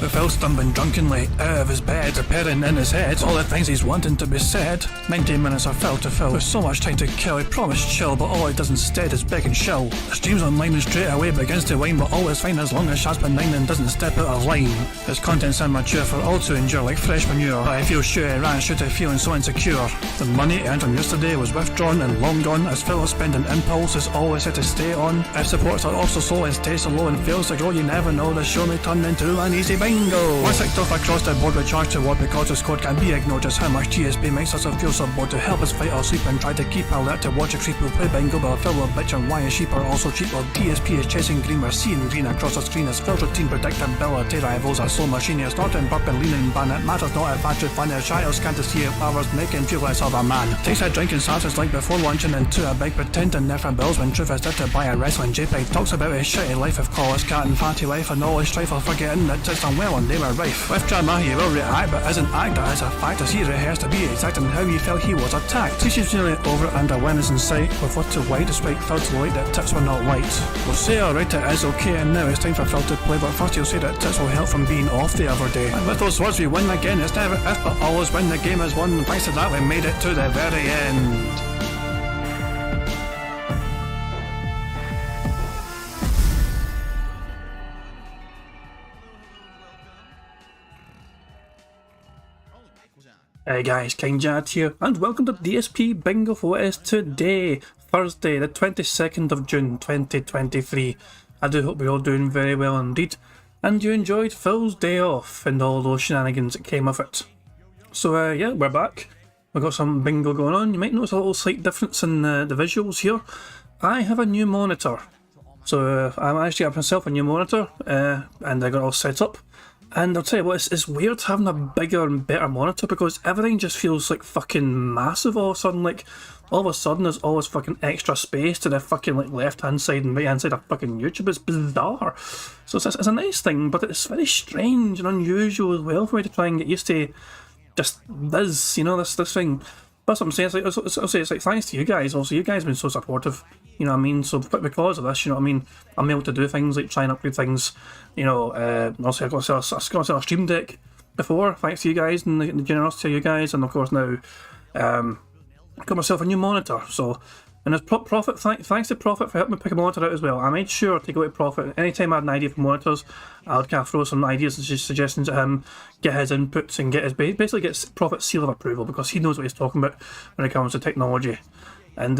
With Phil stumbling drunkenly out of his bed, appearing in his head all the things he's wanting to be said. 19 minutes of Phil to Phil, with so much time to kill. He promised chill, but all he does instead is beg and shell. The stream's online and straight away begins to whine, but always fine as long as Shaz benign and doesn't step out of line. His content's immature for all to endure like fresh manure, but I feel sure he ran shoot of feeling so insecure. The money earned from yesterday was withdrawn and long gone, as Phil spending impulse is always had to stay on. If supports are also slow and stays so low and fails to grow, you never know, the show may turn into an easy bingo. Once kicked off across the board with charge to what because his code can be ignored, just how much DSP makes us feel so bored. To help us fight or sleep and try to keep alert to watch a creep who play bingo, but Phil will bitch and why his sheep are also cheap. While DSP is chasing green, we're seeing green across the screen as Phil's routine predictability rivals are slow machine. Snorting, burping, leaning, ban. It matters not if battery fun is shy or scant to see if hours make him feel less of a man. Takes a drink and starts his like before lunching into a big pretending different bills when truth is there to buy a wrestling JPEG. Talks about his shitty life of call his cat and fatty life and all his strife of forgetting that it's done well and they were rife. With drama he will react but isn't act, that is a fact as he rehearsed to be exact in how he felt he was attacked. She's nearly over it and a win is in sight, with what to white despite Phil to light that tips were not white. We'll say alright it is okay and now it's time for Phil to play, but first he'll say that tips will help from being off the other day. And with those words we win again, it's never if but always when the game is won. Thanks to that we made it to the very end. Hey guys, KingJad here, and welcome to DSP Bingo for what is today, Thursday, the 22nd of June 2023. I do hope we're all doing very well indeed, and you enjoyed Phil's day off and all those shenanigans that came of it. So yeah, we're back. We've got some bingo going on. You might notice a little slight difference in the visuals here. I have a new monitor. So I managed to get myself a new monitor, and I got it all set up. And I'll tell you what, it's weird having a bigger and better monitor because everything just feels like fucking massive all of a sudden. Like, all of a sudden there's all this fucking extra space to the fucking like left hand side and right hand side of fucking YouTube. It's bizarre. So it's a nice thing, but it's very strange and unusual as well for me to try and get used to just this, you know, this thing. That's what I'm saying. It's like thanks to you guys. Also, you guys have been so supportive. You know what I mean? So because of this, you know what I mean, I'm able to do things like try and upgrade things. You know, also I got to sell a Stream Deck before, thanks to you guys and the generosity of you guys, and of course now I got myself a new monitor. So, and there's Profit, thanks to Profit for helping me pick a monitor out as well. I made sure to go to Profit anytime I had an idea for monitors. I would kind of throw some ideas and suggestions at him, get his inputs and get his basically get Profit's seal of approval because he knows what he's talking about when it comes to technology. And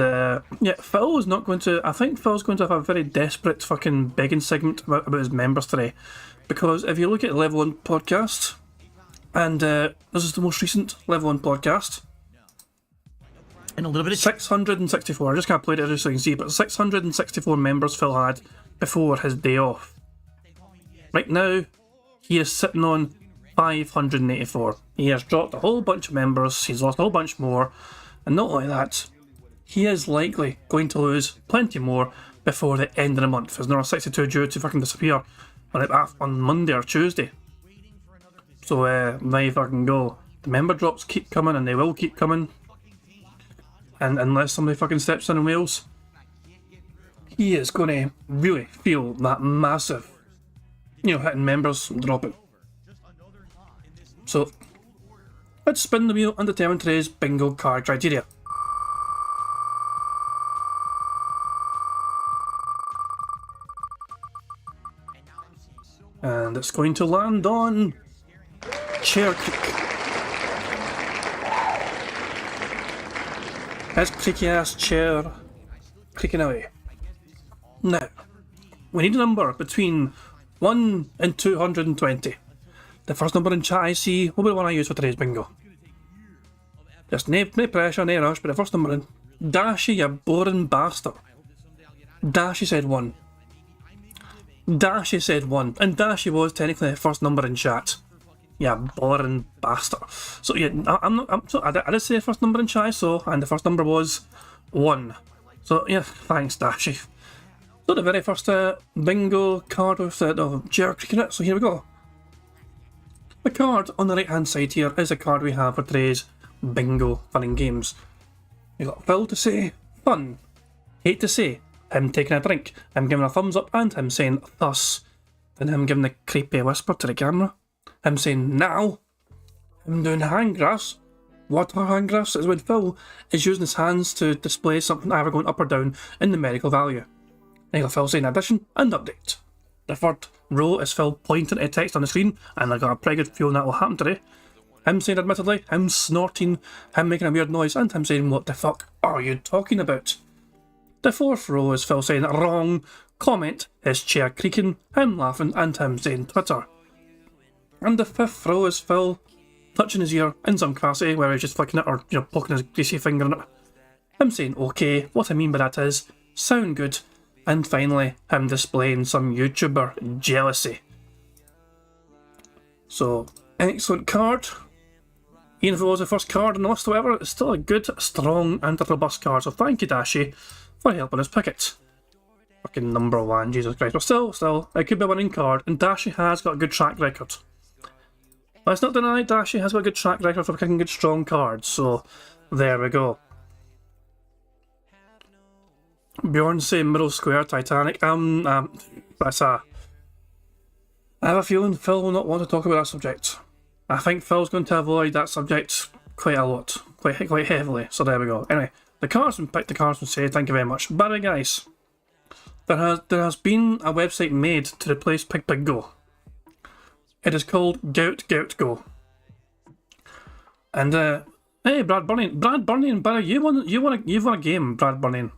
yeah, Phil is not going to. I think Phil's going to have a very desperate fucking begging segment about his members today, because if you look at Level 1 podcast, and this is the most recent Level 1 podcast, and a little bit of 664. I just can't play it just so you can see, but 664 members Phil had before his day off. Right now, he is sitting on 584. He has dropped a whole bunch of members. He's lost a whole bunch more, and not only that, he is likely going to lose plenty more before the end of the month. There's another 62 due to fucking disappear on Monday or Tuesday. So there you fucking go. The member drops keep coming and they will keep coming. And unless somebody fucking steps in and wails, he is going to really feel that massive, you know, hitting members dropping. So let's spin the wheel and determine today's bingo card criteria. And it's going to land on Chair Creek. His creaky ass chair creaking away. Now, we need a number between 1 and 220. The first number in chat I see will be the one I use for today's bingo. Just no pressure, no rush, but the first number in. Dashy, you boring bastard. Dashy said 1. Dashy said 1, and Dashy was technically the first number in chat. Yeah, boring bastard. So yeah, I did say the first number in chat, and the first number was 1. So yeah, thanks Dashy. So the very first bingo card with the jerk in it, so here we go. The card on the right hand side here is a card we have for today's bingo fun and games. We've got Phil to say fun, hate to say him taking a drink, him giving a thumbs up and him saying thus, then him giving the creepy whisper to the camera. him saying now, him doing hand graphs. What are hand graphs? Is when Phil is using his hands to display something either going up or down in numerical value. And you got Phil saying addition and update. The third row is Phil pointing at text on the screen, and I got a pretty good feeling that will happen today. Him saying admittedly, him snorting, him making a weird noise, and him saying what the fuck are you talking about? The fourth row is Phil saying wrong, comment, his chair creaking, him laughing, and him saying Twitter. And the fifth row is Phil touching his ear in some capacity, where he's just flicking it or poking his greasy finger in it. Him saying okay, what I mean by that is sound good, and finally him displaying some YouTuber jealousy. So, excellent card. Even if it was the first card on the list or whatever, it's still a good, strong and robust card, so thank you Dashi for helping us pick it. Fucking number one, Jesus Christ. But still, it could be a winning card, and Dashi has got a good track record. Let's not deny Dashi has got a good track record for picking good strong cards, so there we go. Bjorn saying Middle Square Titanic. That's I have a feeling Phil will not want to talk about that subject. I think Phil's going to avoid that subject quite a lot, quite heavily, so there we go. Anyway, the cards been picked, the cards been said, thank you very much. By the way guys, there has been a website made to replace Bingo. It is called Gout Go. And hey Brad Burning, Barry, you've won a game, Brad Burning.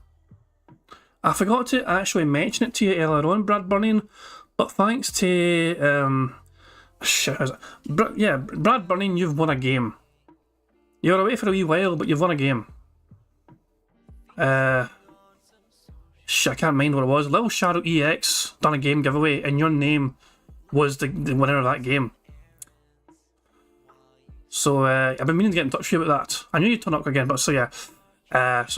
I forgot to actually mention it to you earlier on, Brad Burning, but thanks to Brad Burning, you've won a game. You were away for a wee while, but you've won a game. I can't mind what it was. Little Shadow EX done a game giveaway, and your name was the winner of that game. So I've been meaning to get in touch with you about that. I knew you'd turn up again, but so yeah. So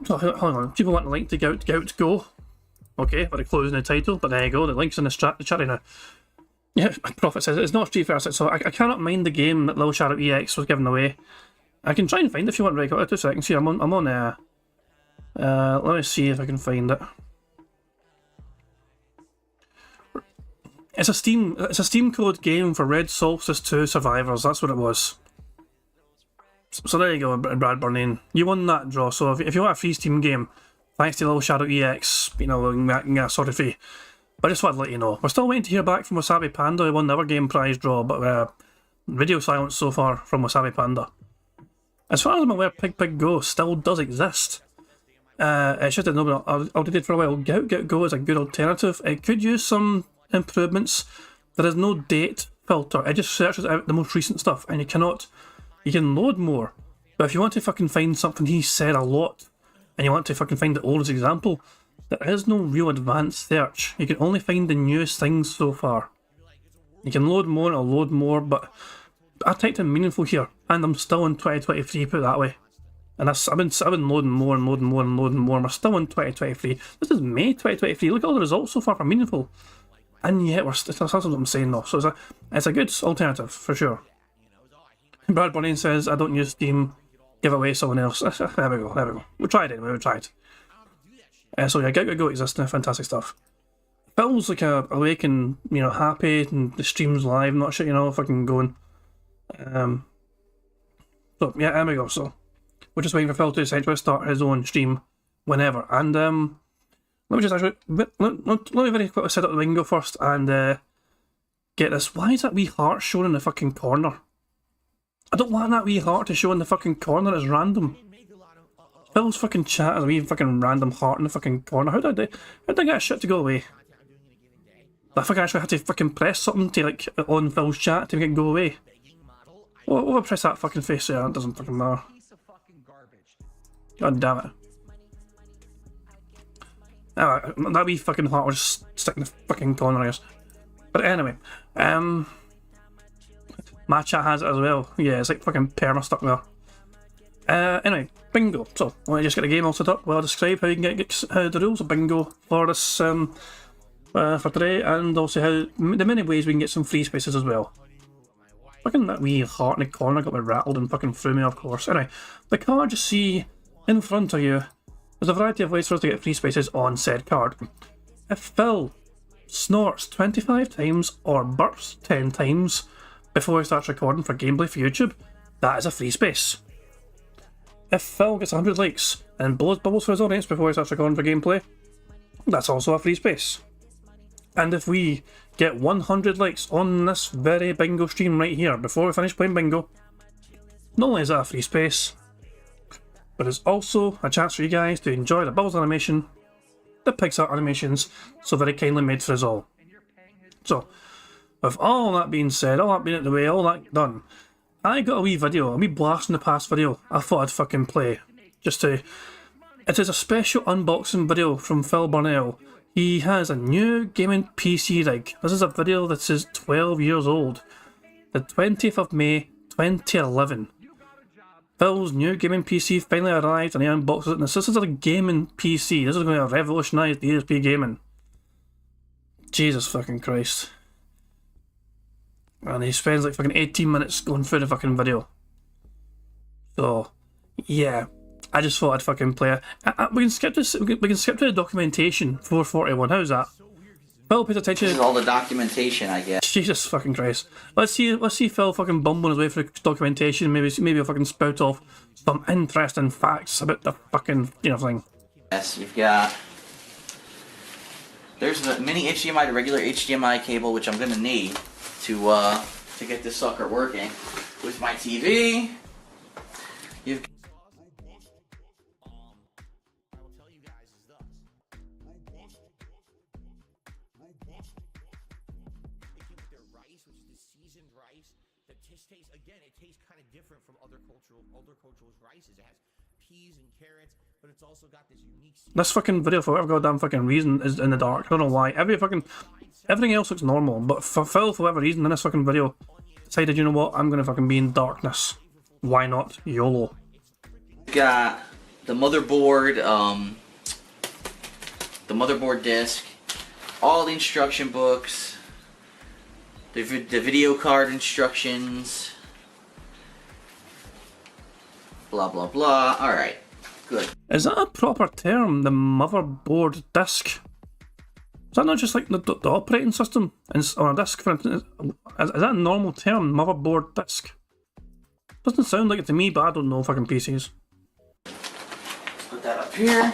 hold on. People want the link to Gout Go. Okay, but it's closing the title, but there you go. The link's in the chat right now. Yeah, Prophet says it's not Street Fighter, so I cannot mind the game that Little Shadow EX was giving away. I can try and find it if you want, right? 2 seconds here. I'm on let me see if I can find it. It's a Steam code game for Red Solstice 2 Survivors. That's what it was. So there you go, Brad Burning. You won that draw. So if you want a free Steam game, thanks to Little Shadow EX, you can get a sorted free. But I just wanted to let you know. We're still waiting to hear back from Wasabi Panda, who won the other game prize draw, but video silence so far from Wasabi Panda. As far as I'm aware, Bingo still does exist. It's just that nobody updated for a while. Gout Go is a good alternative. It could use some improvements. There is no date filter. It just searches out the most recent stuff, and you can load more. But if you want to fucking find something he said a lot, and you want to fucking find the oldest example, there is no real advanced search. You can only find the newest things so far. You can load more and it'll load more, but I typed in meaningful here, and I'm still in 2023, put it that way. And I've been loading more and loading more and loading more, and we're still in 2023. This is May 2023. Look at all the results so far for meaningful. And yet that's what I'm saying though. So it's a good alternative for sure. Brad Burning says I don't use Steam, give away someone else. There we go. We tried it, we tried. So yeah, Go exists now, fantastic stuff. Phil's like awake and happy, and the stream's live, not sure fucking going. So yeah, there we go. So we're just waiting for Phil to essentially start his own stream whenever. And let me just actually let me very quickly set up the bingo first and get this. Why is that wee heart shown in the fucking corner? I don't want that wee heart to show in the fucking corner. It's random. Phil's fucking chat is a wee fucking random heart in the fucking corner. How did I get that shit to go away? I think I actually had to fucking press something to on Phil's chat to make it go away. What I press that fucking face there? It doesn't fucking matter. God damn it. That wee fucking heart will just stick in the fucking corner, I guess. But anyway, my chat has it as well. Yeah, it's like fucking perma stuck there. Anyway, bingo. So, when I just get the game all set up, well, I'll describe how you can get the rules of bingo for this for today, and also how the many ways we can get some free spaces as well. Fucking that wee heart in the corner got me rattled and fucking threw me off course. Anyway, the card you see in front of you, there's a variety of ways for us to get free spaces on said card. If Phil snorts 25 times or burps 10 times, before he starts recording for gameplay for YouTube, that is a free space. If Phil gets 100 likes and blows bubbles for his audience before he starts recording for gameplay, that's also a free space. And if we get 100 likes on this very bingo stream right here before we finish playing bingo, not only is that a free space, but it's also a chance for you guys to enjoy the Bubbles animation, the Pixar animations, so very kindly made for us all. So, with all that being said, all that being out the way, all that done, I got a wee blast in the past video I thought I'd fucking play. It is a special unboxing video from Phil Burnell. He has a new gaming PC rig. This is a video that is 12 years old. The 20th of May, 2011. Phil's new gaming PC finally arrived and he unboxes it, and this is a gaming PC. This is going to revolutionise DSP gaming. Jesus fucking Christ. And he spends like fucking 18 minutes going through the fucking video. So, yeah. I just thought I'd fucking play it. We can skip this. We can skip to the documentation 441. How's that? Phil pays attention. This is all the documentation, I guess. Jesus fucking Christ. Let's see Phil fucking bumbling his way through documentation. Maybe he'll fucking spout off some interesting facts about the fucking thing. Yes, you've got. There's the mini HDMI to regular HDMI cable, which I'm gonna need to get this sucker working with my TV. You've This fucking video, for whatever goddamn fucking reason, is in the dark. I don't know why. Everything else looks normal, but for Phil, for whatever reason, in this fucking video, decided, you know what, I'm gonna fucking be in darkness. Why not? YOLO. Got the motherboard, disc, all the instruction books, the video card instructions, blah blah blah. All right. Good. Is that a proper term, the motherboard disc? Is that not just like the operating system on a disc, for instance? Is that a normal term, motherboard disc? Doesn't sound like it to me, but I don't know fucking PCs. Put that up here.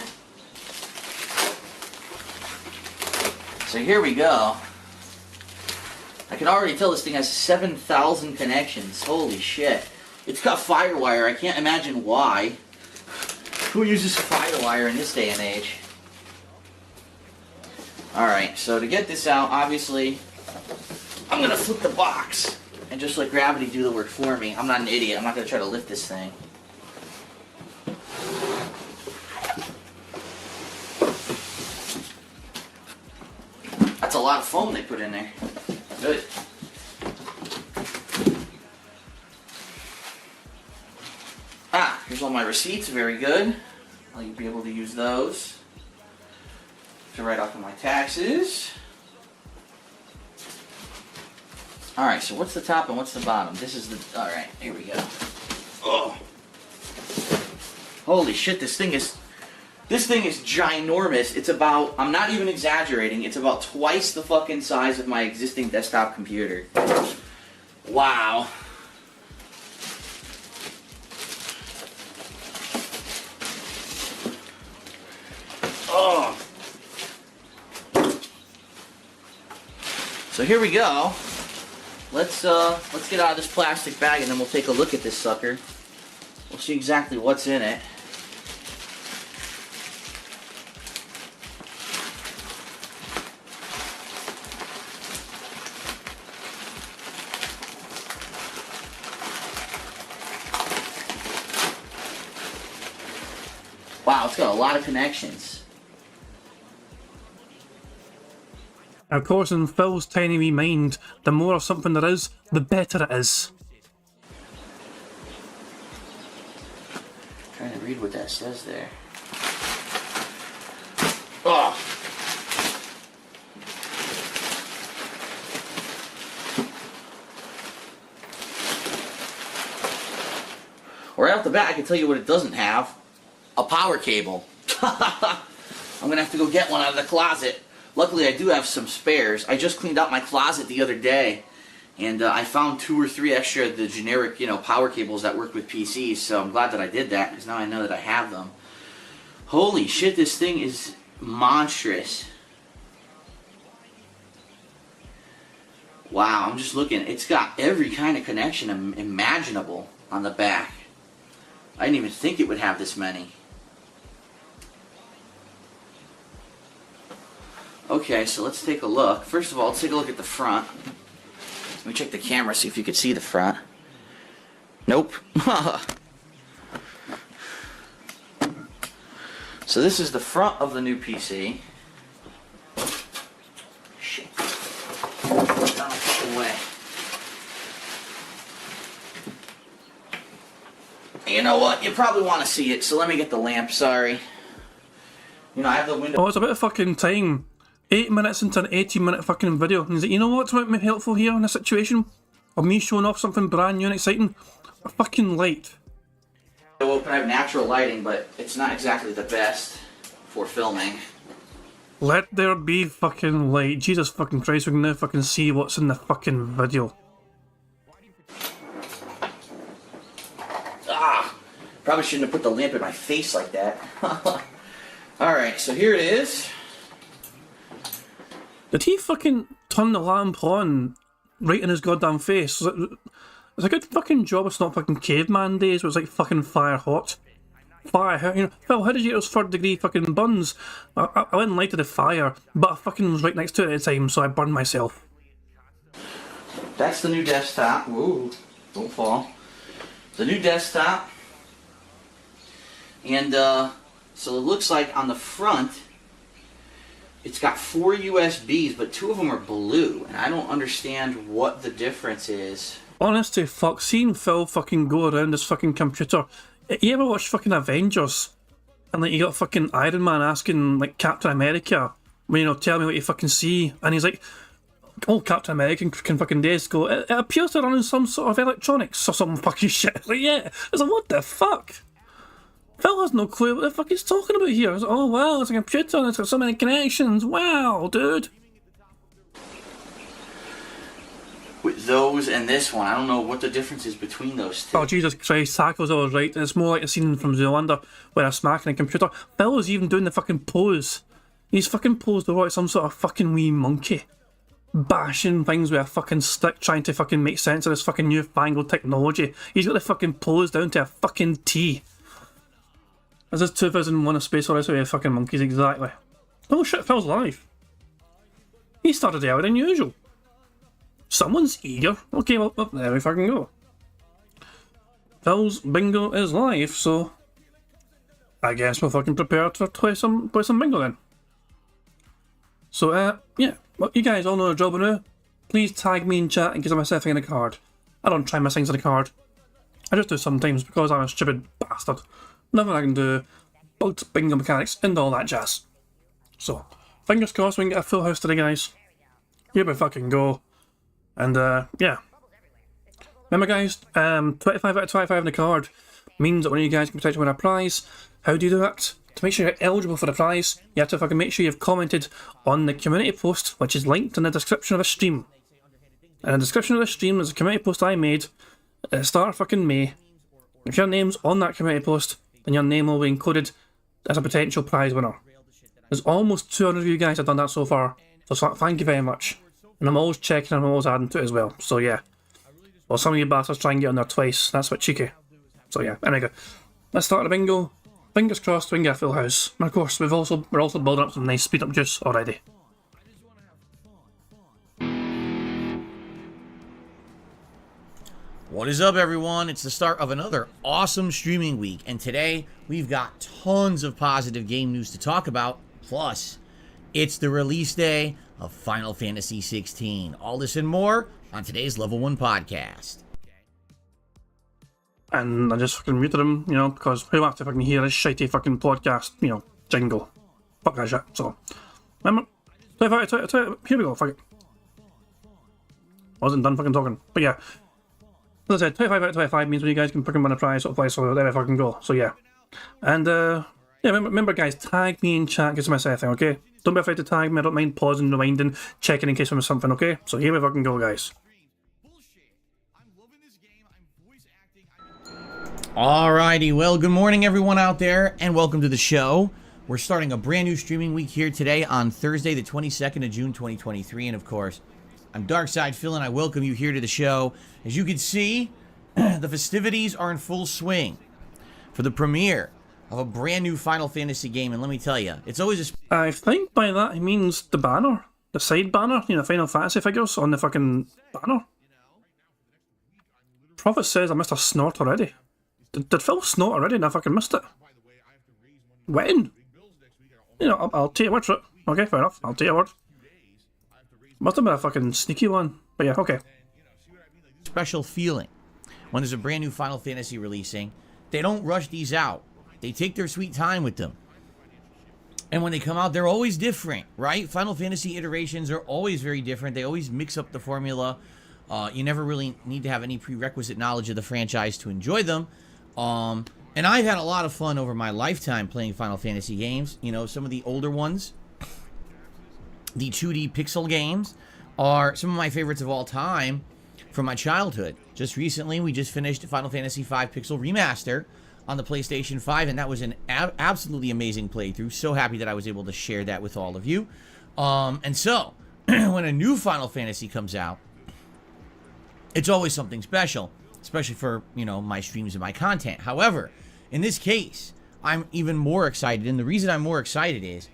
So here we go. I can already tell this thing has 7,000 connections. Holy shit. It's got FireWire. I can't imagine why. Who uses FireWire in this day and age? Alright, so to get this out, obviously, I'm going to flip the box and just let gravity do the work for me. I'm not an idiot. I'm not going to try to lift this thing. That's a lot of foam they put in there. Good. Here's all my receipts, very good. I'll be able to use those to write off on my taxes. Alright, so what's the top and what's the bottom? This is the... Alright, here we go. Oh! Holy shit, this thing is ginormous. It's about, I'm not even exaggerating, it's about twice the fucking size of my existing desktop computer. Wow. Oh. So here we go. Let's get out of this plastic bag and then we'll take a look at this sucker. We'll see exactly what's in it. Wow, it's got a lot of connections. Of course, in Phil's tiny wee mind, the more of something there is, the better it is. Trying to read what that says there. Oh. Right off the bat, I can tell you what it doesn't have. A power cable. I'm gonna have to go get one out of the closet. Luckily, I do have some spares. I just cleaned out my closet the other day, And I found 2 or 3 extra of the generic, power cables that work with PCs, so I'm glad that I did that, because now I know that I have them. Holy shit, this thing is monstrous. Wow, I'm just looking. It's got every kind of connection imaginable on the back. I didn't even think it would have this many. Okay, so let's take a look. First of all, let's take a look at the front. Let me check the camera, see if you can see the front. Nope. So this is the front of the new PC. Shit. Down a fucking way. You know what? You probably want to see it, so let me get the lamp, sorry. I have the window. Oh, it's a bit of fucking time. 8 minutes into an 18-minute fucking video. And he's like, you know what's might be helpful here in this situation? Of me showing off something brand new and exciting? A fucking light. Open, I have natural lighting, but it's not exactly the best for filming. Let there be fucking light. Jesus fucking Christ, we can now fucking see what's in the fucking video. Probably shouldn't have put the lamp in my face like that. Alright, so here it is. Did he fucking turn the lamp on right in his goddamn face? It's a good fucking job it's not fucking caveman days where it's like fucking fire hot. Fire, Phil, how did you get those 3rd degree fucking burns? I went and lighted the fire, but I fucking was right next to it at the time, so I burned myself. That's the new desktop. Whoa, don't fall. The new desktop. And so it looks like on the front, it's got 4 USBs, but 2 of them are blue, and I don't understand what the difference is. Honest to fuck, seeing Phil fucking go around this fucking computer. You ever watch fucking Avengers? And like you got fucking Iron Man asking like Captain America, tell me what you fucking see, and he's like, oh, Captain America can fucking days go, it appears to run in some sort of electronics or some fucking shit. Like, yeah, it's like, what the fuck? Phil has no clue what the fuck he's talking about here. It's like, oh wow, it's a computer and it's got so many connections. Wow, dude. With those and this one, I don't know what the difference is between those two. Oh Jesus Christ, Taco's always right. It's more like a scene from Zoolander where they're smacking a computer. Phil is even doing the fucking pose. He's fucking posed like some sort of fucking wee monkey. Bashing things with a fucking stick, trying to fucking make sense of this fucking newfangled technology. He's got the fucking pose down to a fucking T. This is 2001 A Space Odyssey with fucking monkeys, exactly. Oh shit, Phil's alive. He started earlier than usual. Someone's eager. Okay, well, there we fucking go. Phil's bingo is live, so I guess we're fucking prepared to play some bingo then. So, yeah, well, you guys all know the job now. Please tag me in chat in case I'm myself in a card. I don't try my things in a card. I just do sometimes because I'm a stupid bastard. Nothing I can do, build bingo mechanics and all that jazz. So, fingers crossed we can get a full house today, guys. Here we fucking go. And, yeah. Remember, guys, 25 out of 25 in the card means that one of you guys can potentially win a prize. How do you do that? To make sure you're eligible for the prize, you have to fucking make sure you've commented on the community post, which is linked in the description of the stream. And in the description of the stream is a community post I made at the start of fucking May. If your name's on that community post, then your name will be included as a potential prize winner. There's almost 200 of you guys have done that so far, so thank you very much. And I'm always checking and I'm always adding to it as well, so yeah. Well, some of you bastards try and get on there twice, that's a bit cheeky. So yeah, anyway, let's start the bingo. Fingers crossed we can get a full house. And of course, we're also building up some nice speed up juice already. What is up, everyone? It's the start of another awesome streaming week, and today we've got tons of positive game news to talk about. Plus, it's the release day of Final Fantasy 16. All this and more on today's Level 1 podcast. And I just fucking muted him, because who wants to fucking hear this shitey fucking podcast, jingle. Fuck that shit, so. Remember? Here we go, fuck it. Wasn't done fucking talking, but yeah. As I said, 25 out of 25 means when you guys can fucking win a prize, sort of place, so there we fucking go. So yeah. And, yeah, remember guys, tag me in chat in case I miss anything, okay? Don't be afraid to tag me, I don't mind pausing, rewinding, checking in case I miss something, okay? So here we fucking go, guys. Alrighty, well, good morning everyone out there, and welcome to the show. We're starting a brand new streaming week here today on Thursday, the 22nd of June, 2023, and of course, I'm Darkside Phil, and I welcome you here to the show. As you can see, the festivities are in full swing for the premiere of a brand new Final Fantasy game, and let me tell you, it's always a... I think by that he means the banner. The side banner, you know, Final Fantasy figures on the fucking banner. Prophet says I missed a snort already. Did Phil snort already and I fucking missed it? When? You know, I'll take your word for it. Okay, fair enough. I'll take your word. Must have been a fucking sneaky one. But yeah, okay. Special feeling when there's a brand new Final Fantasy releasing. They don't rush these out. They take their sweet time with them. And when they come out, they're always different, right? Final Fantasy iterations are always very different. They always mix up the formula. You never really need to have any prerequisite knowledge of the franchise to enjoy them. And I've had a lot of fun over my lifetime playing Final Fantasy games. You know, some of the older ones, the 2D pixel games, are some of my favorites of all time from my childhood. Just recently, we just finished Final Fantasy V Pixel Remaster on the PlayStation 5, and that was an absolutely amazing playthrough. So happy that I was able to share that with all of you. And so, when a new Final Fantasy comes out, it's always something special, especially for, you know, my streams and my content. However, in this case, I'm even more excited, and the reason I'm more excited is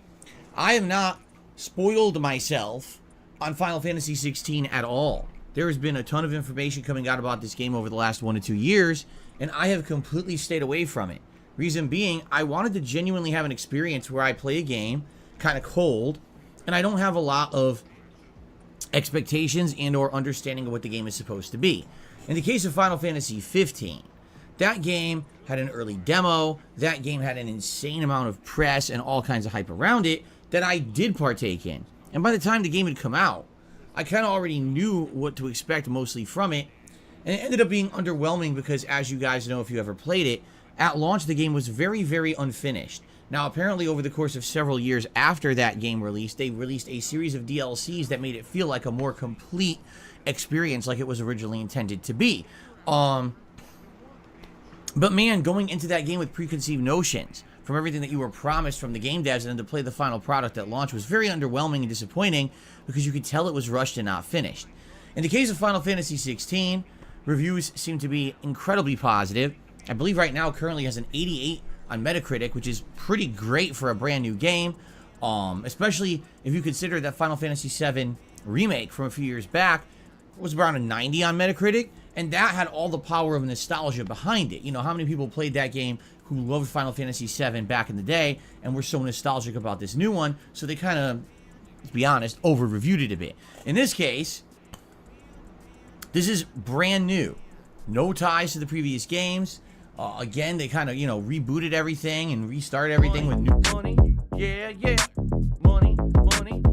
I have not spoiled myself on Final Fantasy 16 at all. There has been a ton of information coming out about this game over the last 1 to 2 years, and I have completely stayed away from it. Reason being, I wanted to genuinely have an experience where I play a game kind of cold, and I don't have a lot of expectations and or understanding of what the game is supposed to be. In the case of Final Fantasy 15, that game had an early demo, that game had an insane amount of press and all kinds of hype around it that I did partake in. And by the time the game had come out, I kind of already knew what to expect mostly from it, and it ended up being underwhelming because, as you guys know if you ever played it, at launch the game was very, very unfinished. Now, apparently over the course of several years after that game release, they released a series of DLCs that made it feel like a more complete experience like it was originally intended to be. But man, going into that game with preconceived notions from everything that you were promised from the game devs and then to play the final product at launch was very underwhelming and disappointing because you could tell it was rushed and not finished. In the case of Final Fantasy 16, reviews seem to be incredibly positive. I believe right now currently has an 88 on Metacritic, which is pretty great for a brand new game, especially if you consider that Final Fantasy VII Remake from a few years back was around a 90 on Metacritic, and that had all the power of nostalgia behind it. You know, how many people played that game who loved Final Fantasy VII back in the day and were so nostalgic about this new one, so they kind of, to be honest, over-reviewed it a bit. In this case, this is brand new. No ties to the previous games. Again, they kind of, you know, rebooted everything and restarted everything with new money. Yeah, yeah. Money, money.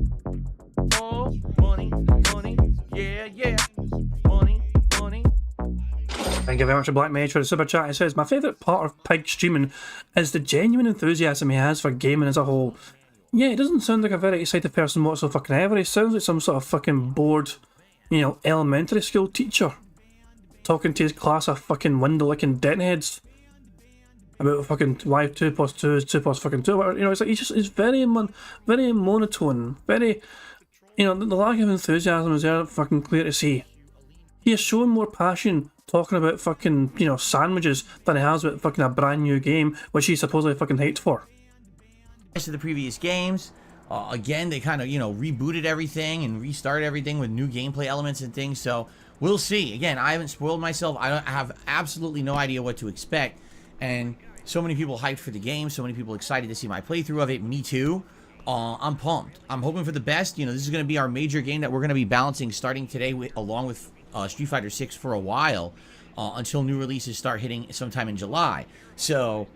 Oh, money, money. Yeah, yeah. Money, money. Thank you very much to Black Mage for the super chat. He says, my favourite part of Pig streaming is the genuine enthusiasm he has for gaming as a whole. Yeah, he doesn't sound like a very excited person whatsoever. He sounds like some sort of fucking bored, you know, elementary school teacher talking to his class of fucking window-licking deadheads about fucking why 2 plus 2 is 2 plus fucking 2. You know, it's like he's very monotone, very, you know, the lack of enthusiasm is there fucking clear to see. He has shown more passion talking about fucking, you know, sandwiches than he has about fucking a brand new game, which he's supposedly fucking hyped for. To the previous games, again, they kind of, you know, rebooted everything and restarted everything with new gameplay elements and things, so we'll see. Again, I haven't spoiled myself. I have absolutely no idea what to expect, and so many people hyped for the game, so many people excited to see my playthrough of it. Me too. I'm pumped. I'm hoping for the best. You know, this is going to be our major game that we're going to be balancing starting today along with Street Fighter 6 for a while until new releases start hitting sometime in July. So,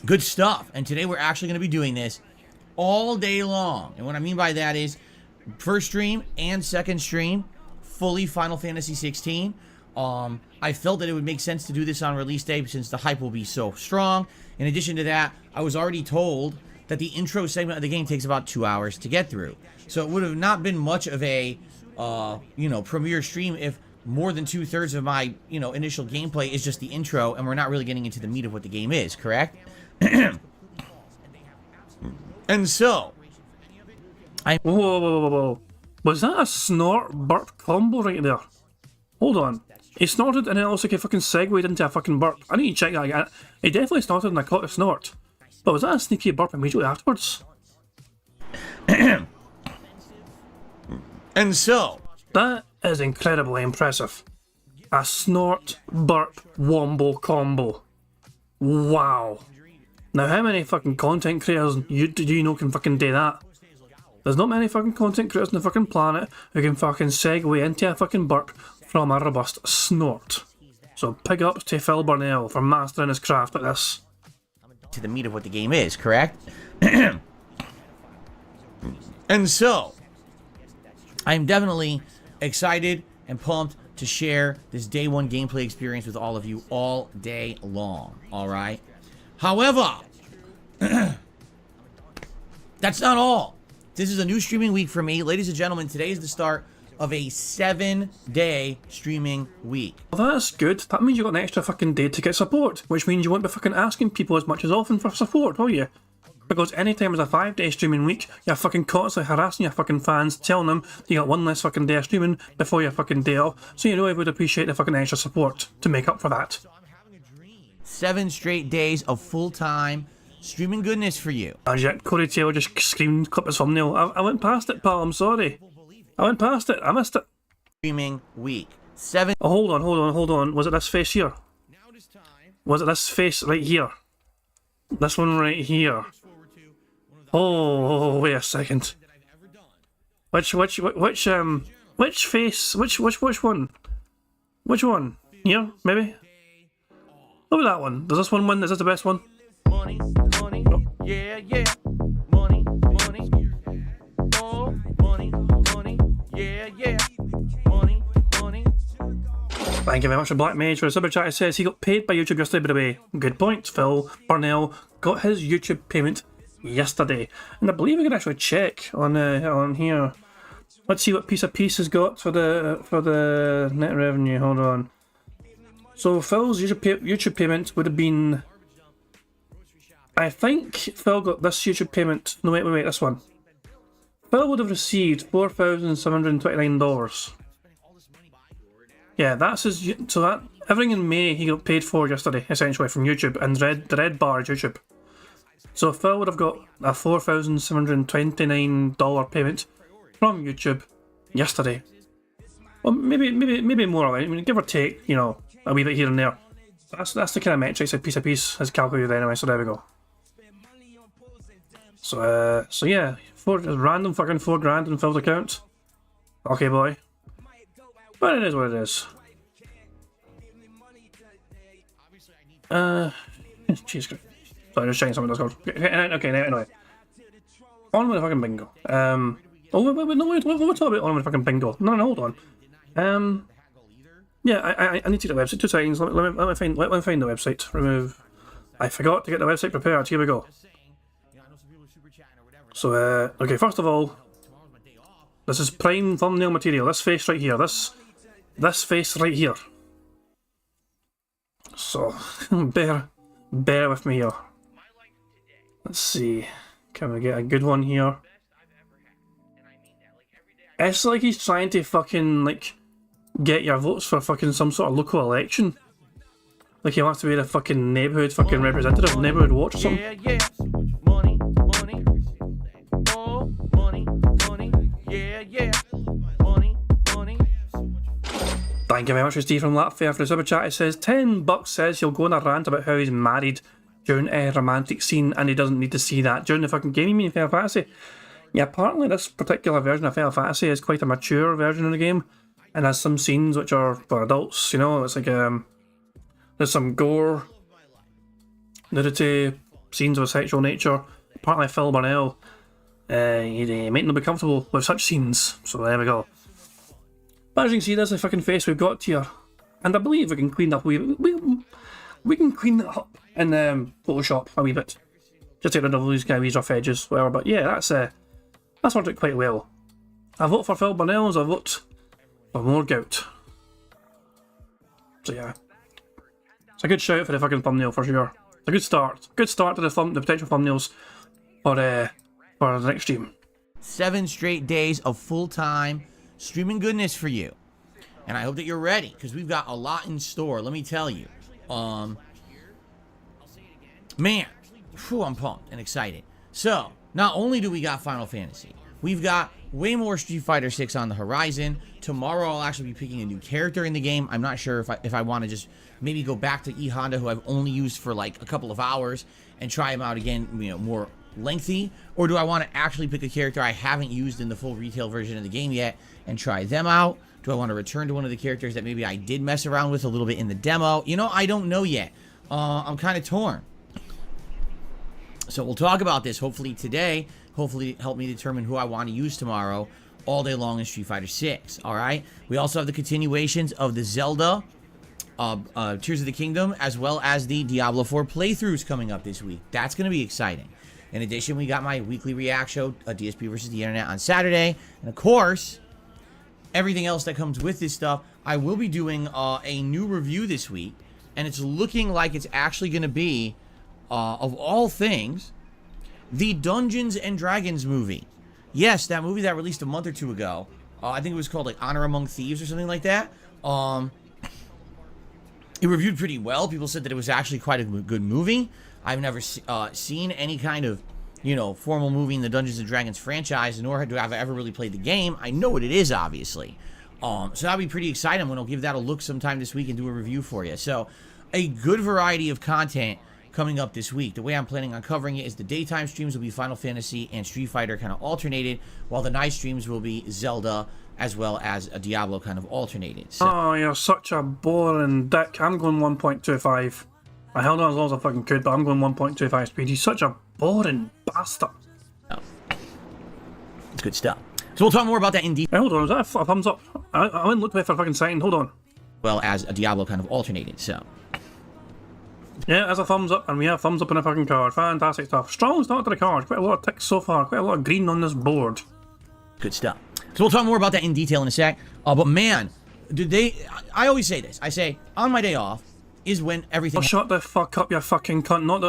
good stuff. And today we're actually going to be doing this all day long. And what I mean by that is first stream and second stream, fully Final Fantasy 16. I felt that it would make sense to do this on release day since the hype will be so strong. In addition to that, I was already told that the intro segment of the game takes about 2 hours to get through. So it would have not been much of a, you know, premiere stream if more than 2/3 of my, initial gameplay is just the intro, and we're not really getting into the meat of what the game is, correct? And so, Whoa. Was that a snort burp combo right there? Hold on. He snorted and then also fucking segued into a fucking burp. I need to check that again. He definitely snorted and I caught a snort. But was that a sneaky burp immediately afterwards? And so, that is incredibly impressive. A snort burp wombo combo. Wow. Now how many fucking content creators do you know can fucking do that? There's not many fucking content creators on the fucking planet who can fucking segue into a fucking burp from a robust snort. So big ups to Phil Burnell for mastering his craft at this. to the meat of what the game is, correct? And so, I'm definitely excited and pumped to share this day one gameplay experience with all of you all day long, alright? However, that's not all. This is a new streaming week for me. Ladies and gentlemen, today is the start of a 7-day streaming week. Well, that's good. That means you got an extra fucking day to get support, which means you won't be fucking asking people as much as often for support, will you? Because anytime there's a 5-day streaming week, you're fucking constantly harassing your fucking fans, telling them you got one less fucking day of streaming before your fucking day off, so you know I would appreciate the fucking extra support to make up for that. 7 straight days of full-time streaming goodness for you. And yet Corey Taylor just screamed, clip his thumbnail. I went past it, pal, I'm sorry. I went past it, I missed it. Streaming week. 7. Oh, hold on. Was it this face here? Was it this face right here? This one right here? Oh, wait a second. Which face? Which one? Which one? Here, maybe? What about that one? Does this one win? Is this the best one? Money, yeah, yeah. Money, oh, money, yeah, yeah. Money. Thank you very much for Black Mage for the super chat. It says he got paid by YouTube yesterday, by the way. Good point. Phil Burnell got his YouTube payment yesterday. And I believe we can actually check on here. Let's see what Piece of Peace has got for the net revenue. Hold on. So Phil's YouTube payment would have been... I think Phil got this YouTube payment... No, wait, this one. Phil would have received $4,729. Yeah, that's his... So that... Everything in May he got paid for yesterday, essentially, from YouTube. And the red bar is YouTube. So Phil would have got a $4,729 payment from YouTube yesterday. Well, maybe more. I mean, give or take, you know, a wee bit here and there. That's the kind of metrics a Piece of Peace has calculated anyway, so there we go. So yeah, random fucking $4,000 in Phil's account. Okay, boy. But it is what it is. Jeez. Sorry, just checking something on Discord. Okay, anyway. On with the fucking bingo. Wait, we'll talk about on with the fucking bingo. No, hold on. Yeah, I need to get the website. 2 seconds. Let me find the website. Remove. I forgot to get the website prepared. Here we go. So, okay, first of all, this is prime thumbnail material. This face right here. This face right here. So, bear with me here. Let's see. Can we get a good one here? It's like he's trying to fucking, like, get your votes for fucking some sort of local election. Like he wants to be the fucking neighbourhood fucking representative, neighbourhood watch or something. Yeah. Money. Oh, money. Yeah. Money. Thank you very much for Steve from Latvia for the super chat. It says $10 says he'll go on a rant about how he's married during a romantic scene and he doesn't need to see that during the fucking game. You mean Final Fantasy? Yeah, apparently this particular version of Final Fantasy is quite a mature version of the game and has some scenes which are for adults, you know. It's like there's some gore, nudity, scenes of a sexual nature. Apparently Phil Burnell he might not be comfortable with such scenes, so there we go. But as you can see, there's the fucking face we've got here, and I believe we can clean up we can clean that up in Photoshop a wee bit, just get rid of these kind of rough edges, whatever. But yeah, that's worked out quite well. I vote for Phil Burnell as I vote for more gout. So yeah, it's a good shout for the fucking thumbnail for sure. It's a good start. Good start to the potential thumbnails for the next stream. 7 straight days of full-time streaming goodness for you. And I hope that you're ready, because we've got a lot in store, let me tell you. Man, whew, I'm pumped and excited. So, not only do we got Final Fantasy, we've got way more Street Fighter 6 on the horizon. Tomorrow I'll actually be picking a new character in the game. I'm not sure if I want to just maybe go back to E Honda, who I've only used for like a couple of hours, and try him out again, you know, more lengthy, or do I want to actually pick a character I haven't used in the full retail version of the game yet and try them out? Do I want to return to one of the characters that maybe I did mess around with a little bit in the demo? You know, I don't know yet. I'm kind of torn. So we'll talk about this hopefully today. Hopefully help me determine who I want to use tomorrow all day long in Street Fighter 6. All right. We also have the continuations of the Zelda, Tears of the Kingdom, as well as the Diablo 4 playthroughs coming up this week. That's going to be exciting. In addition, we got my weekly react show, DSP versus the Internet, on Saturday. And of course, everything else that comes with this stuff. I will be doing a new review this week, and it's looking like it's actually going to be, of all things, the Dungeons and Dragons movie. Yes, that movie that released a month or two ago. I think it was called like Honor Among Thieves or something like that. It reviewed pretty well. People said that it was actually quite a good movie. I've never seen any kind of, you know, formal movie in the Dungeons and Dragons franchise, nor have I ever really played the game. I know what it is, obviously. So that'll be pretty exciting. I'm going to give that a look sometime this week and do a review for you. So a good variety of content coming up this week. The way I'm planning on covering it is the daytime streams will be Final Fantasy and Street Fighter kind of alternated, while the night streams will be Zelda as well as a Diablo kind of alternated. So, oh, you're such a boring dick. I'm going 1.25. I held on as long as I fucking could, but I'm going 1.25 speed. He's such a boring bastard. oh, it's good stuff. So we'll talk more about that in detail. Hey, hold on, is that a thumbs up? I went look away for a fucking second. Hold on. Well as a Diablo kind of alternated. So yeah, there's a thumbs up, and we have thumbs up in a fucking card. Fantastic stuff. Strong start to the card. Quite a lot of ticks so far. Quite a lot of green on this board. good stuff. So we'll talk more about that in detail in a sec. But man, I always say this. I say on my day off is when everything. Oh, shut the fuck up, you fucking cunt. Not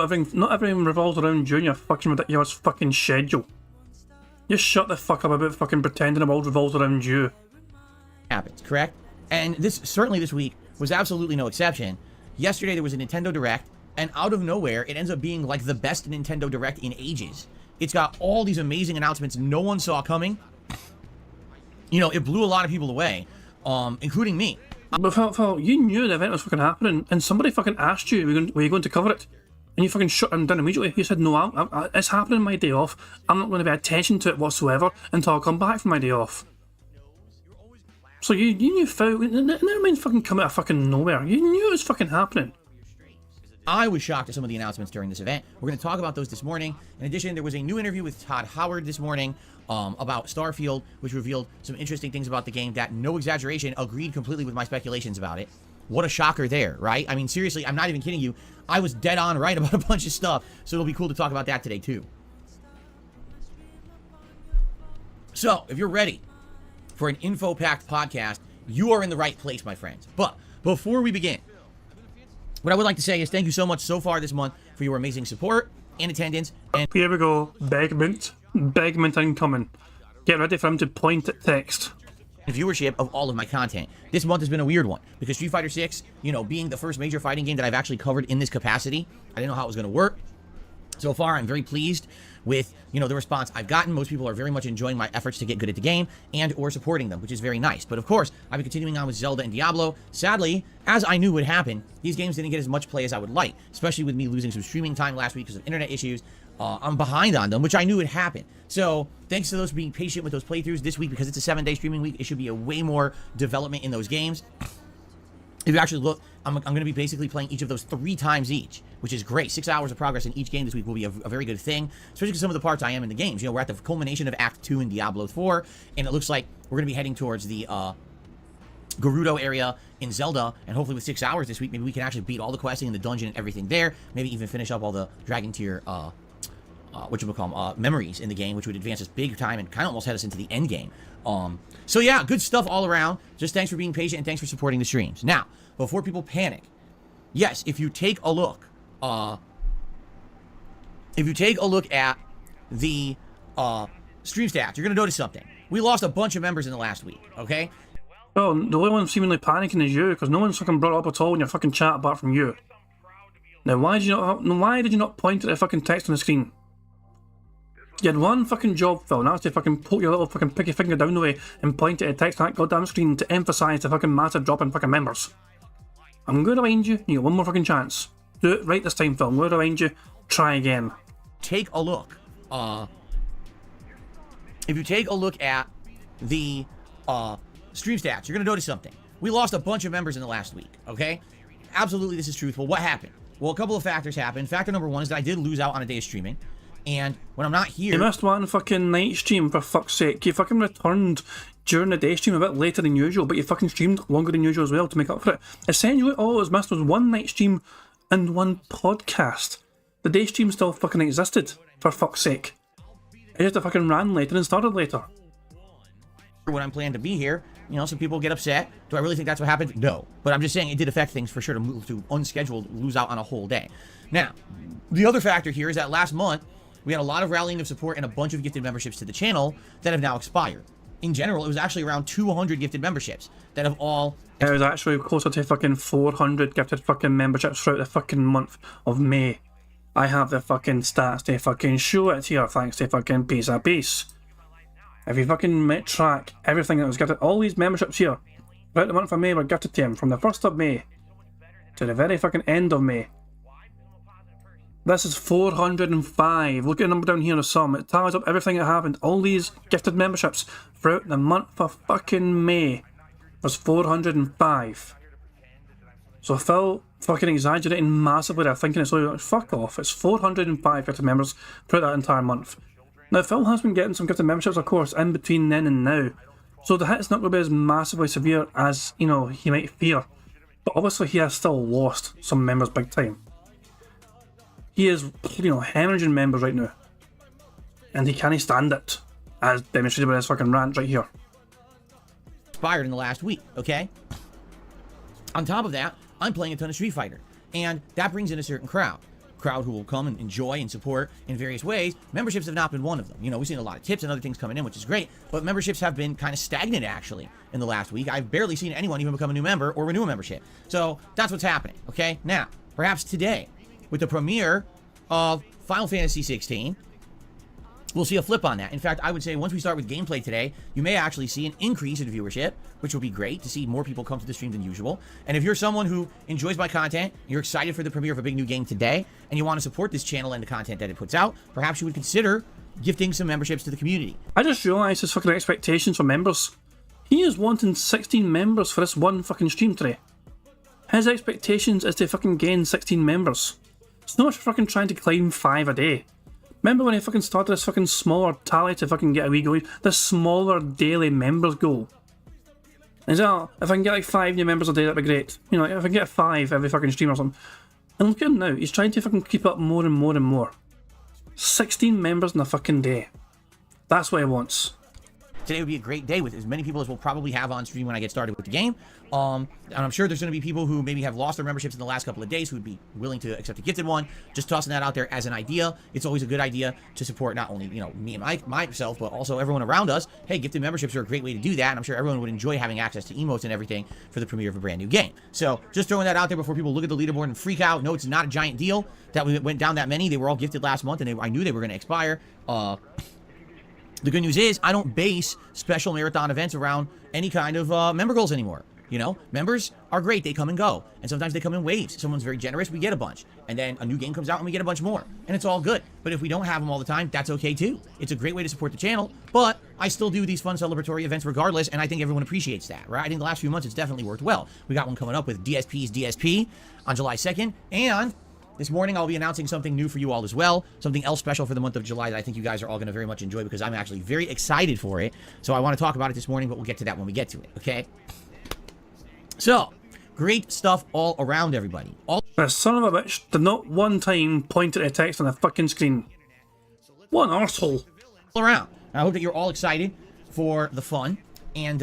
everything revolves around you and your fucking ridiculous fucking schedule. Just shut the fuck up about fucking pretending the world revolves around you. Happens, correct? And this certainly this week was absolutely no exception. Yesterday there was a Nintendo Direct, and out of nowhere it ends up being like the best Nintendo Direct in ages. It's got all these amazing announcements no one saw coming. You know, it blew a lot of people away, including me. But Phil, you knew the event was fucking happening, and somebody fucking asked you, were you going to cover it? And you fucking shut them down immediately. You said, no, it's happening my day off. I'm not going to pay attention to it whatsoever until I come back from my day off. So you knew, Phil, never mind fucking come out of fucking nowhere. You knew it was fucking happening. I was shocked at some of the announcements during this event. We're going to talk about those this morning. In addition, there was a new interview with Todd Howard this morning about Starfield, which revealed some interesting things about the game that, no exaggeration, agreed completely with my speculations about it. What a shocker there, right? I mean, seriously, I'm not even kidding you. I was dead on right about a bunch of stuff, so it'll be cool to talk about that today, too. So, if you're ready for an info-packed podcast, you are in the right place, my friends. But before we begin, what I would like to say is thank you so much so far this month for your amazing support and attendance. And here we go. Begment incoming. Get ready for him to point at text. Viewership of all of my content. This month has been a weird one because Street Fighter 6, you know, being the first major fighting game that I've actually covered in this capacity, I didn't know how it was going to work. So far, I'm very pleased with, you know, the response I've gotten. Most people are very much enjoying my efforts to get good at the game and or supporting them, which is very nice. But of course, I've been continuing on with Zelda and Diablo. Sadly, as I knew would happen, these games didn't get as much play as I would like, especially with me losing some streaming time last week because of internet issues. I'm behind on them, which I knew would happen. So thanks to those being patient with those playthroughs this week, because it's a 7-day streaming week, it should be a way more development in those games. If you actually look, I'm going to be basically playing each of those 3 times each, which is great. 6 hours of progress in each game this week will be a very good thing, especially because some of the parts I am in the games. You know, we're at the culmination of Act 2 in Diablo 4, and it looks like we're going to be heading towards the Gerudo area in Zelda, and hopefully with 6 hours this week, maybe we can actually beat all the questing in the dungeon and everything there, maybe even finish up all the Dragon Tier memories in the game, which would advance us big time and kind of almost head us into the end game. So yeah, good stuff all around. Just thanks for being patient and thanks for supporting the streams. Now, before people panic, yes, if you take a look at the stream stats, you're gonna notice something. We lost a bunch of members in the last week. Okay. Well, the only one seemingly panicking is you, because no one's fucking brought it up at all in your fucking chat apart from you. Now, why did you not point at the fucking text on the screen? You had one fucking job, Phil, and that's to fucking poke your little fucking picky finger down the way and point at the text on that goddamn screen to emphasise the fucking massive drop in fucking members. I'm going to remind you, you got one more fucking chance. Do it right this time, Phil. I'm going to remind you, try again. Take a look. If you take a look at the stream stats, you're going to notice something. We lost a bunch of members in the last week, okay? Absolutely, this is truthful. What happened? Well, a couple of factors happened. Factor number one is that I did lose out on a day of streaming. And when I'm not here... You missed one fucking night stream, for fuck's sake. You fucking returned during the day stream a bit later than usual, but you fucking streamed longer than usual as well to make up for it. Essentially, all it was missed was one night stream and one podcast. The day stream still fucking existed, for fuck's sake. It just fucking ran later and started later. When I'm planning to be here, you know, some people get upset. Do I really think that's what happened? No. But I'm just saying it did affect things for sure to move to unscheduled, lose out on a whole day. Now, the other factor here is that last month, we had a lot of rallying of support and a bunch of gifted memberships to the channel that have now expired. In general, it was actually around 200 gifted memberships that have all... It was actually closer to fucking 400 gifted fucking memberships throughout the fucking month of May. I have the fucking stats to fucking show it here, thanks to fucking Piece of Peace. If you fucking track everything that was gifted, all these memberships here, throughout the month of May were gifted to him, from the 1st of May to the very fucking end of May. This is 405. Look at the number down here in the sum. It tallies up everything that happened. All these gifted memberships throughout the month of fucking May was 405. So Phil fucking exaggerating massively there, thinking it's like, fuck off. It's 405 gifted members throughout that entire month. Now, Phil has been getting some gifted memberships, of course, in between then and now. So the hit's not going to be as massively severe as, you know, he might fear. But obviously he has still lost some members big time. He is, you know, hemorrhaging members right now. And he can't stand it, as demonstrated by this fucking rant right here. Expired in the last week, okay? On top of that, I'm playing a ton of Street Fighter. And that brings in a certain crowd who will come and enjoy and support in various ways. Memberships have not been one of them. You know, we've seen a lot of tips and other things coming in, which is great, but memberships have been kind of stagnant, actually, in the last week. I've barely seen anyone even become a new member or renew a membership. So that's what's happening, okay? Now, perhaps today, with the premiere of Final Fantasy 16, we'll see a flip on that. In fact, I would say once we start with gameplay today, you may actually see an increase in viewership, which will be great to see more people come to the stream than usual. And if you're someone who enjoys my content, you're excited for the premiere of a big new game today, and you want to support this channel and the content that it puts out, perhaps you would consider gifting some memberships to the community. I just realised his fucking expectations for members. He is wanting 16 members for this one fucking stream today. His expectations is to fucking gain 16 members. It's not fucking trying to climb 5 a day. Remember when he fucking started this fucking smaller tally to fucking get a wee goal? This smaller daily members goal. And he's like, if I can get like 5 new members a day, that'd be great. You know, like, if I can get 5 every fucking stream or something. And look at him now, he's trying to fucking keep up more and more and more. 16 members in a fucking day. That's what he wants. Today would be a great day with as many people as we'll probably have on stream when I get started with the game. And I'm sure there's going to be people who maybe have lost their memberships in the last couple of days who would be willing to accept a gifted one. Just tossing that out there as an idea. It's always a good idea to support not only, you know, me and myself, but also everyone around us. Hey, gifted memberships are a great way to do that, and I'm sure everyone would enjoy having access to emotes and everything for the premiere of a brand new game. So just throwing that out there before people look at the leaderboard and freak out. No, it's not a giant deal that we went down that many. They were all gifted last month, and I knew they were going to expire. The good news is I don't base special marathon events around any kind of member goals anymore. You know, members are great. They come and go. And sometimes they come in waves. Someone's very generous, we get a bunch. And then a new game comes out and we get a bunch more. And it's all good. But if we don't have them all the time, that's okay too. It's a great way to support the channel. But I still do these fun celebratory events regardless. And I think everyone appreciates that, right? I think the last few months it's definitely worked well. We got one coming up with DSP's DSP on July 2nd. And this morning, I'll be announcing something new for you all as well. Something else special for the month of July that I think you guys are all going to very much enjoy because I'm actually very excited for it. So I want to talk about it this morning, but we'll get to that when we get to it, okay? So, great stuff all around, everybody. The son of a bitch did not one time point at a text on the fucking screen. What an arsehole. Around. I hope that you're all excited for the fun. And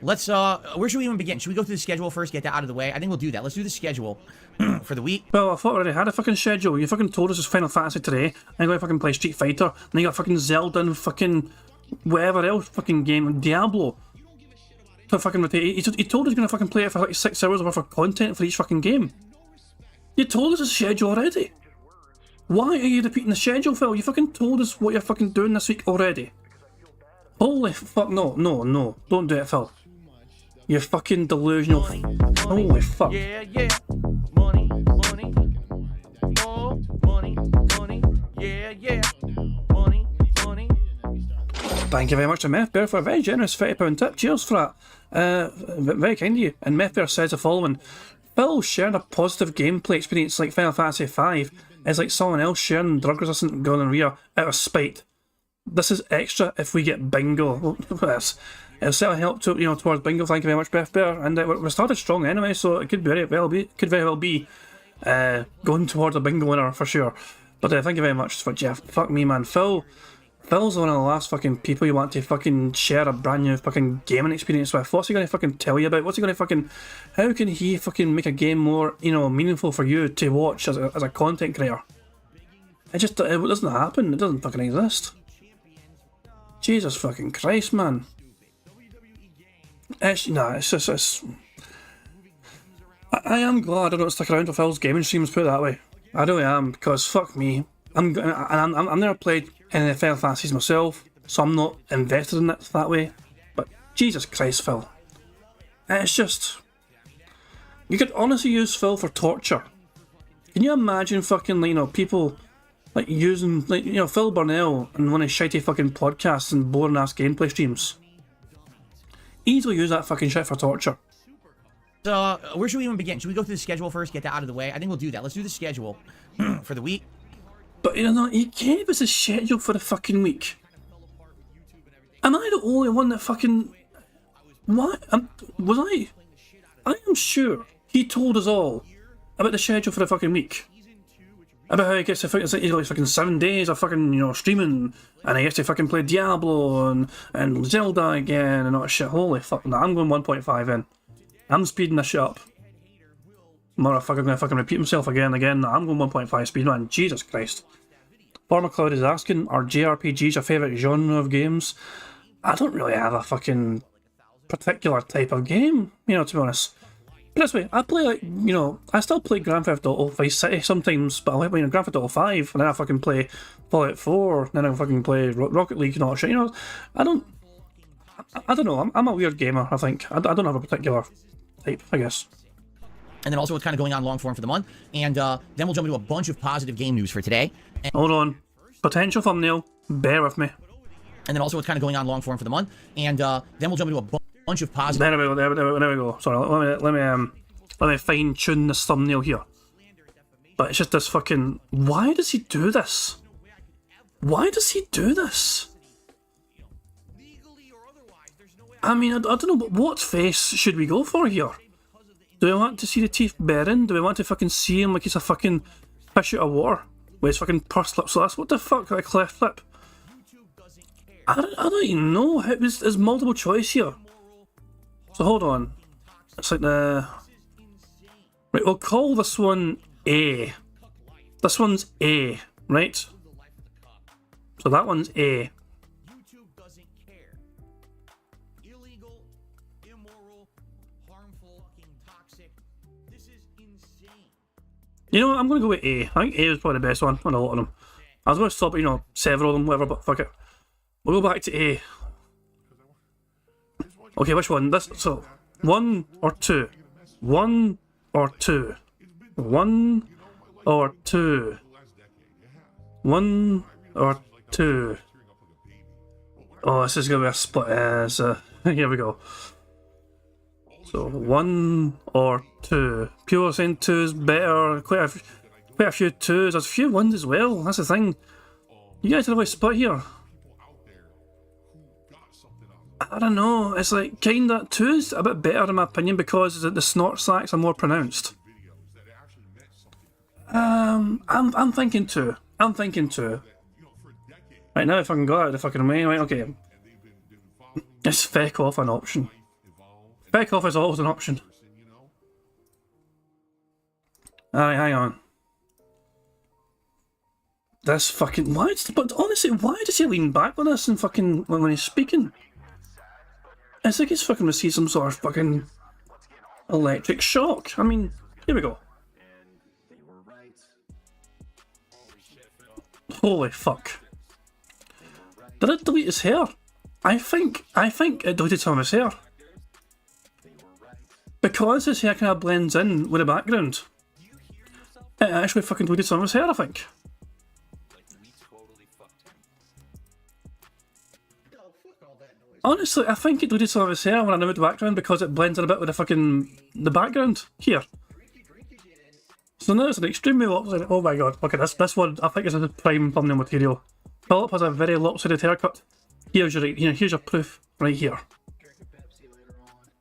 let's, where should we even begin? Should we go through the schedule first, get that out of the way? I think we'll do that. Let's do the schedule for the week. Well, I thought I already had a fucking schedule. You fucking told us it's Final Fantasy today. I'm going to fucking play Street Fighter. And then you got fucking Zelda and fucking whatever else fucking game, Diablo. So fucking, he told us he's going to fucking play it for like 6 hours worth of content for each fucking game. You told us the schedule already. Why are you repeating the schedule, Phil? You fucking told us what you're fucking doing this week already. Holy fuck, no, don't do it, Phil. You're fucking delusional. Holy fuck. Yeah, yeah. Money, money. More money, money. Yeah, yeah. Money, money. Thank you very much to Methbear for a very generous £30 tip. Cheers for that. Very kind of you. And Methbear says the following. Phil sharing a positive gameplay experience like Final Fantasy V is like someone else sharing drug-resistant gonorrhea out of spite. This is extra if we get bingo. It'll certainly help to, towards bingo. Thank you very much, Methbear. And we started strong anyway, so it could very well be going towards a bingo winner for sure. But thank you very much for Jeff. Fuck me, man. Phil's one of the last fucking people you want to fucking share a brand new fucking gaming experience with. What's he going to fucking tell you about? What's he going to fucking... How can he fucking make a game more, meaningful for you to watch as a content creator? It doesn't happen. It doesn't fucking exist. Jesus fucking Christ, man. It's just... I am glad I don't stick around for Phil's gaming streams, put it that way. I really am, because fuck me. I've never played any of the Final Fantasies myself, so I'm not invested in it that way. But Jesus Christ, Phil. It's just... You could honestly use Phil for torture. Can you imagine fucking, people like using, Phil Burnell and one of his shitey fucking podcasts and boring ass gameplay streams? Easily use that fucking shit for torture. So, where should we even begin? Should we go through the schedule first, get that out of the way? I think we'll do that. Let's do the schedule for the week. But he gave us a schedule for the fucking week. Am I the only one that fucking... What? Was I? I am sure he told us all about the schedule for the fucking week. About how he gets to fucking 7 days of fucking, streaming, and he gets to fucking play Diablo and Zelda again and all that shit. Holy fuck, no, I'm going 1.5 in. I'm speeding this shit up. Motherfucker gonna fucking repeat himself again and again. No, I'm going 1.5 speed, man. Jesus Christ. Former Cloud is asking, are JRPGs your favourite genre of games? I don't really have a fucking particular type of game, to be honest. But this way, I play I still play Grand Theft Auto Vice City sometimes, but I play Grand Theft Auto 5, and then I fucking play Fallout 4, and then I fucking play Rocket League and all that shit, I don't know, I'm a weird gamer, I think. I don't have a particular type, I guess. And then also what's kind of going on long form for the month. And then we'll jump into a bunch of positive game news for today. Hold on. Potential thumbnail. Bear with me. And then also what's kind of going on long form for the month. And then we'll jump into a bunch of positive... There we go. Sorry, let me fine tune this thumbnail here. But it's just this fucking... Why does he do this? Why does he do this? I mean, I don't know, but what face should we go for here? Do we want to see the teeth baring? Do we want to fucking see him like he's a fucking fish out of water? With his fucking pursed lips like this? What the fuck, like a cleft lip? I don't even know. There's multiple choice here. So hold on. It's like the... Right, we'll call this one A. This one's A, right? So that one's A. You know what, I'm going to go with A. I think A is probably the best one on a lot of them. I was going to stop at, several of them, whatever, but fuck it. We'll go back to A. Okay, which one? So, 1 or 2? 1 or 2? 1 or 2? 1 or 2? Oh, this is going to be a split. So, here we go. So 1 or 2. People are saying 2 is better. Quite a few 2s. There's a few 1s as well. That's the thing. You guys are really split here. I don't know. It's like kinda 2's a bit better in my opinion because the snort sacks are more pronounced. I'm thinking 2. I'm thinking 2. Right now, if I can go out of the fucking way, right, okay. Is feck off an option? Feck off is always an option. Alright, hang on. This fucking... But honestly, why does he lean back on this and fucking... when he's speaking? It's like he's fucking received some sort of fucking... electric shock. I mean, here we go. Holy fuck. Did it delete his hair? I think it deleted some of his hair. Because his hair kind of blends in with the background. It actually fucking deleted some of his hair, I think. Honestly, I think it deleted some of his hair when I removed the background because it blends in a bit with the background here. So now it's an extremely lopsided. Oh my god, look at this one. I think it's a prime thumbnail material. Philip has a very lopsided haircut. Here's your proof right here.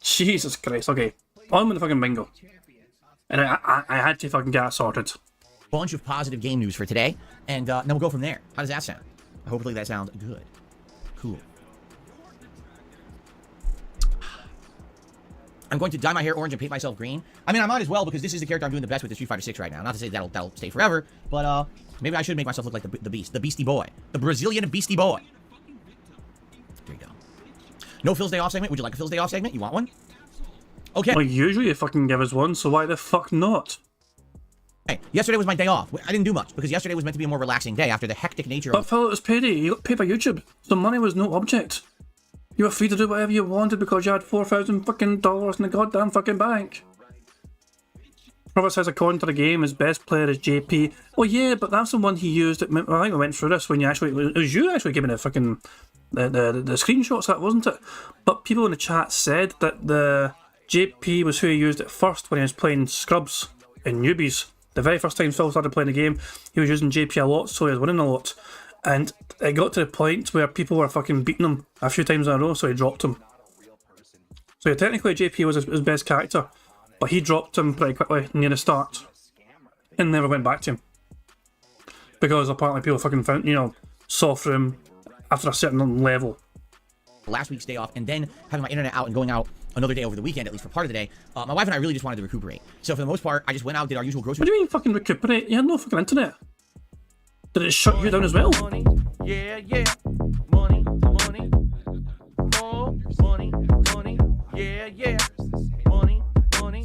Jesus Christ, okay. On with the fucking bingo. And I had to fucking get it sorted. Bunch of positive game news for today, and then we'll go from there. How does that sound? Hopefully that sounds good. Cool. I'm going to dye my hair orange and paint myself green. I mean, I might as well because this is the character I'm doing the best with the Street Fighter 6 right now. Not to say that'll stay forever, but maybe I should make myself look like the beast, the beastie boy, the Brazilian beastie boy. There you go. No Phil's Day Off segment. Would you like a Phil's Day Off segment? You want one? Okay. Well, usually you fucking give us one, so why the fuck not? Hey, yesterday was my day off. I didn't do much because yesterday was meant to be a more relaxing day after the hectic nature But of... Phil, it was payday. You got paid by YouTube, so money was no object. You were free to do whatever you wanted because you had $4,000 fucking dollars in the goddamn fucking bank. Robert says according to the game, his best player is JP. Oh yeah, but that's the one he used. I think I went through this when you actually... It was you actually giving the fucking... The screenshots, that wasn't it? But people in the chat said that the JP was who he used at first when he was playing Scrubs and Newbies. The very first time Phil started playing the game, he was using JP a lot, so he was winning a lot. And it got to the point where people were fucking beating him a few times in a row, so he dropped him. So yeah, technically JP was his best character, but he dropped him pretty quickly near the start and never went back to him. Because apparently people fucking found, saw through him after a certain level. Last week's day off, and then having my internet out and going out another day over the weekend, at least for part of the day. My wife and I really just wanted to recuperate. So for the most part, I just went out, did our usual grocery... What do you mean fucking recuperate? You had no fucking internet. Did it shut you down as well? Money, yeah, yeah. Money, money. More money, money. Yeah, yeah. Money, money.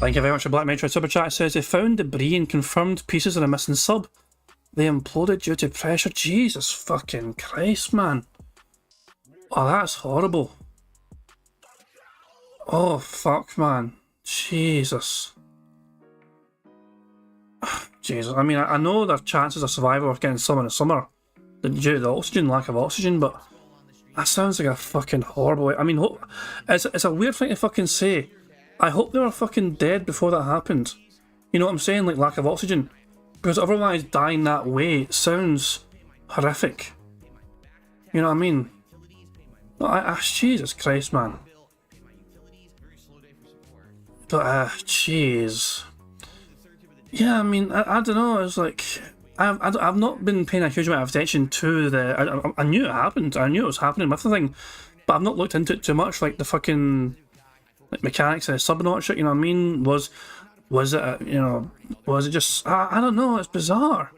Thank you very much for Black Metroid Super Chat. It says they found debris and confirmed pieces of a missing sub. They imploded due to pressure. Jesus fucking Christ, man. Oh, that's horrible. Oh, fuck, man. Jesus. Jesus, I mean, I know their chances of survival of getting some in the summer due to the oxygen, lack of oxygen, but that sounds like a fucking horrible... I mean, it's a weird thing to fucking say. I hope they were fucking dead before that happened. You know what I'm saying? Like, lack of oxygen. Because otherwise, dying that way sounds horrific. You know what I mean? Jesus Christ, man. But, jeez. Yeah, I mean, I don't know, it's like... I've not been paying a huge amount of attention to the... I knew it happened, I knew it was happening with the thing, but I've not looked into it too much, like the fucking... like mechanics and the sub and all that shit, you know what I mean? Was it, was it just... I don't know, it's bizarre.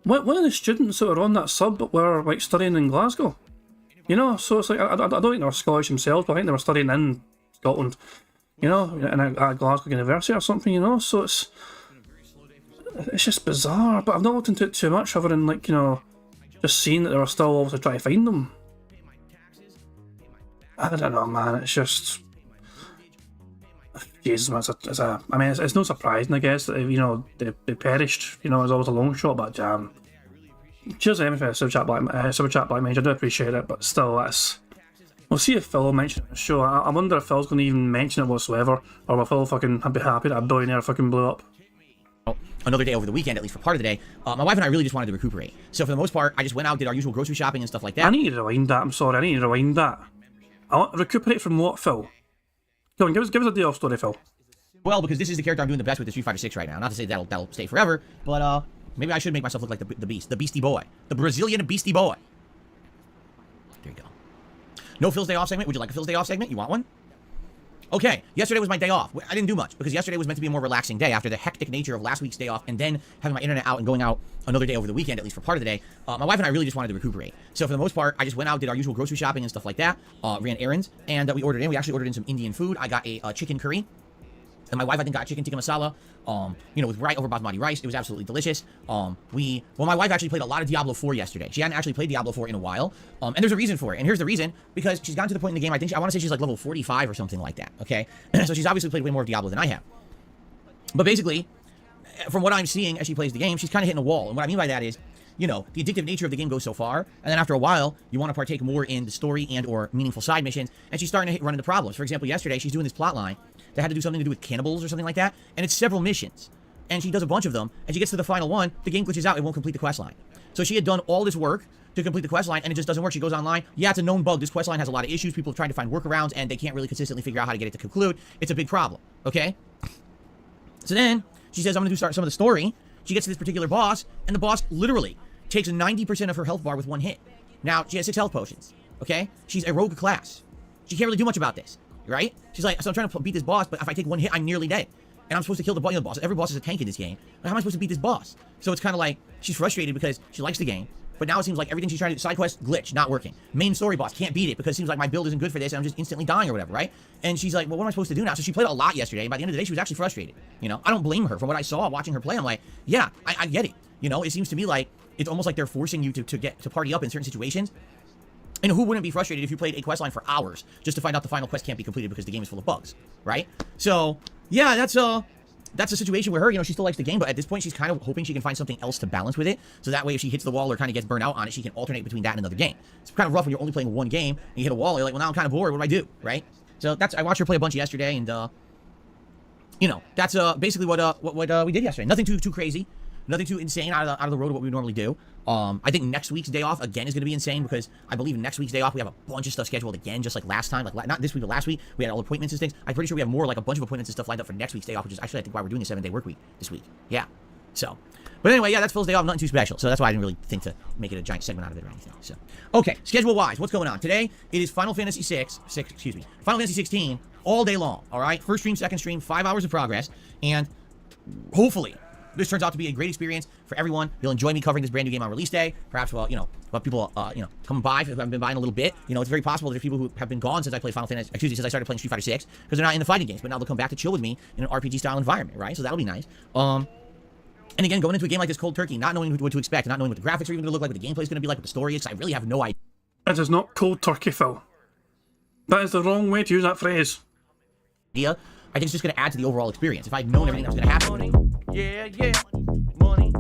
One of the students that were on that sub were, like, studying in Glasgow. You know, so it's like, I don't think they were Scottish themselves, but I think they were studying in Scotland. You know, at Glasgow University or something, you know, so it's just bizarre, but I've not looked into it too much other than, like, just seeing that they were still obviously trying to find them. I don't know, man, it's just... Jesus, man, it's no surprising, I guess, that, they perished, it's always a long shot, but, cheers to for Super Chat Black Mage, I do appreciate it, but still, that's... We'll see if Phil will mention it in the show. I wonder if Phil's going to even mention it whatsoever, or will Phil fucking be happy that a billionaire fucking blew up. Another day over the weekend, at least for part of the day. My wife and I really just wanted to recuperate. So for the most part, I just went out, did our usual grocery shopping and stuff like that. I need to rewind that, I'm sorry, I need to rewind that. I want to recuperate from what, Phil? Come on, give us a day off story, Phil. Well, because this is the character I'm doing the best with the Street Fighter 6 right now. Not to say that'll stay forever, but Maybe I should make myself look like the beast. The beastie boy. The Brazilian beastie boy. There you go. No Phil's Day Off segment? Would you like a Phil's Day Off segment? You want one? Okay, yesterday was my day off. I didn't do much because yesterday was meant to be a more relaxing day after the hectic nature of last week's day off and then having my internet out and going out another day over the weekend, at least for part of the day. My wife and I really just wanted to recuperate. So for the most part, I just went out, did our usual grocery shopping and stuff like that, ran errands, and we ordered in. We actually ordered in some Indian food. I got a chicken curry. And my wife, I think, got chicken tikka masala, with right over basmati rice. It was absolutely delicious. My wife actually played a lot of Diablo 4 yesterday. She hadn't actually played Diablo 4 in a while. And there's a reason for it. And here's the reason, because she's gotten to the point in the game, I want to say she's like level 45 or something like that, okay? So she's obviously played way more of Diablo than I have. But basically, from what I'm seeing as she plays the game, she's kind of hitting a wall. And what I mean by that is, the addictive nature of the game goes so far, and then after a while, you want to partake more in the story and or meaningful side missions, and she's starting to run into problems. For example, yesterday, she's doing this plot line that had to do something to do with cannibals or something like that, and it's several missions. And she does a bunch of them, and she gets to the final one, the game glitches out, it won't complete the quest line. So she had done all this work to complete the quest line, and it just doesn't work. She goes online, yeah, it's a known bug. This quest line has a lot of issues. People have tried to find workarounds, and they can't really consistently figure out how to get it to conclude. It's a big problem, okay? So then, she says, I'm going to start some of the story. She gets to this particular boss, and the boss literally takes 90% of her health bar with one hit. Now, she has 6 health potions, okay? She's a rogue class. She can't really do much about this, right? She's like, so I'm trying to beat this boss, but if I take one hit, I'm nearly dead. And I'm supposed to kill the boss. Every boss is a tank in this game. How am I supposed to beat this boss? So it's kind of like, she's frustrated because she likes the game, but now it seems like everything she's trying to do, side quest, glitch, not working. Main story boss, can't beat it because it seems like my build isn't good for this and I'm just instantly dying or whatever, right? And she's like, well, what am I supposed to do now? So she played a lot yesterday, and by the end of the day, she was actually frustrated. I don't blame her. From what I saw watching her play, I'm like, yeah, I get it. It seems to me like, it's almost like they're forcing you to party up in certain situations. And who wouldn't be frustrated if you played a quest line for hours just to find out the final quest can't be completed because the game is full of bugs, right? So, yeah, that's a situation where her, she still likes the game, but at this point, she's kind of hoping she can find something else to balance with it. So that way, if she hits the wall or kind of gets burned out on it, she can alternate between that and another game. It's kind of rough when you're only playing one game and you hit a wall. You're like, well, now I'm kind of bored. What do I do, right? So I watched her play a bunch yesterday, and that's basically what we did yesterday. Nothing too crazy. Nothing too insane out of the road of what we normally do. I think next week's day off, again, is going to be insane because I believe next week's day off, we have a bunch of stuff scheduled again, just like last time. Like, not this week, but last week. We had all appointments and things. I'm pretty sure we have more, like a bunch of appointments and stuff lined up for next week's day off, which is actually, I think, why we're doing the 7-day work week this week. Yeah. So, but anyway, yeah, that's Phil's day off. Nothing too special. So that's why I didn't really think to make it a giant segment out of it or anything. So, okay, schedule-wise, what's going on? Today, it is Final Fantasy 16 all day long, all right? First stream, second stream, 5 hours of progress, and hopefully this turns out to be a great experience for everyone. You'll enjoy me covering this brand new game on release day. Perhaps, people, coming by who haven't been buying a little bit. It's very possible there's people who have been gone since I played since I started playing Street Fighter 6, because they're not in the fighting games, but now they'll come back to chill with me in an RPG style environment, right? So that'll be nice. And again, going into a game like this cold turkey, not knowing what to expect, not knowing what the graphics are even going to look like, what the gameplay is going to be like, what the story is, I really have no idea. It is not cold turkey, Phil. That is the wrong way to use that phrase. I think it's just going to add to the overall experience. If I'd known everything that was going to happen. Money, yeah. Money.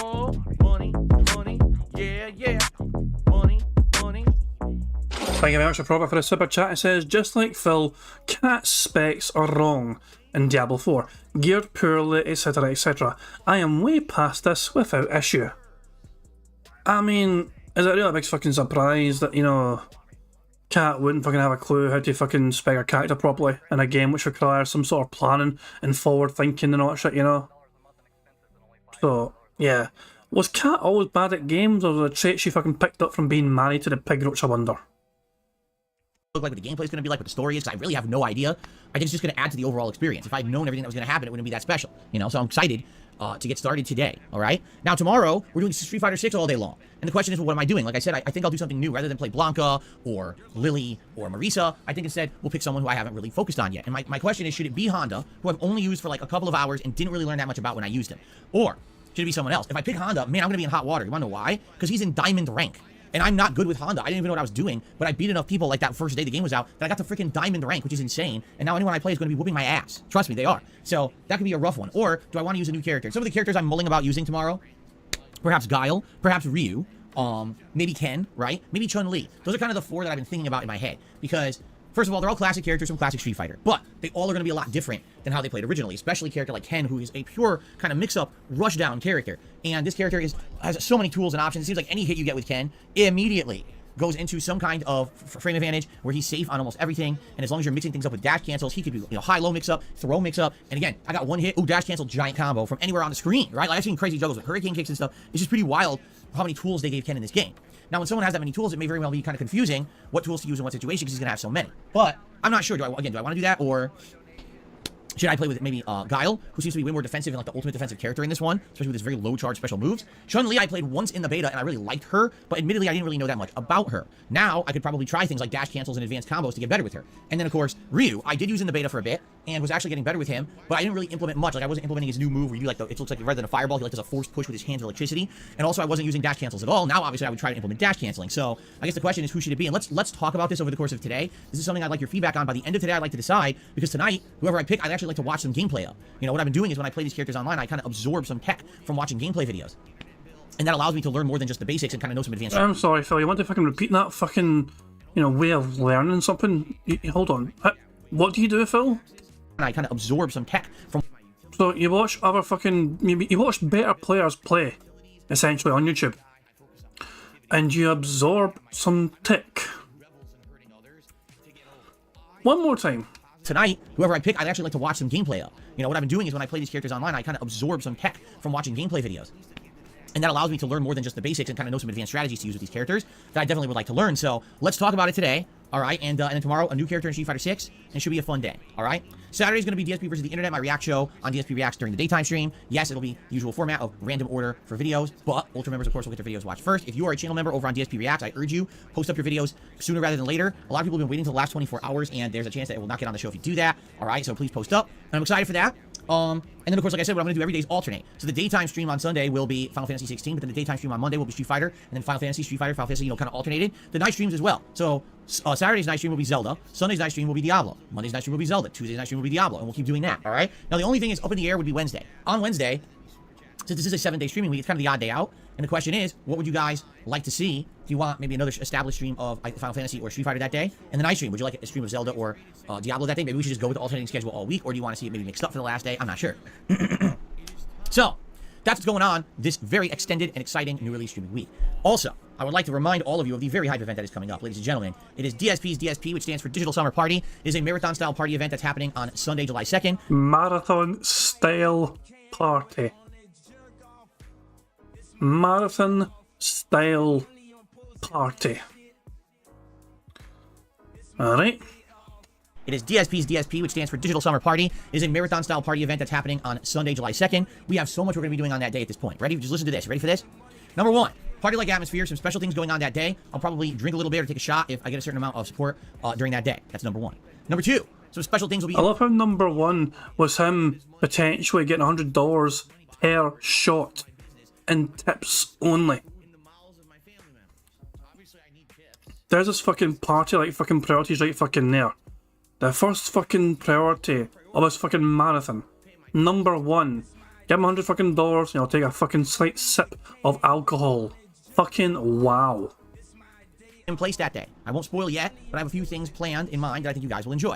More money. Yeah. Money. Thank you very much, Robert, for the super chat. It says, just like Phil, cat specs are wrong in Diablo 4. Geared poorly, etc, etc. I am way past this without issue. I mean, is it really a big fucking surprise that, Cat wouldn't fucking have a clue how to fucking spec a character properly in a game which requires some sort of planning and forward thinking and all that shit, So, yeah. Was Cat always bad at games, or was it a trait she fucking picked up from being married to the pig roach, I wonder? Look like what the gameplay is going to be like, what the story is, because I really have no idea. I think it's just going to add to the overall experience. If I'd known everything that was going to happen, it wouldn't be that special, So I'm excited to get started today, all right? Now, tomorrow, we're doing Street Fighter 6 all day long. And the question is, well, what am I doing? Like I said, I think I'll do something new. Rather than play Blanca or Lily or Marisa, I think instead we'll pick someone who I haven't really focused on yet. And my question is, should it be Honda, who I've only used for like a couple of hours and didn't really learn that much about when I used him? Or should it be someone else? If I pick Honda, man, I'm going to be in hot water. You want to know why? Because he's in diamond rank. And I'm not good with Honda. I didn't even know what I was doing, but I beat enough people like that first day the game was out that I got to freaking diamond rank, which is insane. And now anyone I play is going to be whooping my ass. Trust me, they are. So that could be a rough one. Or do I want to use a new character? Some of the characters I'm mulling about using tomorrow, perhaps Guile, perhaps Ryu, maybe Ken, right? Maybe Chun-Li. Those are kind of the 4 that I've been thinking about in my head. Because, first of all, they're all classic characters from classic Street Fighter. But they all are going to be a lot different than how they played originally. Especially a character like Ken, who is a pure kind of mix-up, rush-down character. And this character has so many tools and options. It seems like any hit you get with Ken, immediately goes into some kind of frame advantage where he's safe on almost everything. And as long as you're mixing things up with dash cancels, he could do, high-low mix-up, throw mix-up. And again, I got one hit, dash cancel, giant combo from anywhere on the screen, right? Like, I've seen crazy juggles with hurricane kicks and stuff. It's just pretty wild how many tools they gave Ken in this game. Now, when someone has that many tools, it may very well be kind of confusing what tools to use in what situation because he's going to have so many. But I'm not sure. Do I want to do that, or should I play with maybe Guile, who seems to be way more defensive and like the ultimate defensive character in this one, especially with his very low charge special moves? Chun-Li I played once in the beta, and I really liked her, but admittedly I didn't really know that much about her. Now, I could probably try things like dash cancels and advanced combos to get better with her. And then, of course, Ryu, I did use in the beta for a bit, and was actually getting better with him, but I didn't really implement much. Like, I wasn't implementing his new move where you like, it looks like rather than a fireball, he like does a forced push with his hands of electricity. And also, I wasn't using dash cancels at all. Now, obviously, I would try to implement dash canceling. So, I guess the question is, who should it be? And let's talk about this over the course of today. This is something I'd like your feedback on. By the end of today, I'd like to decide, because tonight, whoever I pick, I'd actually like to watch some gameplay of. What I've been doing is when I play these characters online, I kind of absorb some tech from watching gameplay videos. And that allows me to learn more than just the basics and kind of know some advanced... I'm sorry, Phil, you want to fucking repeat that fucking, way of learning something? Hold on. What do you do, Phil? And I kind of absorb some tech from... So you watch other fucking... You watch better players play, essentially, on YouTube. And you absorb some tech. One more time. Tonight, whoever I pick, I'd actually like to watch some gameplay of. What I've been doing is when I play these characters online, I kind of absorb some tech from watching gameplay videos. And that allows me to learn more than just the basics and kind of know some advanced strategies to use with these characters that I definitely would like to learn. So let's talk about it today, all right? And then tomorrow, a new character in Street Fighter 6, and it should be a fun day, all right? Saturday is going to be DSP versus the Internet, my react show on DSP Reacts during the daytime stream. Yes, it'll be the usual format of random order for videos, but Ultra members, of course, will get their videos watched first. If you are a channel member over on DSP Reacts, I urge you, post up your videos sooner rather than later. A lot of people have been waiting until the last 24 hours, and there's a chance that it will not get on the show if you do that, all right? So please post up, and I'm excited for that. And then, of course, like I said, what I'm going to do every day is alternate. So the daytime stream on Sunday will be Final Fantasy 16, but then the daytime stream on Monday will be Street Fighter, and then Final Fantasy, Street Fighter, Final Fantasy, kind of alternated. The night streams as well. So Saturday's night stream will be Zelda, Sunday's night stream will be Diablo, Monday's night stream will be Zelda, Tuesday's night stream will be Diablo, and we'll keep doing that, all right? Now, the only thing is up in the air would be Wednesday. On Wednesday, since this is a 7-day streaming week, it's kind of the odd day out. And the question is, what would you guys like to see? Do you want maybe another established stream of Final Fantasy or Street Fighter that day? And the night stream, would you like a stream of Zelda or Diablo that day? Maybe we should just go with the alternating schedule all week, or do you want to see it maybe mixed up for the last day? I'm not sure. So, that's what's going on this very extended and exciting new release streaming week. Also, I would like to remind all of you of the very hype event that is coming up, ladies and gentlemen. It is DSP's DSP, which stands for Digital Summer Party. It is a marathon-style party event that's happening on Sunday, July 2nd. Marathon-style party. Marathon-style party. Alright. It is DSP's DSP, which stands for Digital Summer Party. It is a marathon-style party event that's happening on Sunday, July 2nd. We have so much we're going to be doing on that day at this point. Ready? Just listen to this. Ready for this? Number one, party-like atmosphere, some special things going on that day. I'll probably drink a little bit or take a shot if I get a certain amount of support during that day. That's number one. Number two, some special things will be... I love how number one was him potentially getting $100 per shot in tips only. There's this fucking party like fucking priorities right fucking there. The first fucking priority of this fucking marathon. Number one. Give him $100 fucking dollars and I'll take a fucking slight sip of alcohol. Fucking wow. In place that day. I won't spoil yet, but I have a few things planned in mind that I think you guys will enjoy.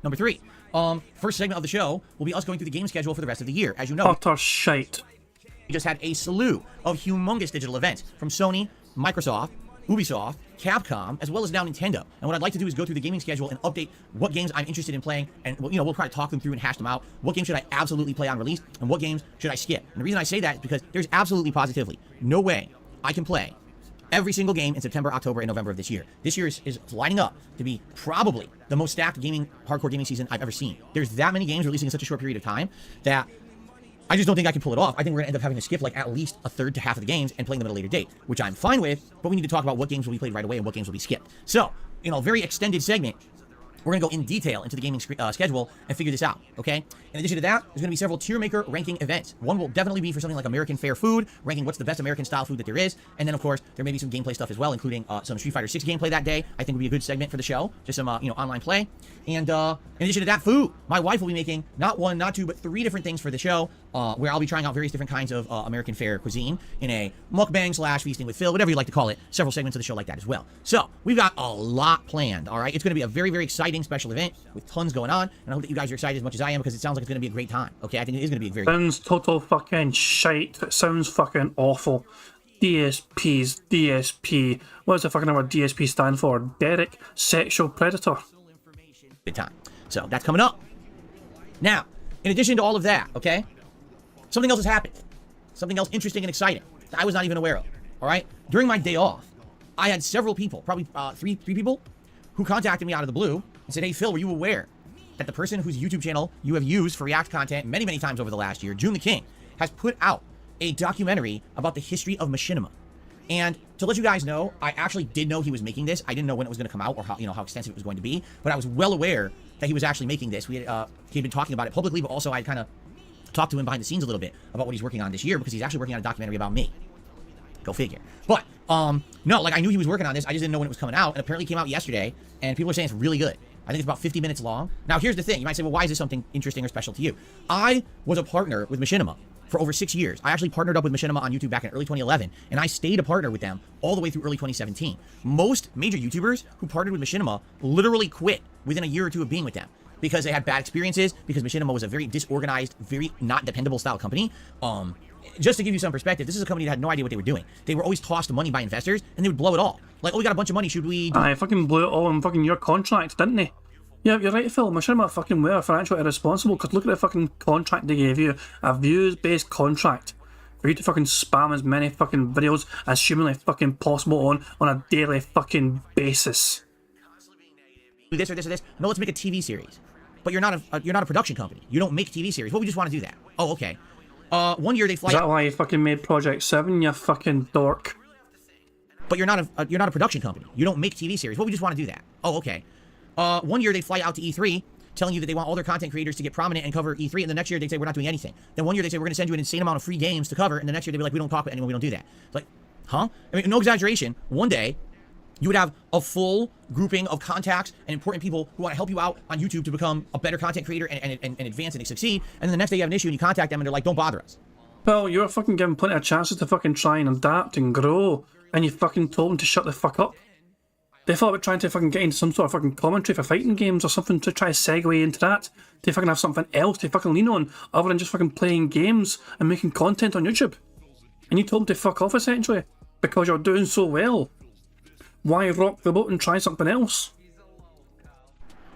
Number three. First segment of the show will be us going through the game schedule for the rest of the year. As you know, utter shite. We just had a slew of humongous digital events from Sony, Microsoft, Ubisoft, Capcom, as well as now Nintendo. And what I'd like to do is go through the gaming schedule and update what games I'm interested in playing, and we'll probably talk them through and hash them out. What games should I absolutely play on release, and what games should I skip? And the reason I say that is because there's absolutely positively no way I can play every single game in September, October, and November of this year. This year is lining up to be probably the most stacked hardcore gaming season I've ever seen. There's that many games releasing in such a short period of time that I just don't think I can pull it off. I think we're going to end up having to skip like at least a third to half of the games and playing them at a later date, which I'm fine with, but we need to talk about what games will be played right away and what games will be skipped. So, very extended segment. We're going to go in detail into the gaming schedule and figure this out, okay? In addition to that, there's going to be several tier maker ranking events. One will definitely be for something like American Fair Food, ranking what's the best American style food that there is. And then, of course, there may be some gameplay stuff as well, including some Street Fighter 6 gameplay that day. I think would be a good segment for the show. Just some, online play. And in addition to that, food. My wife will be making not one, not two, but 3 different things for the show, where I'll be trying out various different kinds of American Fair cuisine in a mukbang / feasting with Phil, whatever you like to call it. Several segments of the show like that as well. So, we've got a lot planned, all right? It's going to be a very, very exciting special event with tons going on, and I hope that you guys are excited as much as I am, because it sounds like it's going to be a great time, okay? I think it is going to be a very... Sounds total fucking shite. It sounds fucking awful. DSP. What does the fucking word DSP stand for? Derek Sexual Predator. Good time. So that's coming up. Now, in addition to all of that, okay, something else has happened. Something else interesting and exciting that I was not even aware of. All right? During my day off, I had several people, probably three people, who contacted me out of the blue and said, hey, Phil, were you aware that the person whose YouTube channel you have used for React content many, many times over the last year, June the King, has put out a documentary about the history of Machinima? And to let you guys know, I actually did know he was making this. I didn't know when it was going to come out or how, how extensive it was going to be, but I was well aware that he was actually making this. He had been talking about it publicly, but also I kind of talked to him behind the scenes a little bit about what he's working on this year, because he's actually working on a documentary about me. Go figure. But no, like, I knew he was working on this. I just didn't know when it was coming out, and apparently it came out yesterday, and people are saying it's really good. I think it's about 50 minutes long. Now, here's the thing. You might say, well, why is this something interesting or special to you? I was a partner with Machinima for over 6 years. I actually partnered up with Machinima on YouTube back in early 2011, and I stayed a partner with them all the way through early 2017. Most major YouTubers who partnered with Machinima literally quit within a year or two of being with them because they had bad experiences, because Machinima was a very disorganized, very not dependable style company. Just to give you some perspective, this is a company that had no idea what they were doing. They were always tossed money by investors, and they would blow it all. Like, oh, we got a bunch of money, should we do? I fucking blew it all in fucking your contract, didn't they? Yeah, you're right, Phil. Machinima fucking were financially irresponsible, because look at the fucking contract they gave you. A views-based contract. For you to fucking spam as many fucking videos as humanly fucking possible on a daily fucking basis. Do this or this or this. No, let's make a TV series. But you're not a production company. You don't make TV series. Well, we just want to do that. Oh, okay. 1 year they fly. Is that why you fucking made Project 7, you fucking dork? But you're not a production company. You don't make TV series. Well, we just want to do that. Oh, okay. 1 year they fly out to E3, telling you that they want all their content creators to get prominent and cover E3, and the next year they say we're not doing anything. Then 1 year they say we're going to send you an insane amount of free games to cover, and the next year they'd be like, we don't talk about anyone, we don't do that. It's like, huh? I mean, no exaggeration. One day you would have a full grouping of contacts and important people who want to help you out on YouTube to become a better content creator and advance and succeed. And then the next day you have an issue and you contact them and they're like, don't bother us. Well, you were fucking given plenty of chances to fucking try and adapt and grow, and you fucking told them to shut the fuck up. They thought about trying to fucking get into some sort of fucking commentary for fighting games or something to try to segue into that. To fucking have something else to fucking lean on other than just fucking playing games and making content on YouTube. And you told them to fuck off essentially, because you're doing so well. Why rock the boat and try something else?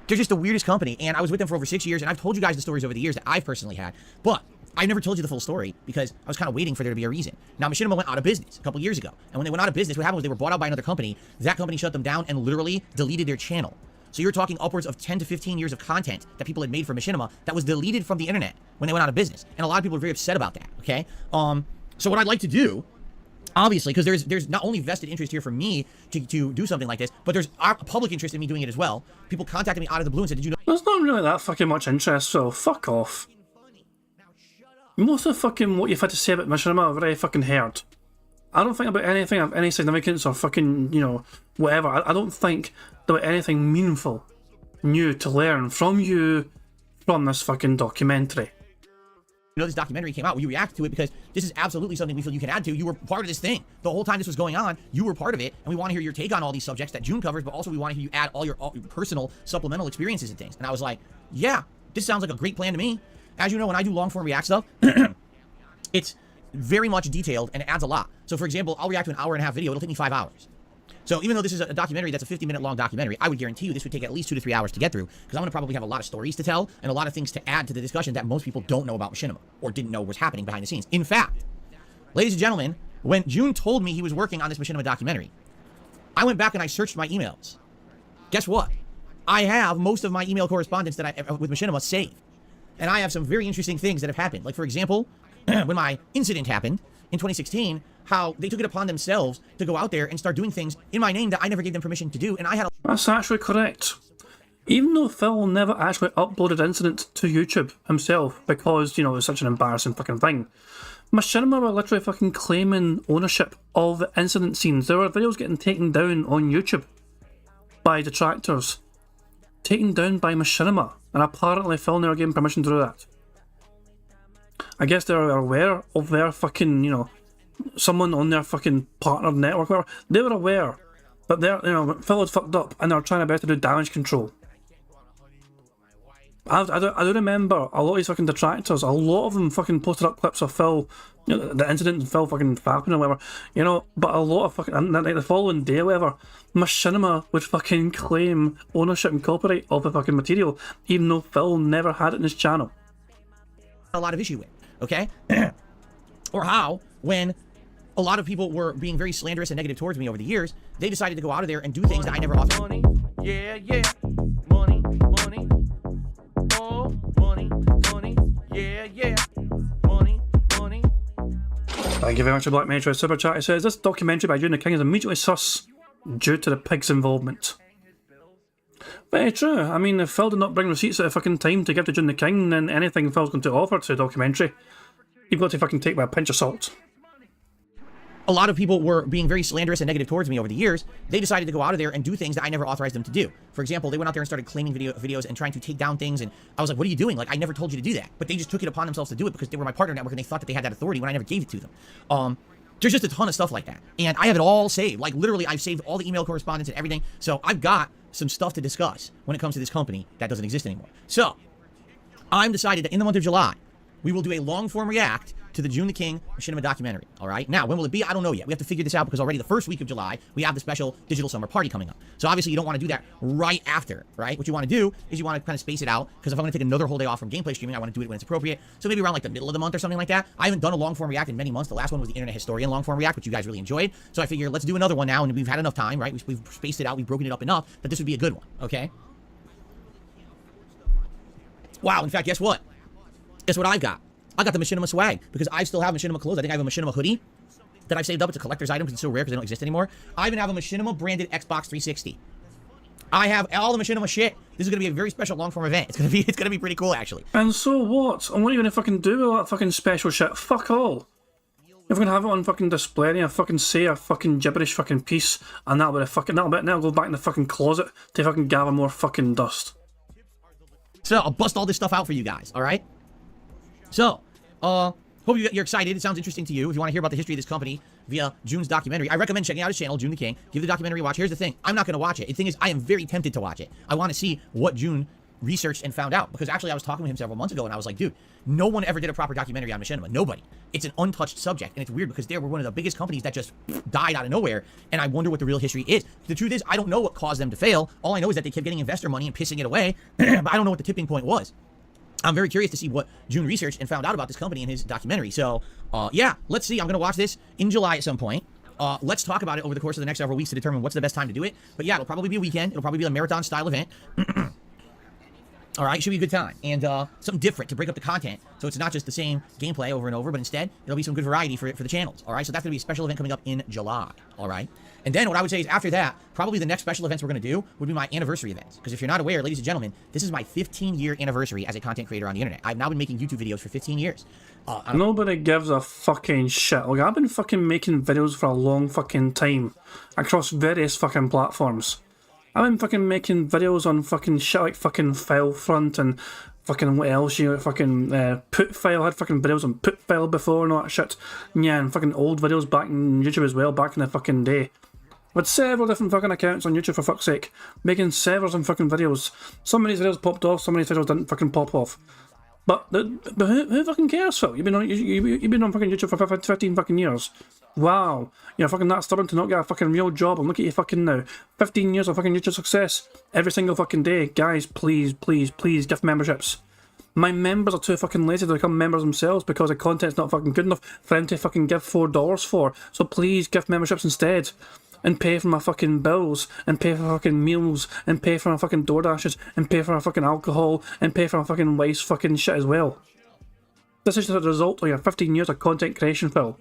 They're just the weirdest company, and I was with them for over 6 years, and I've told you guys the stories over the years that I've personally had, but I never told you the full story because I was kind of waiting for there to be a reason. Now, Machinima went out of business a couple years ago, and when they went out of business, what happened was they were bought out by another company. That company shut them down and literally deleted their channel. So you're talking upwards of 10 to 15 years of content that people had made for Machinima that was deleted from the internet when they went out of business, and a lot of people are very upset about that, okay? So what I'd like to do, obviously, because there's not only vested interest here for me to do something like this, but there's a public interest in me doing it as well. People contacted me out of the blue and said, did you know? There's not really that fucking much interest, so fuck off. Most of fucking what you've had to say about Machinima I've already fucking heard. I don't think about anything of any significance or fucking, whatever. I don't think there was anything meaningful, new to learn from you from this fucking documentary. This documentary came out, will you react to it? Because this is absolutely something we feel you can add to. You were part of this thing. The whole time this was going on, you were part of it, and we want to hear your take on all these subjects that June covers, but also we want to hear you add all your personal supplemental experiences and things. And I was like, yeah, this sounds like a great plan to me. As you know, when I do long-form React stuff, it's very much detailed and it adds a lot. So for example, I'll react to an hour-and-a-half video, it'll take me 5 hours. So even though this is a documentary that's a 50-minute long documentary, I would guarantee you this would take at least 2 to 3 hours to get through, because I'm going to probably have a lot of stories to tell and a lot of things to add to the discussion that most people don't know about Machinima or didn't know was happening behind the scenes. In fact, ladies and gentlemen, when June told me he was working on this Machinima documentary, I went back and I searched my emails. Guess what? I have most of my email correspondence that with Machinima saved. And I have some very interesting things that have happened. Like, for example, when my incident happened in 2016, how they took it upon themselves to go out there and start doing things in my name that I never gave them permission to do. And I had That's actually correct. Even though Phil never actually uploaded incident to YouTube himself because, it was such an embarrassing fucking thing, Machinima were literally fucking claiming ownership of the incident scenes. There were videos getting taken down on YouTube by detractors. Taken down by Machinima. And apparently Phil never gave him permission to do that. I guess they were aware of their fucking, someone on their fucking partner network, whatever. They were aware that Phil had fucked up and they were trying to better do damage control. I do remember a lot of these fucking detractors, a lot of them fucking posted up clips of Phil, you know, the incident and Phil fucking fapping or whatever, you know, but a lot of fucking, and like the following day or whatever, Machinima would fucking claim ownership and copyright of the fucking material, even though Phil never had it in his channel. A lot of issue with, okay? Or how, when a lot of people were being very slanderous and negative towards me over the years, they decided to go out of there and do things that I never authorized. Money, yeah, yeah. Money, money. Oh, money, money. Yeah, yeah. Money, money. Thank you very much for Black Metro Super Chat. It says, this documentary by June the King is immediately sus due to the pig's involvement. Very true. I mean, if Phil did not bring receipts at a fucking time to give to June the King, then anything Phil's going to offer to a documentary, you've got to fucking take with a pinch of salt. A lot of people were being very slanderous and negative towards me over the years. They decided to go out of there and do things that I never authorized them to do. For example, they went out there and started claiming videos and trying to take down things, and I was like, what are you doing? Like, I never told you to do that. But they just took it upon themselves to do it because they were my partner network and they thought that they had that authority when I never gave it to them. There's just a ton of stuff like that. And I have it all saved. Like, literally, I've saved all the email correspondence and everything. So I've got some stuff to discuss when it comes to this company that doesn't exist anymore. So I'm decided that in the month of July, we will do a long-form react to the June the King Machinima documentary, all right? Now, when will it be? I don't know yet. We have to figure this out because already the first week of July, we have the special digital summer party coming up. So obviously, you don't want to do that right after, right? What you want to do is you want to kind of space it out, because if I'm going to take another whole day off from gameplay streaming, I want to do it when it's appropriate. So maybe around like the middle of the month or something like that. I haven't done a long-form react in many months. The last one was the Internet Historian long-form react, which you guys really enjoyed. So I figure let's do another one now, and we've had enough time, right? We've spaced it out. We've broken it up enough that this would be a good one, okay? Wow, in fact, guess what? Guess what I've got? I got the Machinima swag, because I still have Machinima clothes. I think I have a Machinima hoodie that I've saved up. It's a collector's item because it's so rare because they don't exist anymore. I even have a Machinima branded Xbox 360. I have all the Machinima shit. This is going to be a very special long-form event. It's going to be pretty cool, actually. And so what? And what are you going to fucking do with all that fucking special shit? Fuck all. If we're going to have it on fucking display and I fucking say a fucking gibberish fucking piece, and that'll go back in the fucking closet to fucking gather more fucking dust. So I'll bust all this stuff out for you guys, all right? So, hope you're excited. It sounds interesting to you. If you want to hear about the history of this company via June's documentary, I recommend checking out his channel, June the King. Give the documentary a watch. Here's the thing. I'm not going to watch it. The thing is, I am very tempted to watch it. I want to see what June researched and found out. Because actually, I was talking to him several months ago, and I was like, dude, no one ever did a proper documentary on Machinima. Nobody. It's an untouched subject. And it's weird because they were one of the biggest companies that just died out of nowhere. And I wonder what the real history is. The truth is, I don't know what caused them to fail. All I know is that they kept getting investor money and pissing it away. But I don't know what the tipping point was. I'm very curious to see what June researched and found out about this company in his documentary. So, yeah, let's see. I'm going to watch this in July at some point. Let's talk about it over the course of the next several weeks to determine what's the best time to do it. But yeah, it'll probably be a weekend. It'll probably be a marathon-style event. All right, should be a good time. And something different to break up the content. So it's not just the same gameplay over and over, but instead, it'll be some good variety for the channels. All right, so that's going to be a special event coming up in July. All right. And then what I would say is after that, probably the next special events we're going to do would be my anniversary events. Because if you're not aware, ladies and gentlemen, this is my 15-year anniversary as a content creator on the internet. I've now been making YouTube videos for 15 years. Nobody gives a fucking shit. Like, I've been fucking making videos for a long fucking time across various fucking platforms. I've been fucking making videos on fucking shit like fucking File Front and fucking what else, you know, fucking Put File. I had fucking videos on Put File before and all that shit. Yeah, and fucking old videos back in YouTube as well, back in the fucking day. With several different fucking accounts on YouTube, for fuck's sake, making several some fucking videos. Some of these videos popped off, some of these videos didn't fucking pop off. But who fucking cares, Phil? You've been on fucking YouTube for 15 fucking years. Wow, you're fucking that stubborn to not get a fucking real job, and look at you fucking now. 15 years of fucking YouTube success every single fucking day. Guys, please, please, please, gift memberships. My members are too fucking lazy to become members themselves because the content's not fucking good enough for them to fucking give $4 for. So please gift memberships instead. And pay for my fucking bills, and pay for my fucking meals, and pay for my fucking DoorDashes, and pay for my fucking alcohol, and pay for my fucking wife's fucking shit as well. This is just a result of your 15 years of content creation, Phil.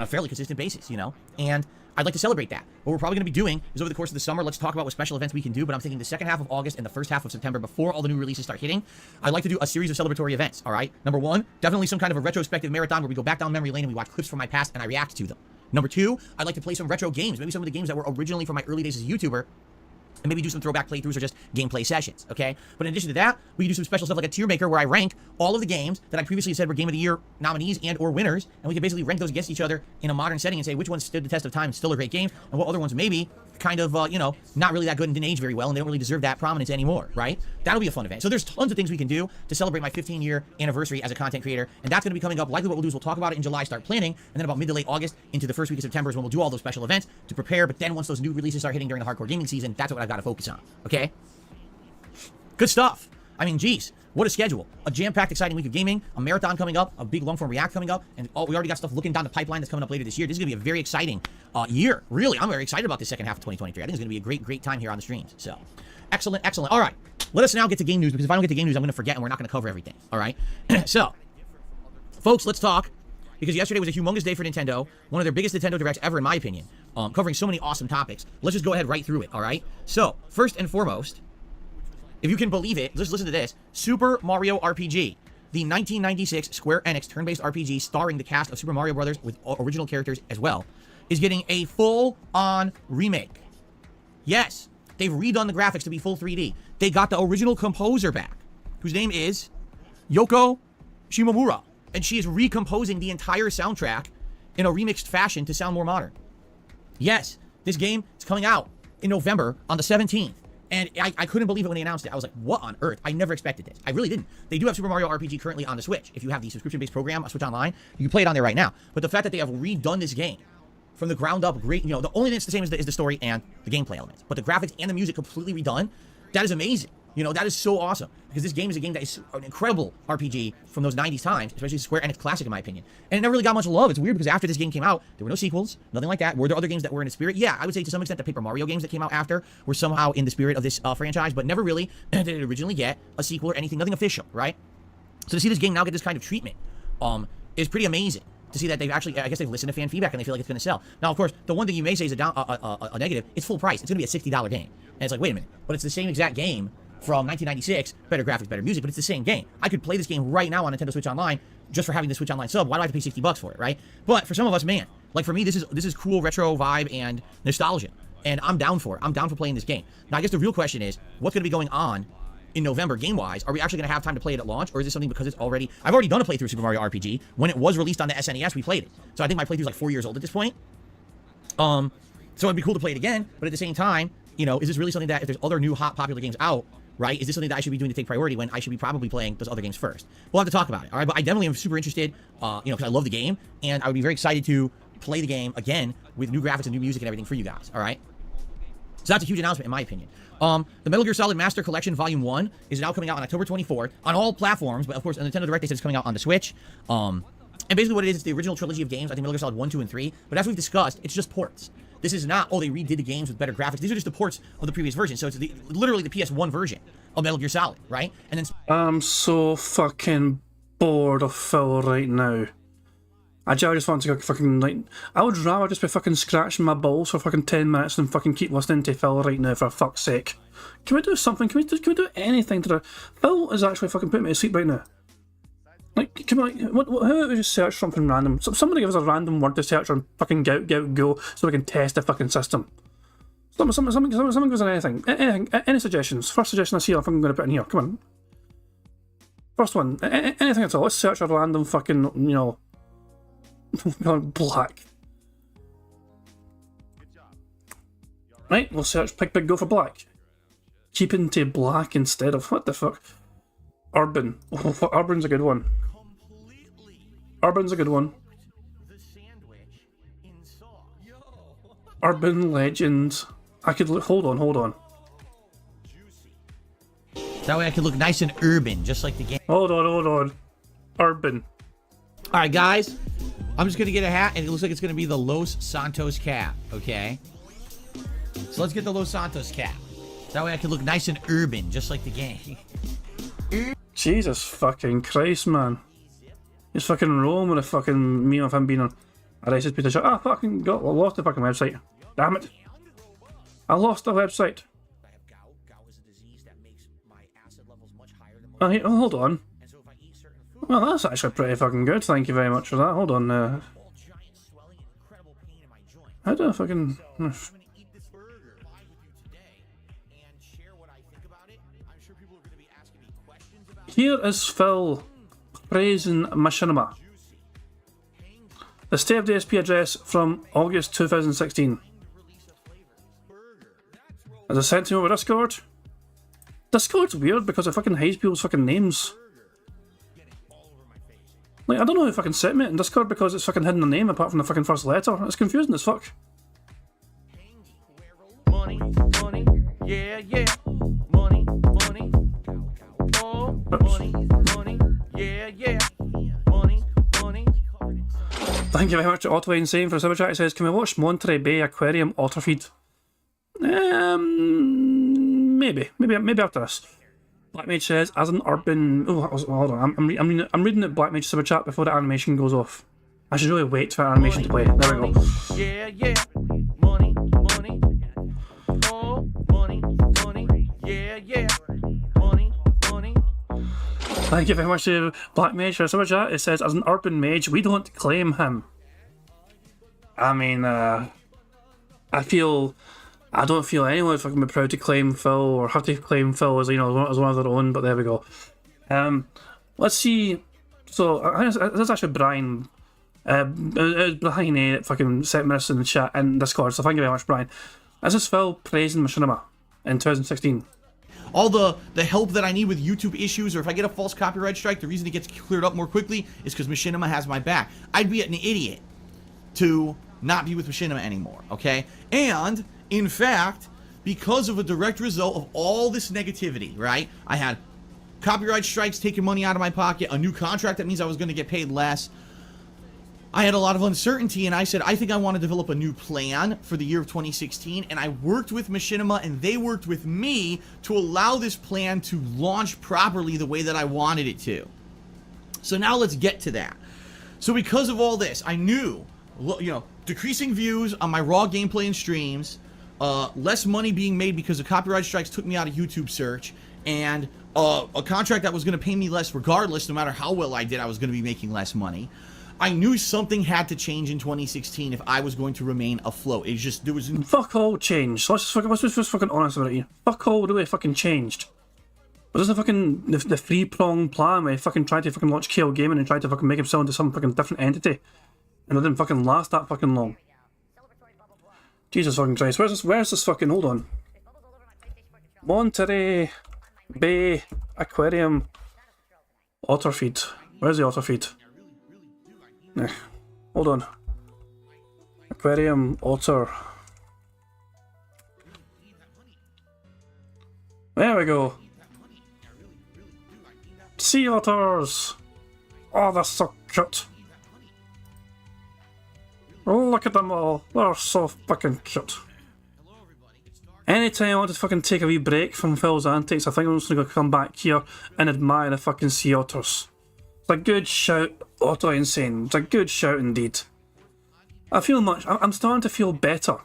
On a fairly consistent basis, you know? And I'd like to celebrate that. What we're probably going to be doing is over the course of the summer, let's talk about what special events we can do, but I'm thinking the second half of August and the first half of September, before all the new releases start hitting, I'd like to do a series of celebratory events, all right? Number one, definitely some kind of a retrospective marathon where we go back down memory lane and we watch clips from my past and I react to them. Number two, I'd like to play some retro games, maybe some of the games that were originally from my early days as a YouTuber, and maybe do some throwback playthroughs or just gameplay sessions, okay? But in addition to that, we can do some special stuff like a tier maker where I rank all of the games that I previously said were Game of the Year nominees and or winners, and we can basically rank those against each other in a modern setting and say which ones stood the test of time and still are great games, and what other ones maybe kind of, you know, not really that good and didn't age very well, and they don't really deserve that prominence anymore, right? That'll be a fun event. So there's tons of things we can do to celebrate my 15-year anniversary as a content creator, and that's going to be coming up. Likely what we'll do is we'll talk about it in July, start planning, and then about mid to late August into the first week of September is when we'll do all those special events to prepare. But then once those new releases start hitting during the hardcore gaming season, that's what I've got to focus on, okay? Good stuff. I mean, geez, what a schedule. A jam-packed, exciting week of gaming, a marathon coming up, a big long-form React coming up, and we already got stuff looking down the pipeline that's coming up later this year. This is going to be a very exciting year. Really, I'm very excited about this second half of 2023. I think it's going to be a great, great time here on the streams. So, excellent, excellent. All right, let us now get to game news, because if I don't get to game news, I'm going to forget, and we're not going to cover everything, all right? So, folks, let's talk, because yesterday was a humongous day for Nintendo, one of their biggest Nintendo Directs ever, in my opinion, covering so many awesome topics. Let's just go ahead right through it, all right? So, first and foremost, if you can believe it, just listen to this. Super Mario RPG, the 1996 Square Enix turn-based RPG starring the cast of Super Mario Bros. With original characters as well, is getting a full-on remake. Yes, they've redone the graphics to be full 3D. They got the original composer back, whose name is Yoko Shimomura, and she is recomposing the entire soundtrack in a remixed fashion to sound more modern. Yes, this game is coming out in November on the 17th. And I couldn't believe it when they announced it. I was like, what on earth? I never expected this. I really didn't. They do have Super Mario RPG currently on the Switch. If you have the subscription-based program, Switch Online, you can play it on there right now. But the fact that they have redone this game from the ground up, great, you know, the only thing that's the same is the story and the gameplay elements. But the graphics and the music completely redone, that is amazing. You know, that is so awesome. Because this game is a game that is an incredible RPG from those 90s times, especially Square Enix classic, in my opinion. And it never really got much love. It's weird because after this game came out, there were no sequels, nothing like that. Were there other games that were in the spirit? Yeah, I would say to some extent the Paper Mario games that came out after were somehow in the spirit of this franchise, but never really did it originally get a sequel or anything, nothing official, right? So to see this game now get this kind of treatment is pretty amazing. To see that they've actually, I guess they've listened to fan feedback and they feel like it's going to sell. Now, of course, the one thing you may say is a negative, it's full price. It's going to be a $60 game. And it's like, wait a minute, but it's the same exact game from 1996, better graphics, better music, but it's the same game. I could play this game right now on Nintendo Switch Online just for having the Switch Online sub. Why do I have to pay $60 for it, right? But for some of us, man, like for me, this is cool retro vibe and nostalgia, and I'm down for it. I'm down for playing this game. Now, I guess the real question is, what's going to be going on in November game-wise? Are we actually going to have time to play it at launch, or is this something because it's already... I've already done a playthrough of Super Mario RPG. When it was released on the SNES, we played it. So I think my playthrough is like 4 years old at this point. So it'd be cool to play it again, but at the same time, you know, is this really something that if there's other new hot popular games out, right? Is this something that I should be doing to take priority when I should be probably playing those other games first? We'll have to talk about it, all right? But I definitely am super interested, you know, because I love the game, and I would be very excited to play the game again with new graphics and new music and everything for you guys, all right? So that's a huge announcement, in my opinion. The Metal Gear Solid Master Collection Volume 1 is now coming out on October 24th on all platforms, but of course, on Nintendo Direct, they said it's coming out on the Switch. And basically what it is, it's the original trilogy of games, I think Metal Gear Solid 1, 2, and 3, but as we've discussed, it's just ports. This is not, oh, they redid the games with better graphics. These are just the ports of the previous version. So it's literally the PS1 version of Metal Gear Solid, right? And then I'm so fucking bored of Phil right now. I just want to go fucking, like, I would rather just be fucking scratching my balls for fucking 10 minutes than fucking keep listening to Phil right now, for fuck's sake. Can we do something? Can we do anything to the... Phil is actually fucking putting me to sleep right now. Like, can we, like, how about we just search something random? Somebody give us a random word to search on fucking go, so we can test the fucking system. Someone give us anything. Any suggestions? First suggestion I see, I'm fucking going to put in here. Come on. First one. Anything at all. Let's search a random fucking, you know, black. Right, we'll search Pig Pig Go for black. Keeping to black instead of, what the fuck? Urban. Oh, Urban's a good one. Urban's a good one. Urban Legends. I could look, hold on. that way I could look nice and urban, just like the game. Hold on. Urban. All right, guys. I'm just going to get a hat, and it looks like it's going to be the Los Santos cap, okay? So let's get the Los Santos cap. That way I can look nice and urban, just like the game. Jesus fucking Christ, man. Just fucking rolling with a fucking meme of him being a racist piece of shit. I lost the fucking website. Damn it. I lost the website. Oh, hold on. Well, that's actually pretty fucking good. Thank you very much for that. Hold on. How do I fucking... Here is Phil praising Machinima. The State of DSP address from August 2016. As I sent him over Discord. Discord's weird because it fucking hides people's fucking names. Like, I don't know who fucking sent me it in Discord because it's fucking hidden the name apart from the fucking first letter. It's confusing as fuck. Money, money, yeah, yeah. Money, money. Oh, money, money, yeah, yeah. Money, money. Thank you very much to Otto Insane for the super chat. It says, can we watch Monterey Bay Aquarium Otter Feed? Maybe after this. Black Mage says, as an urban... Oh, hold on. I'm reading the Black Mage super chat before the animation goes off. I should really wait for animation to play. There we go. Yeah, yeah. Money, money. Oh, money, money. Yeah, yeah. Money, money. Thank you very much to Black Mage for the super chat. It says, as an urban mage, we don't claim him. I mean, I don't feel anyone would fucking be proud to claim Phil or have to claim Phil as, you know, as one of their own, but there we go. Let's see. So, this is actually Brian. It was Brian that fucking sent me this in the chat in Discord, so thank you very much, Brian. This is Phil praising Machinima in 2016. All the help that I need with YouTube issues, or if I get a false copyright strike, the reason it gets cleared up more quickly is because Machinima has my back. I'd be an idiot to not be with Machinima anymore, okay? And... in fact, because of a direct result of all this negativity, right? I had copyright strikes taking money out of my pocket, a new contract that means I was going to get paid less. I had a lot of uncertainty, and I said, I think I want to develop a new plan for the year of 2016, and I worked with Machinima, and they worked with me to allow this plan to launch properly the way that I wanted it to. So now let's get to that. So because of all this, I knew, you know, decreasing views on my raw gameplay and streams, less money being made because the copyright strikes took me out of YouTube search, and a contract that was going to pay me less regardless, no matter how well I did, I was going to be making less money. I knew something had to change in 2016 if I was going to remain afloat. It's just, there was... Fuck all changed. Let's just fucking honest about it here. Fuck all really fucking changed. Was this the fucking, the three-prong plan where he fucking tried to fucking launch KO Gaming and tried to fucking make himself into some fucking different entity? And it didn't fucking last that fucking long. Jesus fucking Christ, where's this fucking, hold on. Monterey Bay Aquarium Otter Feed. Where's the otter feed? Hold on. Aquarium Otter. There we go. Sea otters! Oh, they're so cute. Look at them all. They're so fucking cute. Anytime I want to fucking take a wee break from Phil's antics, I think I'm just gonna come back here and admire the fucking sea otters. It's a good shout, Otto Insane. It's a good shout indeed. I feel much. I'm starting to feel better.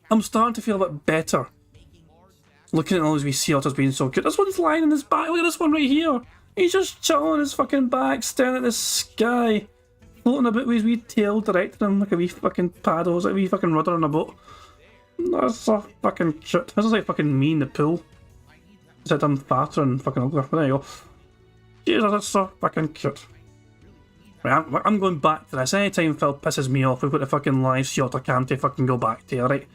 I'm starting to feel a bit better. Looking at all these wee sea otters being so cute. This one's lying in his back. Look at this one right here. He's just chilling on his fucking back, staring at the sky. Floating about with his wee tail directing him like a wee fucking paddle. It's like a wee fucking rudder on a boat. That's so fucking cute. This is like fucking me in the pool. Except I'm fatter and fucking uglier. But there you go. Jesus, that's so fucking cute. Right, I'm going back to this. Anytime Phil pisses me off, we've got the fucking live sea otter cam to fucking go back to, alright?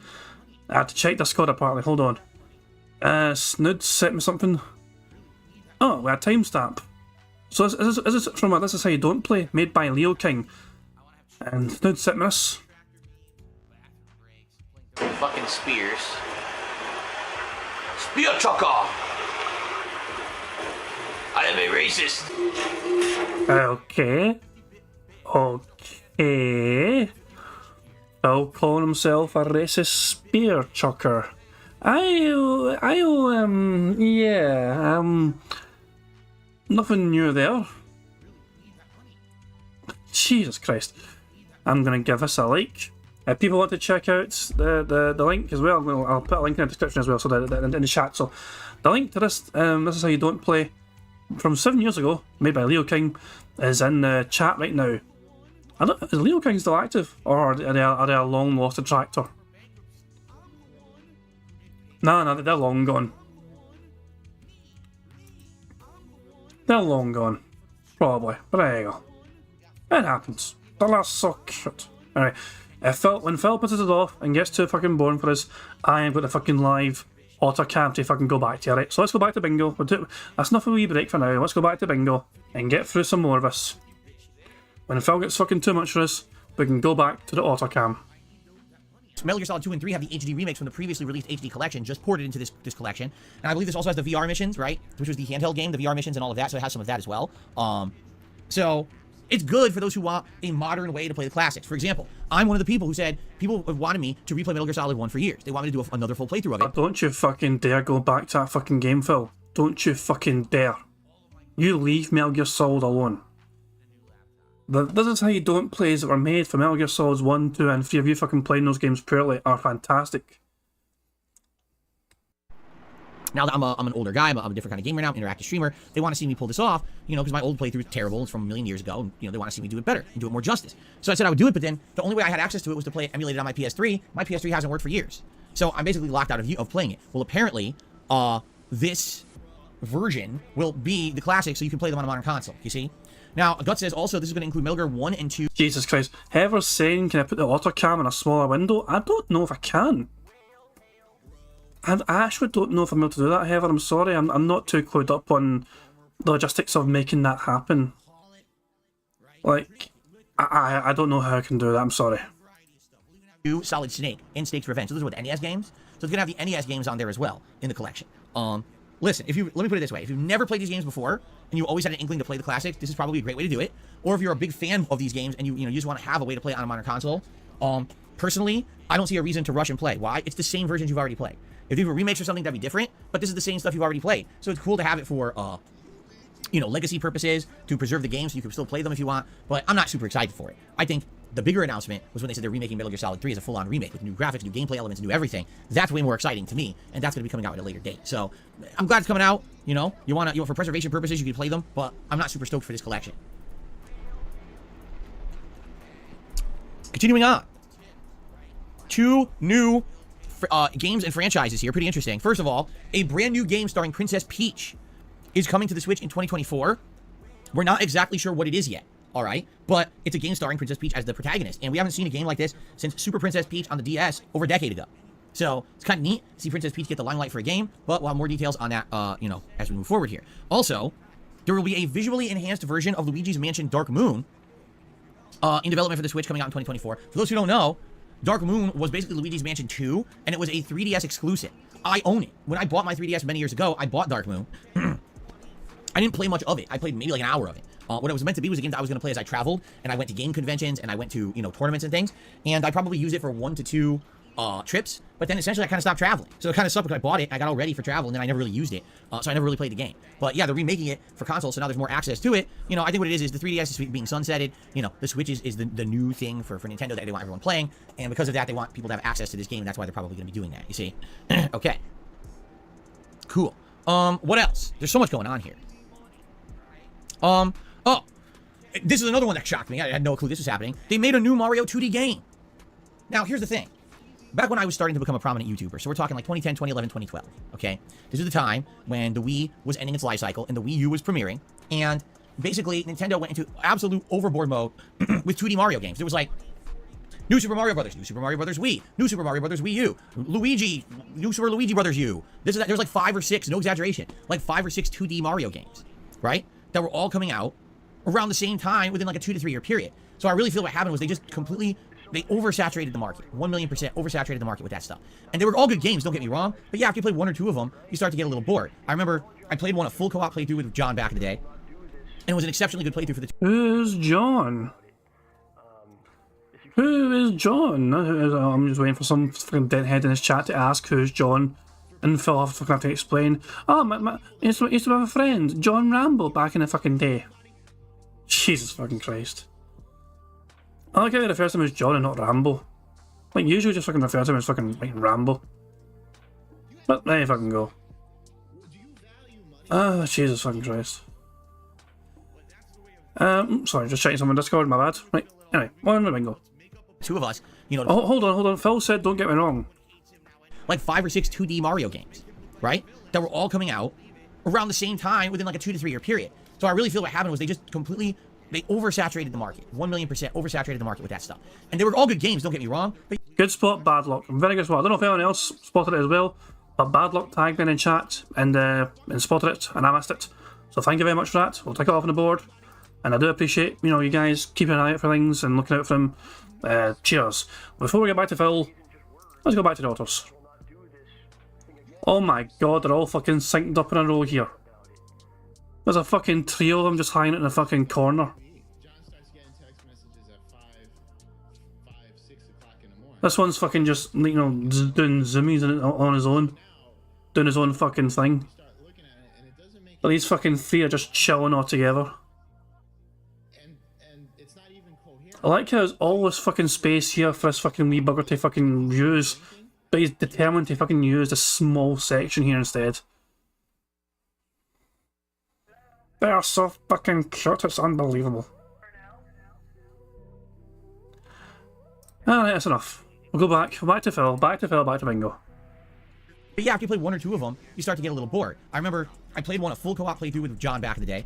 I had to check Discord apparently, hold on. Snood sent me something. Oh, we had timestamp. So is this from This Is How You Don't Play, made by Leo King. And Snood sent me this. Fucking spears. Spear chucker! I am a racist! Okay. Okay. Phil calling himself a racist spear chucker. Nothing new there. Jesus Christ. I'm gonna give this a like. If people want to check out the link as well, I'll put a link in the description as well, so in the chat. So the link to this, This Is How You Don't Play, from 7 years ago, made by Leo King, is in the chat right now. Is Leo King still active, or are they a long lost detractor? No, they're long gone. They're long gone. Probably. But there you go. It happens. They're so cute. Alright. When Phil pisses it off and gets too fucking boring for us, I am going to fucking live autocam to fucking go back to, alright? So let's go back to bingo. That's enough of a wee break for now. Let's go back to bingo and get through some more of this. When Phil gets fucking too much for us, we can go back to the autocam. Metal Gear Solid 2 and 3 have the HD remakes from the previously released HD collection, just ported into this collection. And I believe this also has the VR missions, right? Which was the handheld game, the VR missions and all of that, so it has some of that as well. So it's good for those who want a modern way to play the classics. For example, I'm one of the people who said people have wanted me to replay Metal Gear Solid 1 for years. They want me to do another full playthrough of it. Don't you fucking dare go back to that fucking game, Phil. Don't you fucking dare. You leave Metal Gear Solid alone. This is how you don't plays that were made for Metal Gear Solids 1, 2 and 3 of you fucking playing those games purely are fantastic. Now that I'm an older guy, I'm a different kind of gamer now, interactive streamer, they want to see me pull this off, you know, because my old playthrough is terrible, it's from a million years ago, and, you know, they want to see me do it better, and do it more justice. So I said I would do it, but then the only way I had access to it was to play it emulated on my PS3. My PS3 hasn't worked for years. So I'm basically locked out of playing it. Well, apparently, this version will be the classic, so you can play them on a modern console, you see? Now, Gut says also this is going to include Metal Gear 1 and 2. Jesus Christ. Whoever's saying, can I put the autocam in a smaller window? I don't know if I can. I actually don't know if I'm able to do that, however. I'm sorry, I'm not too clued up on the logistics of making that happen. Like, I don't know how I can do that, I'm sorry. Solid Snake and Snake's Revenge. So those are what, NES games? So it's going to have the NES games on there as well in the collection. Listen, let me put it this way. If you've never played these games before, and you always had an inkling to play the classics, this is probably a great way to do it. Or if you're a big fan of these games and you just want to have a way to play it on a modern console, personally, I don't see a reason to rush and play. Why? It's the same versions you've already played. If these were remakes or something, that'd be different, but this is the same stuff you've already played. So it's cool to have it for, legacy purposes, to preserve the game so you can still play them if you want, but I'm not super excited for it. I think the bigger announcement was when they said they're remaking Metal Gear Solid 3 as a full-on remake with new graphics, new gameplay elements, new everything. That's way more exciting to me, and that's going to be coming out at a later date. So I'm glad it's coming out. You know, for preservation purposes, you can play them, but I'm not super stoked for this collection. Continuing on. 2 new games and franchises here. Pretty interesting. First of all, a brand new game starring Princess Peach is coming to the Switch in 2024. We're not exactly sure what it is yet. All right, but it's a game starring Princess Peach as the protagonist, and we haven't seen a game like this since Super Princess Peach on the DS over a decade ago. So it's kind of neat to see Princess Peach get the limelight for a game, but we'll have more details on that, as we move forward here. Also, there will be a visually enhanced version of Luigi's Mansion Dark Moon in development for the Switch coming out in 2024. For those who don't know, Dark Moon was basically Luigi's Mansion 2, and it was a 3DS exclusive. I own it. When I bought my 3DS many years ago, I bought Dark Moon. I didn't play much of it. I played maybe like an hour of it. What it was meant to be was a game that I was going to play as I traveled, and I went to game conventions, and I went to, tournaments and things, and I probably used it for 1 to 2 trips, but then essentially I kind of stopped traveling. So it kind of sucked because I bought it, I got all ready for travel, and then I never really used it, so I never really played the game. But yeah, they're remaking it for console, so now there's more access to it. I think what it is the 3DS is being sunsetted. The Switch is the new thing for Nintendo that they want everyone playing, and because of that, they want people to have access to this game, and that's why they're probably going to be doing that, you see? Okay. Cool. What else? There's so much going on here. Oh, this is another one that shocked me. I had no clue this was happening. They made a new Mario 2D game. Now, here's the thing. Back when I was starting to become a prominent YouTuber, so we're talking like 2010, 2011, 2012, okay? This is the time when the Wii was ending its life cycle and the Wii U was premiering, and basically Nintendo went into absolute overboard mode with 2D Mario games. There was like New Super Mario Brothers, New Super Mario Brothers Wii, New Super Mario Brothers Wii U, Luigi, New Super Luigi Brothers U. This is that. There was like 5 or 6, no exaggeration, like 5 or 6 2D Mario games, right? That were all coming out around the same time within like a 2 to 3 year period. So I really feel what happened was they oversaturated the market. 1,000,000% oversaturated the market with that stuff. And they were all good games, don't get me wrong. But yeah, after you play 1 or 2 of them, you start to get a little bored. I remember I played one a full co-op playthrough with John back in the day. And it was an exceptionally good playthrough for the... Who's John? Who is John? I'm just waiting for some fucking deadhead in his chat to ask who's John. And Phil will have to explain. Oh, used to have a friend, John Rambo, back in the fucking day. Jesus fucking Christ. I like how they refer to him as John and not Rambo. Like, usually just fucking refer to him as fucking like Rambo. But there you fucking go. Jesus fucking Christ. Sorry, just checking someone on Discord, my bad. Right, anyway, on the bingo. 2 of us, Oh, hold on. Phil said, don't get me wrong. Like 5 or 6 2D Mario games, right? That were all coming out around the same time within like a 2 to 3 year period. So I really feel what happened was they oversaturated the market. 1,000,000% oversaturated the market with that stuff. And they were all good games, don't get me wrong. But good spot, bad luck. Very good spot. I don't know if anyone else spotted it as well, but Bad Luck tagged me in chat and spotted it, and I missed it. So thank you very much for that. We'll take it off on the board, and I do appreciate, you know, you guys keeping an eye out for things and looking out for them. Cheers. Before we get back to Phil, let's go back to the autos. Oh my god, they're all fucking synced up in a row here. There's a fucking trio of them just hanging in a fucking corner. This one's fucking just, you know, doing zoomies on his own. Doing his own fucking thing. But these fucking three are just chilling all together. I like how there's all this fucking space here for this fucking wee bugger to fucking use. But he's determined to fucking use this small section here instead. They are so fucking cute, it's unbelievable. Alright, that's enough. We'll go back to Phil, back to Bingo. But yeah, after you play one or two of them, you start to get a little bored. I remember I played a full co-op playthrough with John back in the day,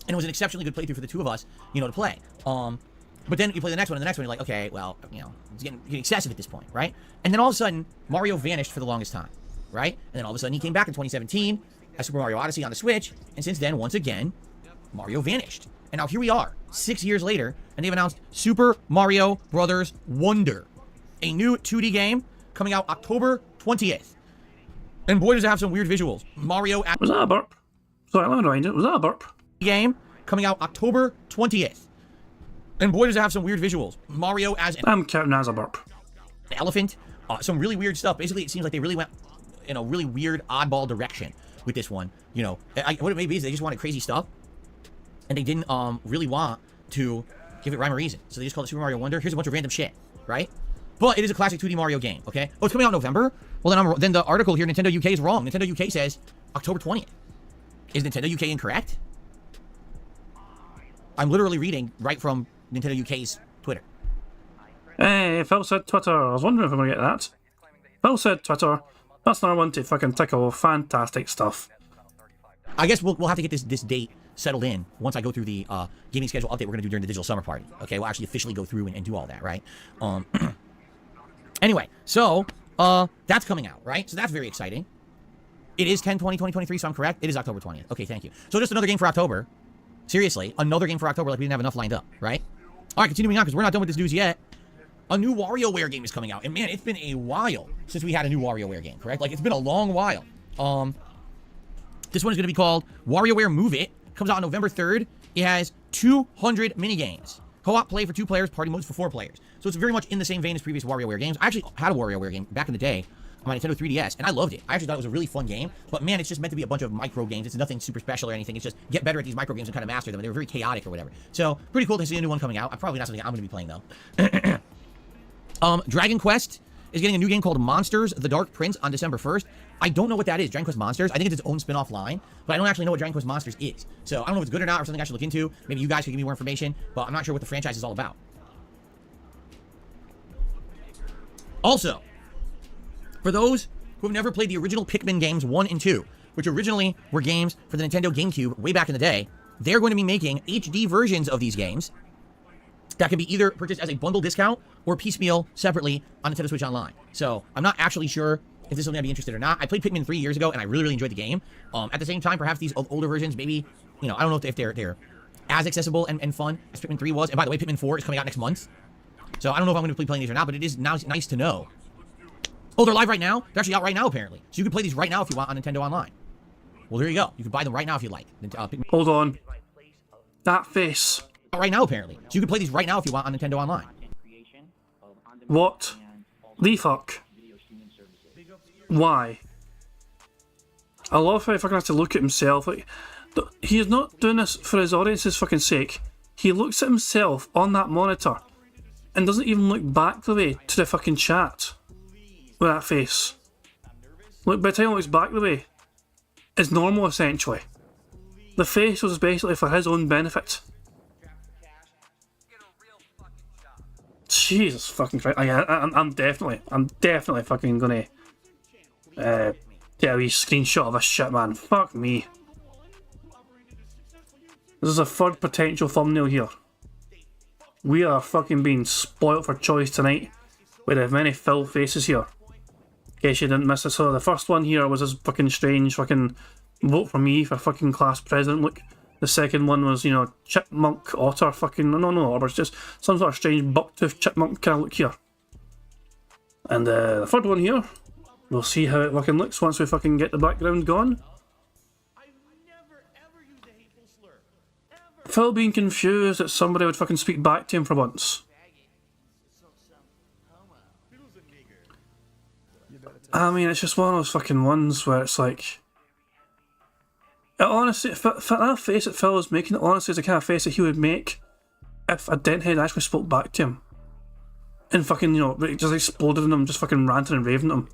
and it was an exceptionally good playthrough for the two of us, you know, to play. But then you play the next one, and the next one, you're like, okay, well, you know, it's getting excessive at this point, right? And then all of a sudden, Mario vanished for the longest time, right? And then all of a sudden, he came back in 2017 as Super Mario Odyssey on the Switch, and since then, once again, Mario vanished. And now here we are, 6 years later, and they've announced Super Mario Brothers Wonder, a new 2D game coming out October 20th. And boy, does it have some weird visuals. Mario at... Was that a burp? Sorry, let me rewind it. Was that a burp? Game coming out October 20th. And boy, does it have some weird visuals. Mario as I'm counting as a burp. An elephant. Some really weird stuff. Basically, it seems like they really went in a really weird, oddball direction with this one. You know, what it may be is they just wanted crazy stuff. And they didn't really want to give it rhyme or reason. So they just called it Super Mario Wonder. Here's a bunch of random shit, right? But it is a classic 2D Mario game, okay? Oh, it's coming out in November? Well, then the article here, Nintendo UK, is wrong. Nintendo UK says October 20th. Is Nintendo UK incorrect? I'm literally reading right from Nintendo UK's Twitter. Hey, Phil said Twitter. I was wondering if I'm going to get that. Phil said Twitter. That's another one to fucking tickle. Fantastic stuff. I guess we'll have to get this date settled in once I go through the gaming schedule update we're going to do during the digital summer party. Okay, we'll actually officially go through and do all that, right? Anyway, so that's coming out, right? So that's very exciting. It is 10/20/2023, so I'm correct. It is October 20th. Okay, thank you. So just another game for October. Seriously, another game for October, like we didn't have enough lined up, right? All right, continuing on, because we're not done with this news yet. A new WarioWare game is coming out. And man, it's been a while since we had a new WarioWare game, correct? Like, it's been a long while. This one is going to be called WarioWare Move It. Comes out on November 3rd. It has 200 minigames. Co-op play for 2 players, party modes for 4 players. So it's very much in the same vein as previous WarioWare games. I actually had a WarioWare game back in the day on my Nintendo 3DS, and I loved it. I actually thought it was a really fun game, but man, it's just meant to be a bunch of micro games. It's nothing super special or anything. It's just get better at these micro games and kind of master them. They were very chaotic or whatever. So pretty cool to see a new one coming out. Probably not something I'm going to be playing though. Dragon Quest is getting a new game called Monsters: The Dark Prince on December 1st. I don't know what that is. Dragon Quest Monsters. I think it's its own spin-off line, but I don't actually know what Dragon Quest Monsters is. So I don't know if it's good or not, or something I should look into. Maybe you guys could give me more information, but I'm not sure what the franchise is all about. Also, for those who have never played the original Pikmin games 1 and 2, which originally were games for the Nintendo GameCube way back in the day, they're going to be making HD versions of these games that can be either purchased as a bundle discount or piecemeal separately on Nintendo Switch Online. So I'm not actually sure if this is something I'd be interested or not. I played Pikmin 3 years ago, and I really, really enjoyed the game. At the same time, perhaps these older versions, maybe, you know, I don't know if they're as accessible and fun as Pikmin 3 was. And by the way, Pikmin 4 is coming out next month. So I don't know if I'm going to be playing these or not, but it is now nice to know. Oh, they're live right now? They're actually out right now, apparently. So you can play these right now if you want on Nintendo Online. Well, there you go. You can buy them right now if you like. Hold on. That face. Right now, apparently. So you can play these right now if you want on Nintendo Online. What the fuck? Why? I love how he fucking has to look at himself. Like, he is not doing this for his audience's fucking sake. He looks at himself on that monitor and doesn't even look back the way to the fucking chat with that face. Look, by the time he looks back the way, it's normal essentially. The face was basically for his own benefit. Jesus fucking Christ! I'm definitely fucking gonna get a wee screenshot of this shit, man. Fuck me. This is a third potential thumbnail here. We are fucking being spoilt for choice tonight with as many Phil faces here. In case you didn't miss it. So the first one here was this fucking strange fucking vote for me for fucking class president look. The second one was, you know, chipmunk, otter, fucking, no, or it's just some sort of strange bucktooth chipmunk kind of look here. And the third one here, we'll see how it fucking looks once we fucking get the background gone. Phil being confused that somebody would fucking speak back to him for once. I mean, it's just one of those fucking ones where it's like... It honestly, that face that Phil was making, it honestly is the kind of face that he would make if a denthead actually spoke back to him. And fucking, you know, just exploded in him, just fucking ranting and raving at him.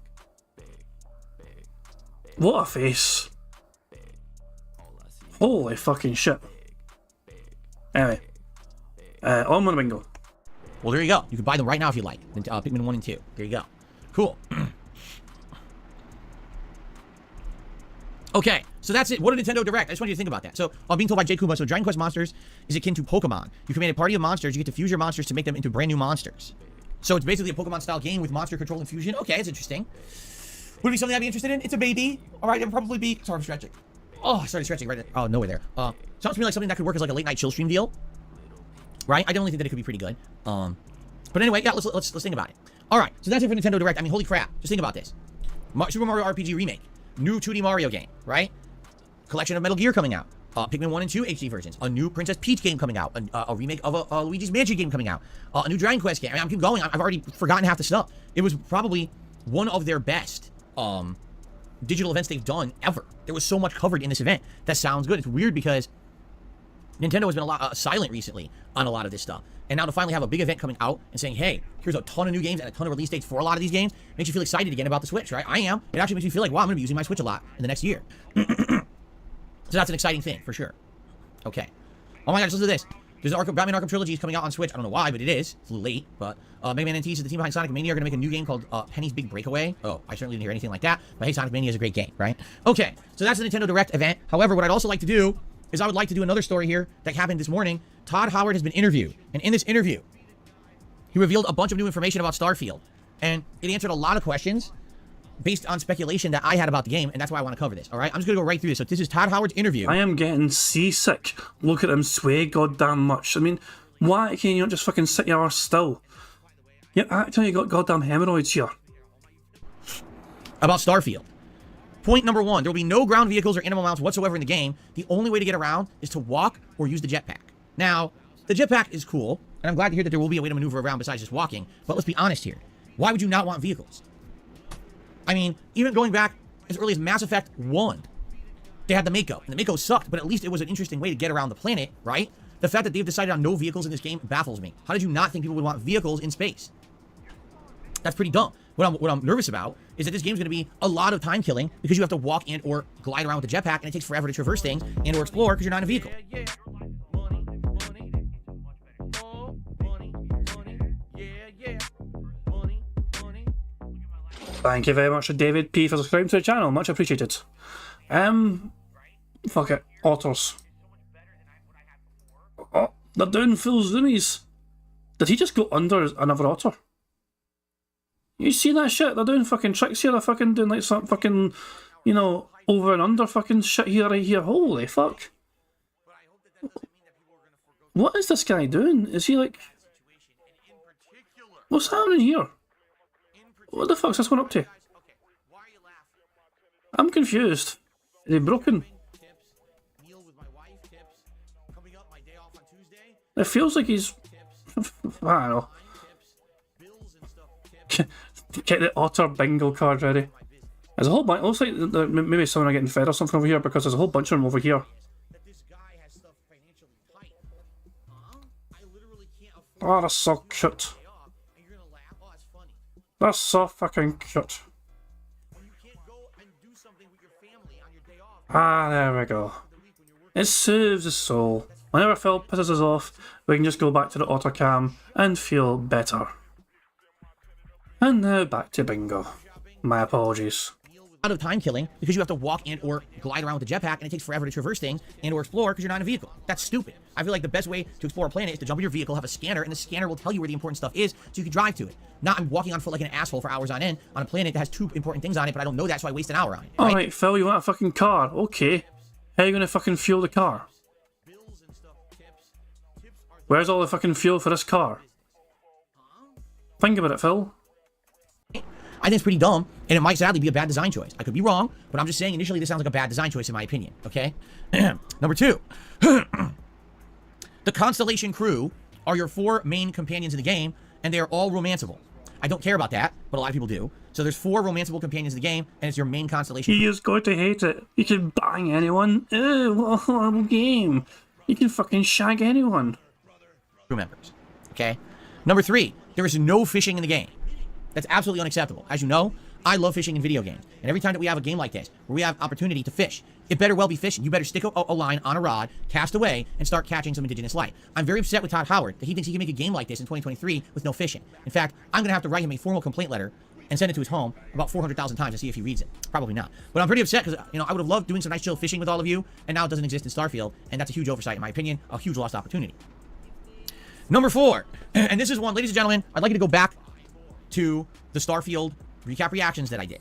What a face. Holy fucking shit. Anyway. On with the bingo. Well, there you go. You can buy them right now if you like. Pikmin 1 and 2. There you go. Cool. Okay, so that's it. What a Nintendo Direct. I just want you to think about that. So, I'm being told by J. Kuma, so Dragon Quest Monsters is akin to Pokemon. You command a party of monsters, you get to fuse your monsters to make them into brand new monsters. So it's basically a Pokemon-style game with monster control and fusion. Okay, it's interesting. Would it be something I'd be interested in? It's a baby. Alright, it would probably be... Sorry, I'm stretching. Oh, I started stretching right at... Oh, nowhere there. Sounds to me like something that could work as like a late-night chill stream deal. Right? I definitely think that it could be pretty good. But anyway, yeah, let's think about it. Alright, so that's it for Nintendo Direct. I mean, holy crap. Just think about this. Super Mario RPG Remake. New 2D Mario game, right? Collection of Metal Gear coming out. Pikmin 1 and 2 HD versions. A new Princess Peach game coming out. A remake of a Luigi's Mansion game coming out. A new Dragon Quest game. I mean, I'm keep going. I've already forgotten half the stuff. It was probably one of their best digital events they've done ever. There was so much covered in this event. That sounds good. It's weird because Nintendo has been a lot silent recently on a lot of this stuff. And now to finally have a big event coming out and saying, hey, here's a ton of new games and a ton of release dates for a lot of these games, makes you feel excited again about the Switch, right? I am. It actually makes me feel like, wow, I'm going to be using my Switch a lot in the next year. So that's an exciting thing, for sure. Okay. Oh my gosh, listen to this. There's the Batman Arkham Trilogy is coming out on Switch. I don't know why, but it is. It's a little late, but Mega Man NT says the team behind Sonic Mania are going to make a new game called Penny's Big Breakaway. Oh, I certainly didn't hear anything like that, but hey, Sonic Mania is a great game, right? Okay, so that's the Nintendo Direct event. However, what I'd also like to do is I would like to do another story here that happened this morning. Todd Howard has been interviewed, and in this interview, he revealed a bunch of new information about Starfield, and it answered a lot of questions based on speculation that I had about the game, and that's why I want to cover this, all right? I'm just going to go right through this. So this is Todd Howard's interview. I am getting seasick. Look at him sway goddamn much. I mean, why can you not just fucking sit your arse still? You're acting like you got goddamn hemorrhoids here. About Starfield. Point number 1, there will be no ground vehicles or animal mounts whatsoever in the game. The only way to get around is to walk or use the jetpack. Now, the jetpack is cool, and I'm glad to hear that there will be a way to maneuver around besides just walking, but let's be honest here. Why would you not want vehicles? I mean, even going back as early as Mass Effect 1, they had the Mako, and the Mako sucked, but at least it was an interesting way to get around the planet, right? The fact that they've decided on no vehicles in this game baffles me. How did you not think people would want vehicles in space? That's pretty dumb. What I'm nervous about is that this game's going to be a lot of time killing because you have to walk and or glide around with the jetpack, and it takes forever to traverse things and or explore because you're not in a vehicle. Thank you very much to David P for subscribing to the channel, much appreciated. Fuck it, otters. Oh, they're doing full zoomies. Did he just go under another otter? You see that shit? They're doing fucking tricks here, they're fucking doing like some fucking, you know, over and under fucking shit here, right here. Holy fuck. What is this guy doing? Is he like... What's happening here? What the fuck's this one up to? I'm confused. Is he broken? It feels like he's... I don't know. Get the otter bingo card ready. There's a whole bunch. It looks like maybe someone are getting fed or something over here because there's a whole bunch of them over here. Oh, that's so cute. That's so fucking cute. Ah, there we go. It soothes the soul. Whenever Phil pisses us off, we can just go back to the otter cam and feel better. And now back to bingo. My apologies. out of time killing because you have to walk and or glide around with the jetpack and it takes forever to traverse things and or explore because you're not in a vehicle. That's stupid. I feel like the best way to explore a planet is to jump in your vehicle, have a scanner, and the scanner will tell you where the important stuff is so you can drive to it. Not I'm walking on foot like an asshole for hours on end on a planet that has 2 important things on it, but I don't know that, so I waste an hour on it. Right? Alright, Phil, you want a fucking car? Okay. How are you gonna fucking fuel the car? Where's all the fucking fuel for this car? Think about it, Phil. I think it's pretty dumb, and it might sadly be a bad design choice. I could be wrong, but I'm just saying initially this sounds like a bad design choice in my opinion, okay? Number 2. The Constellation crew are your 4 main companions in the game, and they are all romanceable. I don't care about that, but a lot of people do. So there's 4 romanceable companions in the game, and it's your main Constellation. He is going to hate it. You can bang anyone. Ew, what a horrible game. You can fucking shag anyone. Crew members, okay? Number 3, there is no fishing in the game. That's absolutely unacceptable. As you know, I love fishing in video games. And every time that we have a game like this, where we have opportunity to fish, it better well be fishing. You better stick a line on a rod, cast away, and start catching some indigenous life. I'm very upset with Todd Howard that he thinks he can make a game like this in 2023 with no fishing. In fact, I'm going to have to write him a formal complaint letter and send it to his home about 400,000 times to see if he reads it. Probably not. But I'm pretty upset because, you know, I would have loved doing some nice chill fishing with all of you, and now it doesn't exist in Starfield, and that's a huge oversight in my opinion, a huge lost opportunity. Number 4, and this is one, ladies and gentlemen, I'd like you to go back to the Starfield recap reactions that I did.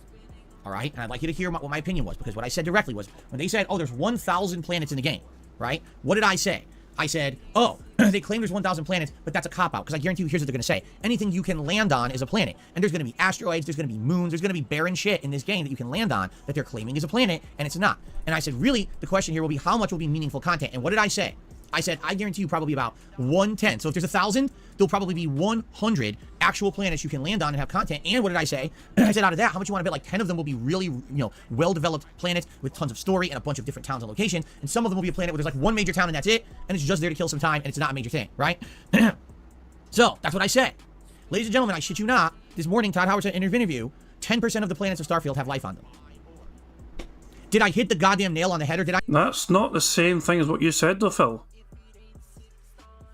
All right? And I'd like you to hear what my opinion was, because what I said directly was, when they said, oh, there's 1,000 planets in the game, right? What did I say? I said, oh, they claim there's 1,000 planets, but that's a cop-out, because I guarantee you, here's what they're going to say. Anything you can land on is a planet. And there's going to be asteroids, there's going to be moons, there's going to be barren shit in this game that you can land on that they're claiming is a planet, and it's not. And I said, really, the question here will be how much will be meaningful content? And what did I say? I said, I guarantee you probably about 110. So if there's 1,000, there'll probably be 100 actual planets you can land on and have content. And what did I say? I said out of that, how much you want to bet? Like 10 of them will be really, you know, well-developed planets with tons of story and a bunch of different towns and locations. And some of them will be a planet where there's like one major town and that's it. And it's just there to kill some time and it's not a major thing, right? So that's what I said. Ladies and gentlemen, I shit you not. This morning, Todd Howard said in an interview, 10% of the planets of Starfield have life on them. Did I hit the goddamn nail on the head or did I? That's not the same thing as what you said though, Phil.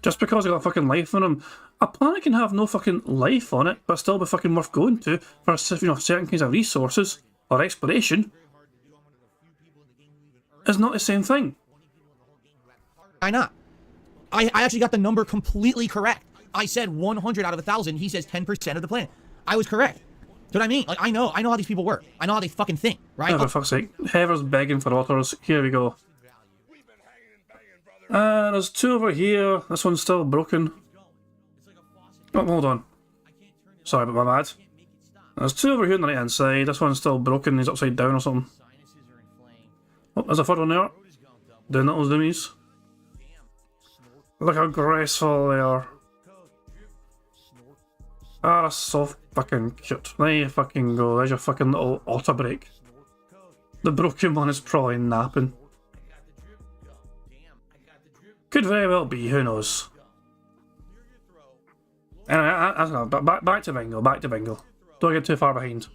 Just because I got fucking life on them, a planet can have no fucking life on it, but still be fucking worth going to for, you know, certain kinds of resources or exploration. It's not the same thing. Why not? I actually got the number completely correct. I said 100 out of 1,000. He says 10% of the planet. I was correct. Do you know what I mean? Like, I know how these people work. I know how they fucking think, right? Oh, for fuck's sake. Heather's begging for otters. Here we go. There's 2 over here. This one's still broken. Oh, hold on. Sorry about my bad. There's 2 over here on the right hand side. This one's still broken. He's upside down or something. Oh, there's a 3rd one there. Doing those dummies. Look how graceful they are. Ah, that's so fucking cute. There you fucking go. There's your fucking little otter break. The broken one is probably napping. Could very well be, who knows. Anyway, back to Bingo, Don't get too far behind.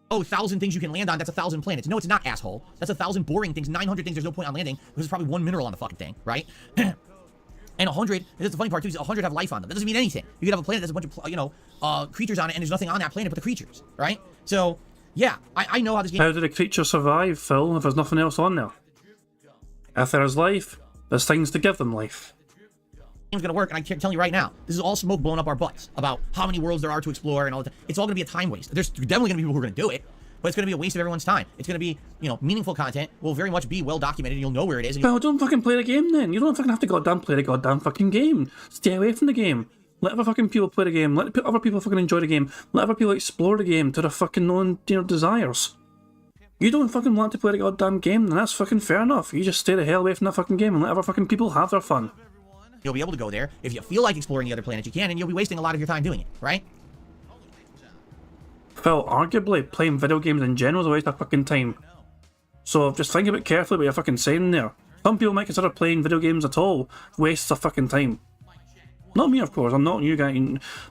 Oh, 1,000 things you can land on, that's 1,000 planets. No, it's not, asshole. That's 1,000 boring things, 900 things there's no point on landing, because there's probably 1 mineral on the fucking thing, right? And 100, that's the funny part too, is 100 have life on them. That doesn't mean anything. You could have a planet that's a bunch of, you know, creatures on it, and there's nothing on that planet but the creatures, right? So, yeah, I know how this game... How do the creatures survive, Phil, if there's nothing else on there? If there's life, there's things to give them life. Game's gonna work, and I can tell you right now, this is all smoke blowing up our butts about how many worlds there are to explore and all that. It's all gonna be a time waste. There's definitely gonna be people who are gonna do it, but it's gonna be a waste of everyone's time. It's gonna be, you know, meaningful content, will very much be well documented, and you'll know where it is. Well, don't fucking play the game then. You don't fucking have to goddamn play the goddamn fucking game. Stay away from the game. Let other fucking people play the game. Let other people fucking enjoy the game. Let other people explore the game to their fucking own, you know, desires. You don't fucking want to play the goddamn game, then that's fucking fair enough. You just stay the hell away from that fucking game and let other fucking people have their fun. You'll be able to go there. If you feel like exploring the other planets, you can, and you'll be wasting a lot of your time doing it, right? Phil, arguably, playing video games in general is a waste of fucking time. So just think a bit carefully what you're fucking saying there. Some people might consider playing video games at all wastes of fucking time. Not me, of course, I'm not you guys,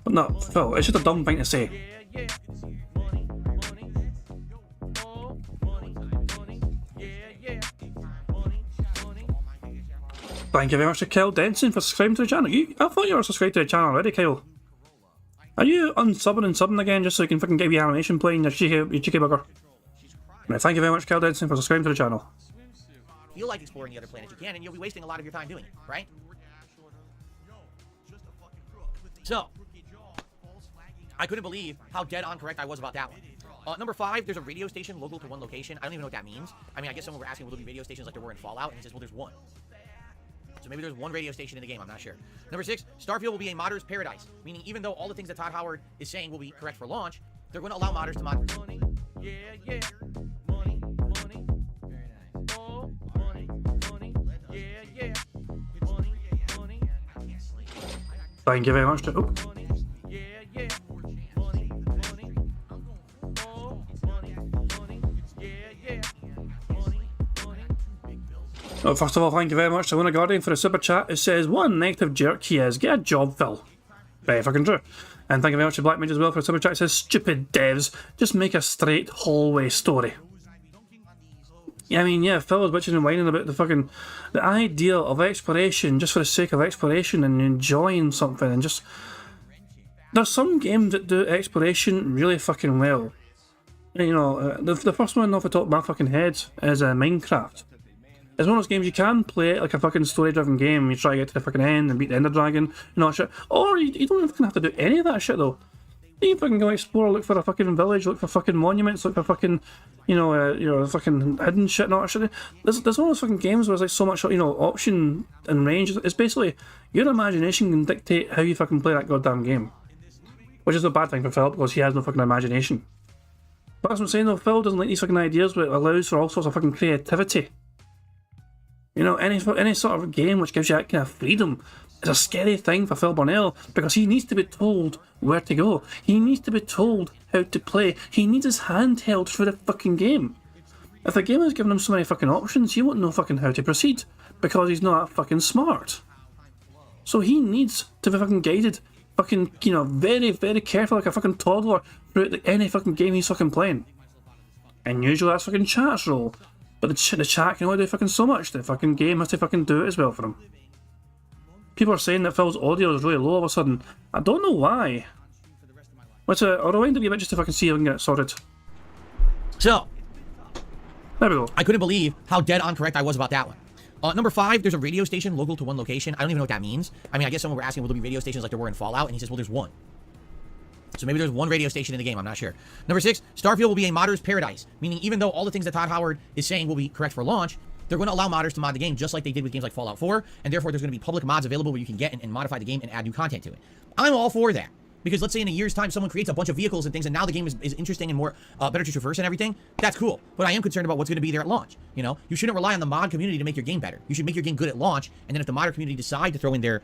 but no, Phil, it's just a dumb thing to say. Thank you very much to Kyle Denson for subscribing to the channel. I thought you were subscribed to the channel already, Kyle. Are you unsubbing and subbing again just so you can fucking get your animation playing, your cheeky bugger? Right, thank you very much, Cal Denson, for subscribing to the channel. Feel like exploring the other planets you can, and you'll be wasting a lot of your time doing it, right? So, I couldn't believe how dead on correct I was about that one. Number 5, there's a radio station local to one location. I don't even know what that means. I mean, I guess someone were asking will there be radio stations like there were in Fallout, and he says, well, there's one. So maybe there's one radio station in the game, I'm not sure. Number 6, Starfield will be a modder's paradise, meaning even though all the things that Todd Howard is saying will be correct for launch, they're going to allow modders to mod. Money, yeah, yeah. Money, money. Very nice. Oh, money, money. Yeah, yeah. Money, money. Thank you very much. Oh. Money, yeah, yeah. Money, money. Oh, money, money. Yeah, yeah. Money, money. Oh, first of all, thank you very much to Luna Guardian for the super chat. It says, what a negative jerk he is. Get a job, Phil. Very fucking true. And thank you very much to Black Mage as well for the super chat. It says, stupid devs, just make a straight hallway story. Yeah, I mean, yeah, Phil was bitching and whining about the idea of exploration just for the sake of exploration and enjoying something and just... There's some games that do exploration really fucking well. And, you know, the first one off the top of my fucking head is Minecraft. It's one of those games you can play it like a fucking story-driven game. You try to get to the fucking end and beat the Ender Dragon, you know, that shit. Or you don't even have to do any of that shit though. You can fucking go explore, look for a fucking village, look for fucking monuments, look for fucking, fucking hidden shit and all that shit. There's one of those fucking games where there's like so much, you know, option and range. It's basically your imagination can dictate how you fucking play that goddamn game, which is a bad thing for Phil because he has no fucking imagination. But that's what I'm saying though. Phil doesn't like these fucking ideas, but it allows for all sorts of fucking creativity. You know, any sort of game which gives you that kind of freedom is a scary thing for Phil Burnell because he needs to be told where to go. He needs to be told how to play. He needs his hand held through the fucking game. If the game is giving him so many fucking options, he won't know fucking how to proceed because he's not fucking smart. So he needs to be fucking guided, fucking, you know, very, very careful like a fucking toddler throughout any fucking game he's fucking playing. And usually that's fucking chat's role. But the chat can only do fucking so much. The fucking game has to fucking do it as well for him. People are saying that Phil's audio is really low all of a sudden. I don't know why. But I'll rewind a wee bit just to fucking see if I can get it sorted. So, there we go. I couldn't believe how dead on correct I was about that one. Number 5, there's a radio station local to one location. I don't even know what that means. I mean, I guess someone were asking will there be radio stations like there were in Fallout, and he says, well, there's one. So maybe there's one radio station in the game, I'm not sure. Number 6, Starfield will be a modder's paradise, meaning even though all the things that Todd Howard is saying will be correct for launch, they're going to allow modders to mod the game just like they did with games like Fallout 4, and therefore there's going to be public mods available where you can get and modify the game and add new content to it. I'm all for that. Because let's say in a year's time someone creates a bunch of vehicles and things and now the game is interesting and more better to traverse and everything, that's cool. But I am concerned about what's going to be there at launch. You know, you shouldn't rely on the mod community to make your game better. You should make your game good at launch, and then if the modder community decide to throw in their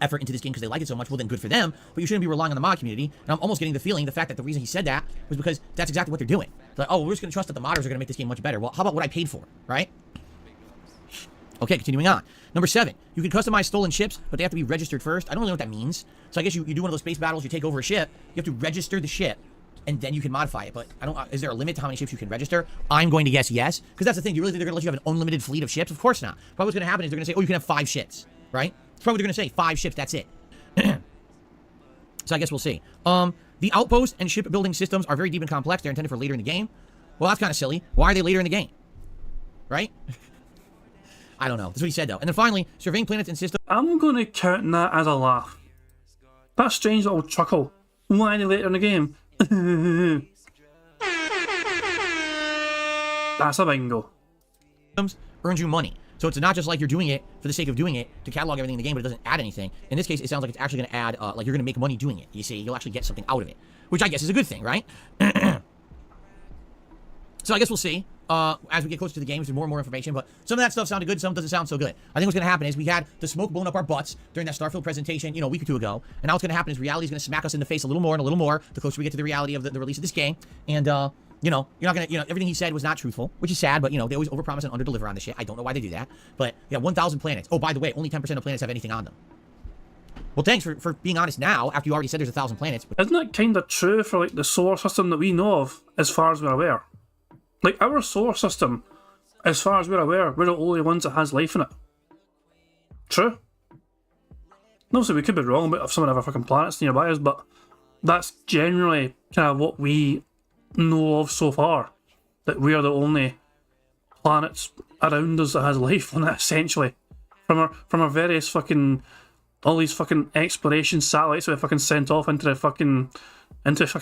effort into this game because they like it so much, well then good for them, but you shouldn't be relying on the mod community. And I'm almost getting the feeling, the fact that the reason he said that was because that's exactly what they're doing. It's like, oh, we're just going to trust that the modders are going to make this game much better. Well, how about what I paid for, right? Okay, continuing on. Number 7, you can customize stolen ships, but they have to be registered first. I don't really know what that means. So I guess you do one of those space battles, you take over a ship, you have to register the ship, and then you can modify it. But I don't. Is there a limit to how many ships you can register? I'm going to guess yes, because that's the thing. Do you really think they're going to let you have an unlimited fleet of ships? Of course not. Probably what's going to happen is they're going to say, oh, you can have 5 ships, right? That's probably what they're going to say. 5 ships, that's it. So I guess we'll see. The outpost and shipbuilding systems are very deep and complex. They're intended for later in the game. Well, that's kind of silly. Why are they later in the game? Right? I don't know. That's what he said, though. And then finally, surveying planets and systems. I'm going to count that as a laugh. That strange little chuckle. Why are they later in the game? That's a bingo. Earns you money. So it's not just like you're doing it for the sake of doing it to catalog everything in the game, but it doesn't add anything. In this case, it sounds like it's actually going to add, like you're going to make money doing it. You see, you'll actually get something out of it, which I guess is a good thing, right? So I guess we'll see as we get closer to the game. There's more and more information, but some of that stuff sounded good, some doesn't sound so good. I think what's going to happen is we had the smoke blown up our butts during that Starfield presentation, you know, a week or two ago, and now what's going to happen is reality is going to smack us in the face a little more and a little more the closer we get to the reality of the release of this game, and you know, you're not going to, you know, everything he said was not truthful, which is sad, but, you know, they always overpromise and underdeliver on this shit. I don't know why they do that, but, yeah, 1,000 planets. Oh, by the way, only 10% of planets have anything on them. Well, thanks for being honest now, after you already said there's 1,000 planets. Isn't that kind of true for, like, the solar system that we know of, as far as we're aware? Like, our solar system, as far as we're aware, we're the only ones that has life in it. True. Obviously, we could be wrong about some of our fucking planets nearby us, but that's generally kind of what we know of so far. that we are the only planets around us that has life on it, essentially. From our various fucking, all these fucking exploration satellites we fucking sent off into fucking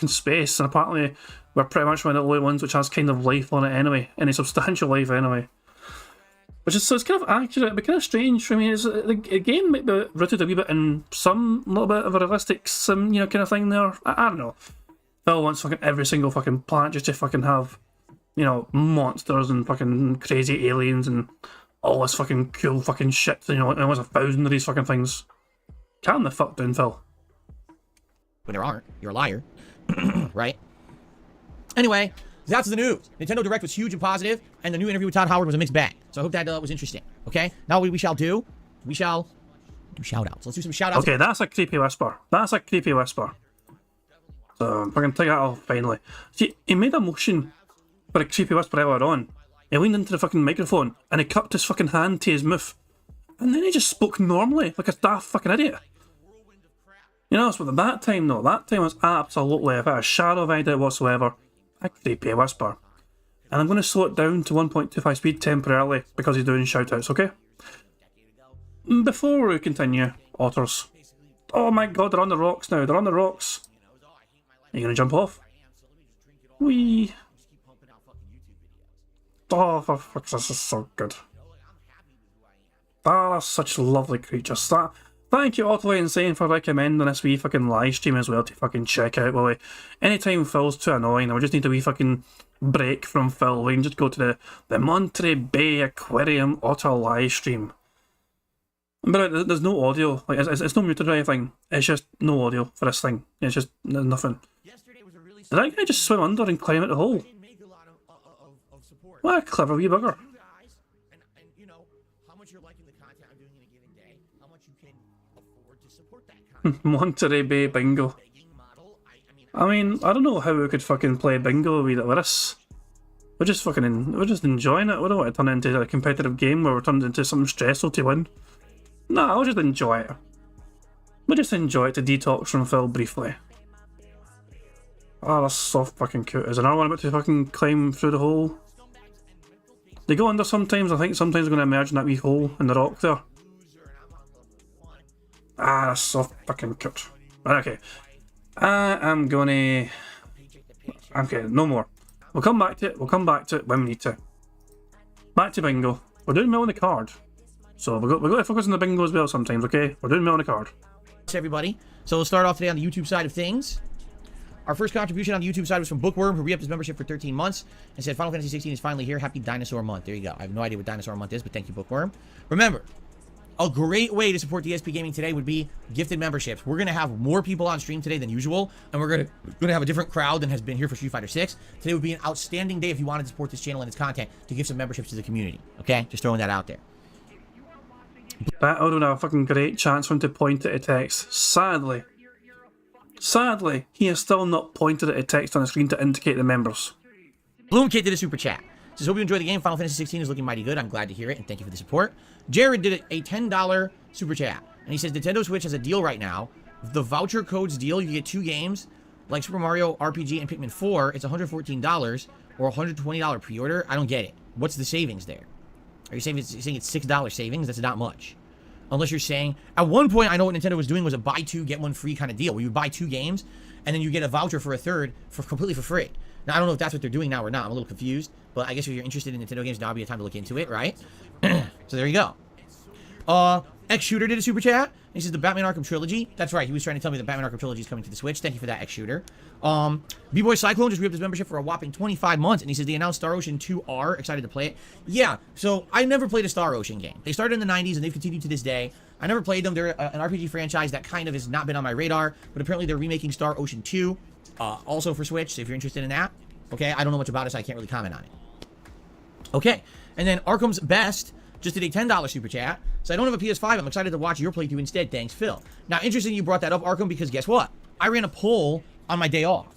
space, and apparently we're pretty much one of the only ones which has kind of life on it anyway, any substantial life anyway. Which is, so it's kind of accurate, but kind of strange. I mean, the game might be rooted a wee bit in some little bit of a realistic sim, kind of thing there. I don't know. Phil wants fucking every single fucking planet just to fucking have, monsters and fucking crazy aliens and all this fucking cool fucking shit. And there's 1,000 of these fucking things. Calm the fuck down, Phil. When there aren't, you're a liar. Right? Anyway, that's the news. Nintendo Direct was huge and positive, and the new interview with Todd Howard was a mixed bag. So I hope that was interesting. Okay? Now what we shall do, we shall do shout-outs. Let's do some shout-outs. Okay, that's a creepy whisper. That's a creepy whisper. So if I can take that off finally. See, he made a motion for a creepy whisper earlier on. He leaned into the fucking microphone, and he cupped his fucking hand to his mouth. And then he just spoke normally, like a daft fucking idiot. So that time though, that time was absolutely, without a shadow of idea whatsoever, a creepy whisper. And I'm going to slow it down to 1.25 speed temporarily because he's doing shoutouts, okay? Before we continue, otters. Oh my god, they're on the rocks now, they're on the rocks. Are you going to jump off? Whee! Oh, for fuck's sake, this is so good. Ah, that's such lovely creatures. Thank you, Autoway Insane, for recommending this wee fucking live stream as well to fucking check out. Well, anytime Phil's too annoying, or we just need a wee fucking break from Phil, we can just go to the Monterey Bay Aquarium Otter live stream. But there's no audio, like it's no muted or anything. It's just no audio for this thing. It's just nothing. Did that guy just swim under and climb out the hole? What a clever wee bugger. Monterey Bay Bingo. I mean, I don't know how we could fucking play bingo with this. We're just enjoying it. We don't want to turn it into a competitive game where we're turned into something stressful to win. Nah, we'll just enjoy it. We'll just enjoy it to detox from Phil briefly. Oh, that's so fucking cute. Is another one about to fucking climb through the hole? They go under sometimes. I think sometimes they're going to emerge in that wee hole in the rock there. Ah, that's so fucking cute. Right, okay. I'm gonna... Okay, no more. We'll come back to it. We'll come back to it when we need to. Back to bingo. We're doing well on the card. So we've got to focus on the bingo as well sometimes, okay? We're doing well on the card. Thanks, everybody. So we'll start off today on the YouTube side of things. Our first contribution on the YouTube side was from Bookworm, who re-upped his membership for 13 months and said, Final Fantasy 16 is finally here. Happy Dinosaur Month. There you go. I have no idea what Dinosaur Month is, but thank you, Bookworm. Remember, a great way to support DSP Gaming today would be gifted memberships. We're going to have more people on stream today than usual, and we're going to have a different crowd than has been here for Street Fighter 6. Today would be an outstanding day if you wanted to support this channel and its content to give some memberships to the community. Okay? Just throwing that out there. That would have a fucking great chance for him to point at a text. Sadly, he has still not pointed at a text on the screen to indicate the members. Bloom Kid did a super chat. Says, hope you enjoy the game. Final Fantasy 16 is looking mighty good. I'm glad to hear it, and thank you for the support. Jared did a $10 super chat, and he says, Nintendo Switch has a deal right now. If the voucher codes deal, you get 2 games, like Super Mario RPG and Pikmin 4. It's $114 or $120 pre-order. I don't get it. What's the savings there? Are you saying it's $6 savings? That's not much. Unless you're saying, at one point, I know what Nintendo was doing was a buy 2, get 1 free kind of deal, where you buy 2 games, and then you get a voucher for a third completely for free. Now, I don't know if that's what they're doing now or not. I'm a little confused. But I guess if you're interested in Nintendo games, now would be a time to look into it, right? So there you go. X-Shooter did a super chat. He says the Batman Arkham Trilogy. That's right. He was trying to tell me the Batman Arkham Trilogy is coming to the Switch. Thank you for that, X-Shooter. B-Boy Cyclone just re-upped his membership for a whopping 25 months. And he says they announced Star Ocean 2R. Excited to play it. Yeah. So I never played a Star Ocean game. They started in the 90s and they've continued to this day. I never played them. They're an RPG franchise that kind of has not been on my radar. But apparently they're remaking Star Ocean 2. Also for Switch. So if you're interested in that. Okay. I don't know much about it, so I can't really comment on it. Okay, and then Arkham's Best just did a $10 super chat. So I don't have a PS5. I'm excited to watch your playthrough instead. Thanks, Phil. Now, interesting you brought that up, Arkham, because guess what? I ran a poll on my day off.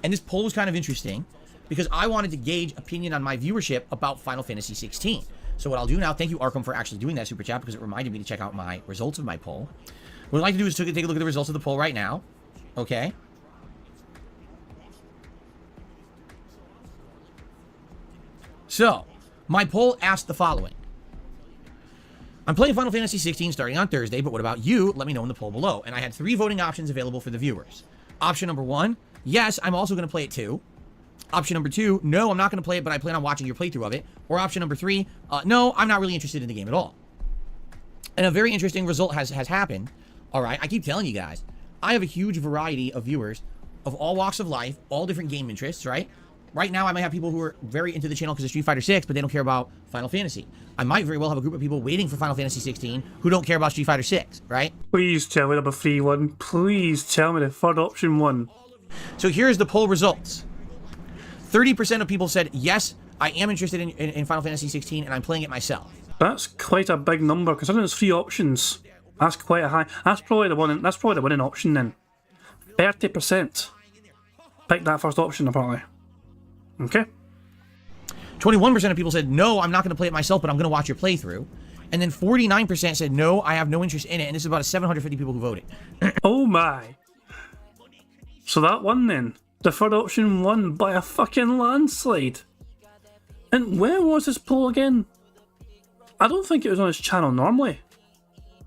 And this poll was kind of interesting because I wanted to gauge opinion on my viewership about Final Fantasy 16. So what I'll do now, thank you, Arkham, for actually doing that super chat because it reminded me to check out my results of my poll. What I'd like to do is take a look at the results of the poll right now. Okay. So, my poll asked the following. I'm playing Final Fantasy 16 starting on Thursday, but what about you? Let me know in the poll below. And I had 3 voting options available for the viewers. Option number 1, yes, I'm also going to play it too. Option number 2, no, I'm not going to play it, but I plan on watching your playthrough of it. Or option number 3, no, I'm not really interested in the game at all. And a very interesting result has happened. All right, I keep telling you guys, I have a huge variety of viewers of all walks of life, all different game interests, right? Right now, I might have people who are very into the channel because of Street Fighter 6, but they don't care about Final Fantasy. I might very well have a group of people waiting for Final Fantasy 16 who don't care about Street Fighter 6, right? Please tell me number 3 one. Please tell me the third option won. So here's the poll results. 30% of people said, yes, I am interested in Final Fantasy 16 and I'm playing it myself. That's quite a big number, considering there's 3 options. That's quite a high. That's probably the winning option then. 30% picked that first option apparently. Okay. 21% of people said, no, I'm not going to play it myself, but I'm going to watch your playthrough. And then 49% said, no, I have no interest in it. And this is about 750 people who voted. Oh my. So that won then. The third option won by a fucking landslide. And where was this poll again? I don't think it was on his channel normally.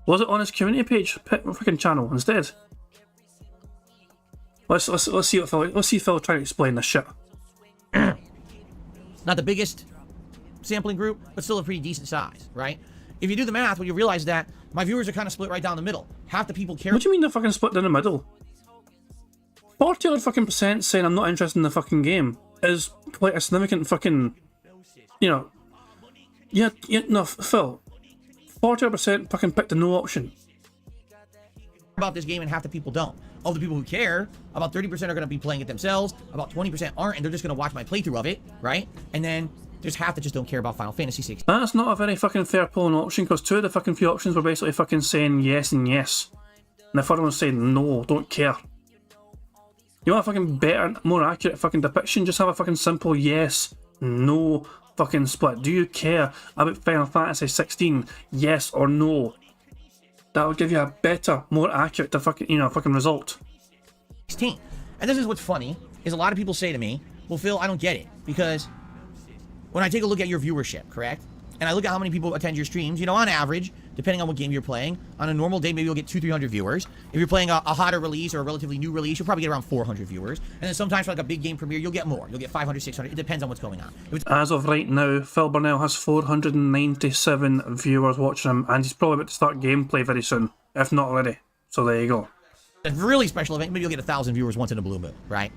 Was it on his community page, fucking channel instead? Let's see Phil trying to explain this shit. Not the biggest sampling group, but still a pretty decent size, right? If you do the math, well, you realize that my viewers are kind of split right down the middle. Half the people care. What do you mean they're fucking split down the middle? 40 odd fucking percent saying I'm not interested in the fucking game is quite a significant fucking, you know. Yeah, no, Phil. 40% fucking picked the no option. About this game and half the people don't. Of the people who care, about 30% are going to be playing it themselves, about 20% aren't, and they're just going to watch my playthrough of it, right? And then there's half that just don't care about Final Fantasy 16. That's not a very fucking fair polling option, because 2 of the fucking 3 options were basically fucking saying yes and yes. And the third one was saying no, don't care. You want a fucking better, more accurate fucking depiction? Just have a fucking simple yes, no fucking split. Do you care about Final Fantasy 16? Yes or no? That will give you a better, more accurate fucking result. 16. And this is what's funny, is a lot of people say to me, well, Phil, I don't get it. Because when I take a look at your viewership, correct? And I look at how many people attend your streams, you know, on average, depending on what game you're playing, on a normal day, maybe you'll get 200-300 viewers. If you're playing a hotter release or a relatively new release, you'll probably get around 400 viewers. And then sometimes for like a big game premiere, you'll get more. You'll get 500, 600. It depends on what's going on. As of right now, Phil Burnell has 497 viewers watching him, and he's probably about to start gameplay very soon, if not already. So there you go. A really special event, maybe you'll get 1,000 viewers once in a blue moon, right?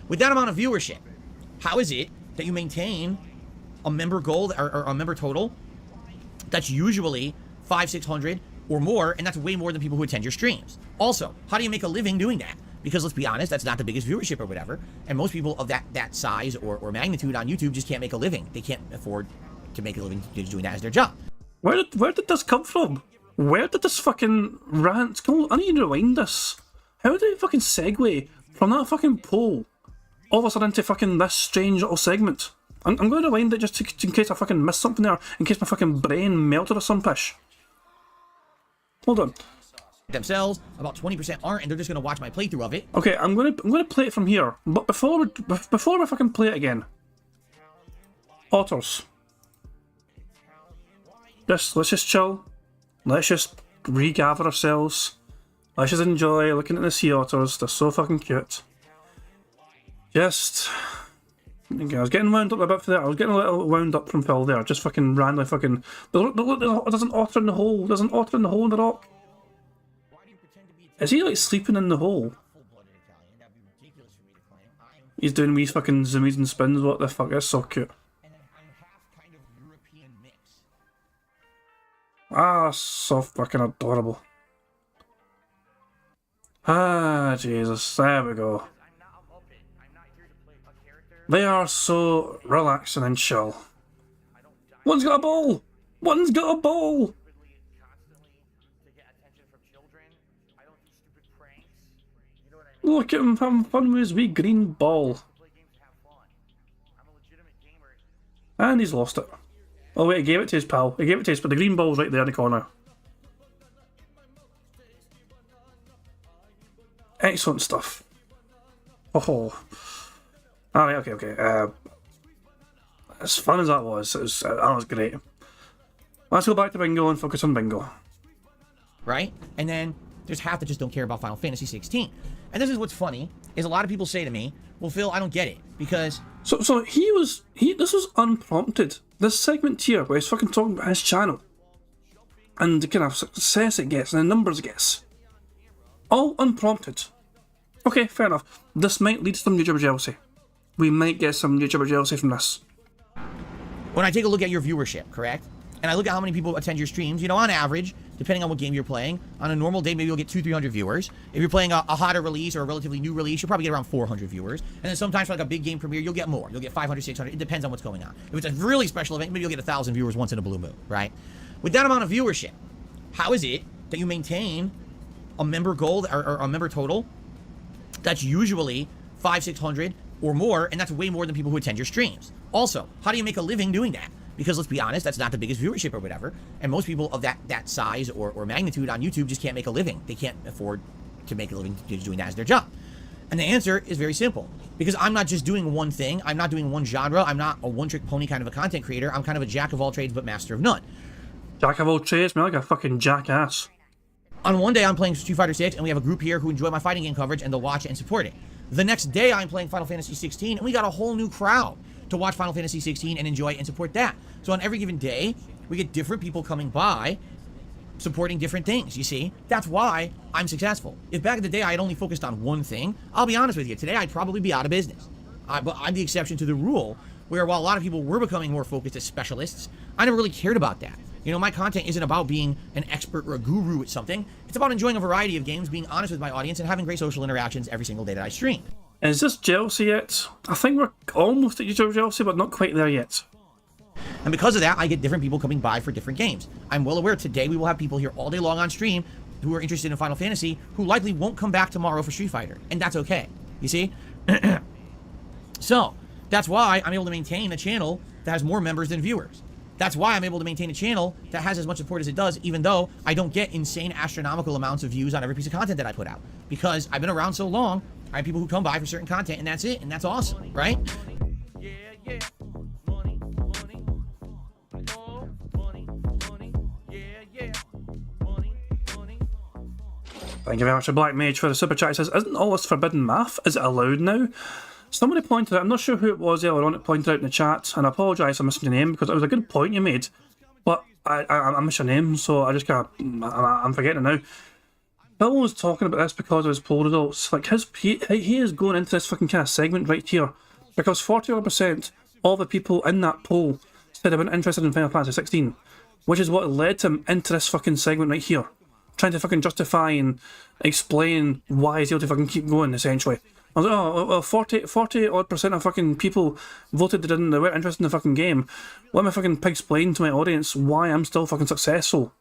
With that amount of viewership, how is it that you maintain a member goal or a member total that's usually 500-600 or more, and that's way more than people who attend your streams? Also, how do you make a living doing that? Because let's be honest, that's not the biggest viewership or whatever, and most people of that size or magnitude on YouTube just can't make a living. They can't afford to make a living just doing that as their job. Where did this come from? Where did this fucking rant go? I need to rewind this. How did it fucking segue from that fucking poll all of a sudden into fucking this strange little segment? I'm going to rewind it just in case I fucking missed something there, in case my fucking brain melted or some pish. Hold on. Themselves, about 20% aren't, and they're just going to watch my playthrough of it. Okay, I'm gonna play it from here, but before we fucking play it again, otters. Let's just chill. Let's just regather ourselves. Let's just enjoy looking at the sea otters. They're so fucking cute. Just. Okay, I was getting wound up a bit for that. I was getting a little wound up from Phil there. Just fucking randomly fucking. But look, there's an otter in the hole. There's an otter in the hole in the rock. Is he like sleeping in the hole? He's doing these fucking zoomies and spins. What the fuck? That's so cute. Ah, so fucking adorable. Ah, Jesus. There we go. They are so relaxing and chill. One's got a ball! One's got a ball! Look at him having fun with his wee green ball. And he's lost it. Oh wait, he gave it to his pal. He gave it to his, but the green ball's right there in the corner. Excellent stuff. Oh. Alright, okay. as fun as that was, that was great. Let's go back to Bingo and focus on Bingo. Right? And then there's half that just don't care about Final Fantasy 16. And this is what's funny, is a lot of people say to me, well, Phil, I don't get it, because... So this was unprompted. This segment here, where he's fucking talking about his channel, and the kind of success it gets, and the numbers it gets. All unprompted. Okay, fair enough. This might lead to some YouTuber jealousy. We might get some YouTuber jealousy from this. When I take a look at your viewership, correct? And I look at how many people attend your streams, you know, on average, depending on what game you're playing, on a normal day, maybe you'll get 200-300 viewers. If you're playing a hotter release or a relatively new release, you'll probably get around 400 viewers. And then sometimes for like a big game premiere, you'll get more. You'll get 500, 600. It depends on what's going on. If it's a really special event, maybe you'll get 1,000 viewers once in a blue moon, right? With that amount of viewership, how is it that you maintain a member goal or a member total that's usually 500, 600 or more, and that's way more than people who attend your streams? Also, how do you make a living doing that? Because let's be honest, that's not the biggest viewership or whatever. And most people of that size or magnitude on YouTube just can't make a living. They can't afford to make a living just doing that as their job. And the answer is very simple. Because I'm not just doing one thing. I'm not doing one genre. I'm not a one-trick pony kind of a content creator. I'm kind of a jack of all trades but master of none. Jack of all trades, man, like a fucking jackass. On one day, I'm playing Street Fighter 6, and we have a group here who enjoy my fighting game coverage, and they'll watch it and support it. The next day, I'm playing Final Fantasy 16, and we got a whole new crowd to watch Final Fantasy 16 and enjoy and support that. So on every given day, we get different people coming by, supporting different things, you see? That's why I'm successful. If back in the day I had only focused on one thing, I'll be honest with you, today I'd probably be out of business. But I'm the exception to the rule, where while a lot of people were becoming more focused as specialists, I never really cared about that. You know, my content isn't about being an expert or a guru at something. It's about enjoying a variety of games, being honest with my audience, and having great social interactions every single day that I stream. Is this jealousy yet? I think we're almost at YouTuber jealousy, but not quite there yet. And because of that, I get different people coming by for different games. I'm well aware today we will have people here all day long on stream who are interested in Final Fantasy who likely won't come back tomorrow for Street Fighter. And that's okay. You see? So, that's why I'm able to maintain a channel that has more members than viewers. That's why I'm able to maintain a channel that has as much support as it does, even though I don't get insane astronomical amounts of views on every piece of content that I put out. Because I've been around so long, I have people who come by for certain content, and that's it, and that's awesome, right? Yeah, yeah. Money, money. Oh, money, money. Yeah, yeah. Money, money. Thank you very much to Black Mage for the super chat. It says, isn't all this forbidden math? Is it allowed now? Somebody pointed out, I'm not sure who it was earlier on, it pointed out in the chat, and I apologise for missing your name because it was a good point you made, but I missed your name, so I just kind of, I'm forgetting it now. Bill was talking about this because of his poll results. Like, he is going into this fucking kind of segment right here because 41% of the people in that poll said they weren't interested in Final Fantasy 16, which is what led him into this fucking segment right here, trying to fucking justify and explain why he's able to fucking keep going, essentially. I was like, oh, well, 40 odd percent of fucking people voted they weren't interested in the fucking game. Let me fucking explain to my audience why I'm still fucking successful.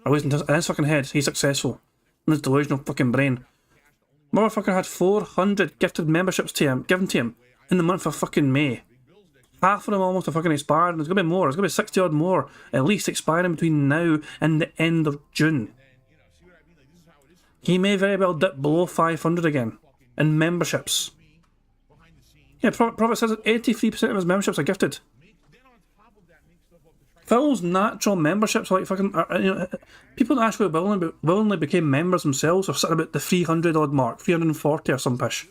Or at least in his fucking head, he's successful. In his delusional fucking brain. Motherfucker had 400 gifted memberships given to him in the month of fucking May. Half of them almost have fucking expired, and there's gonna be more. There's gonna be 60 odd more, at least, expiring between now and the end of June. He may very well dip below 500 again. In memberships. Yeah, Prophet says that 83% of his memberships are gifted. Phil's natural memberships are like fucking... people that actually willingly became members themselves are sitting about the 300 odd mark, 340 or some pish.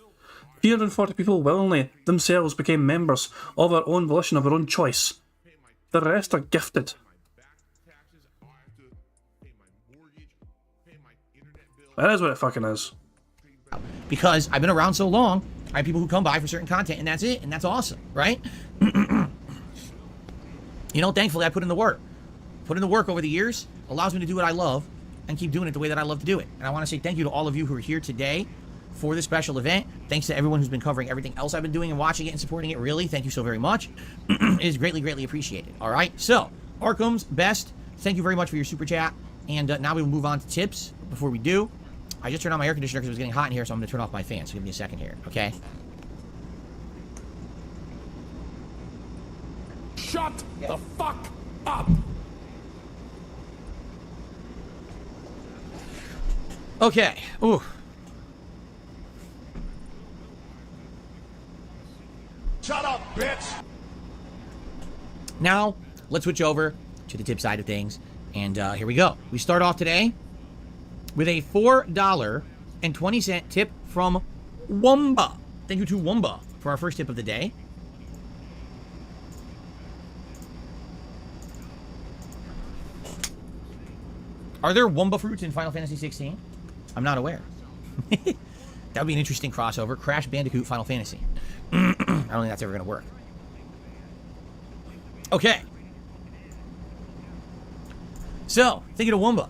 340 people willingly themselves became members of their own volition, of their own choice. The rest are gifted. That is what it fucking is. Because I've been around so long, I have people who come by for certain content, and that's it, and that's awesome, right? You know, thankfully I put in the work. Put in the work over the years allows me to do what I love and keep doing it the way that I love to do it. And I want to say thank you to all of you who are here today for this special event. Thanks to everyone who's been covering everything else I've been doing and watching it and supporting it. Really, thank you so very much. It is greatly, greatly appreciated. All right, so Arkham's Best, thank you very much for your super chat. And now we will move on to tips. Before we do, I just turned on my air conditioner because it was getting hot in here, so I'm going to turn off my fan. So give me a second here, okay? Shut the fuck up! Okay. Ooh. Shut up, bitch! Now, let's switch over to the tip side of things. And here we go. We start off today with a $4.20 tip from Wumba. Thank you to Wumba for our first tip of the day. Are there Wumba fruits in Final Fantasy 16? I'm not aware. That would be an interesting crossover. Crash Bandicoot Final Fantasy. I don't think that's ever going to work. Okay. So, thinking of Wumba,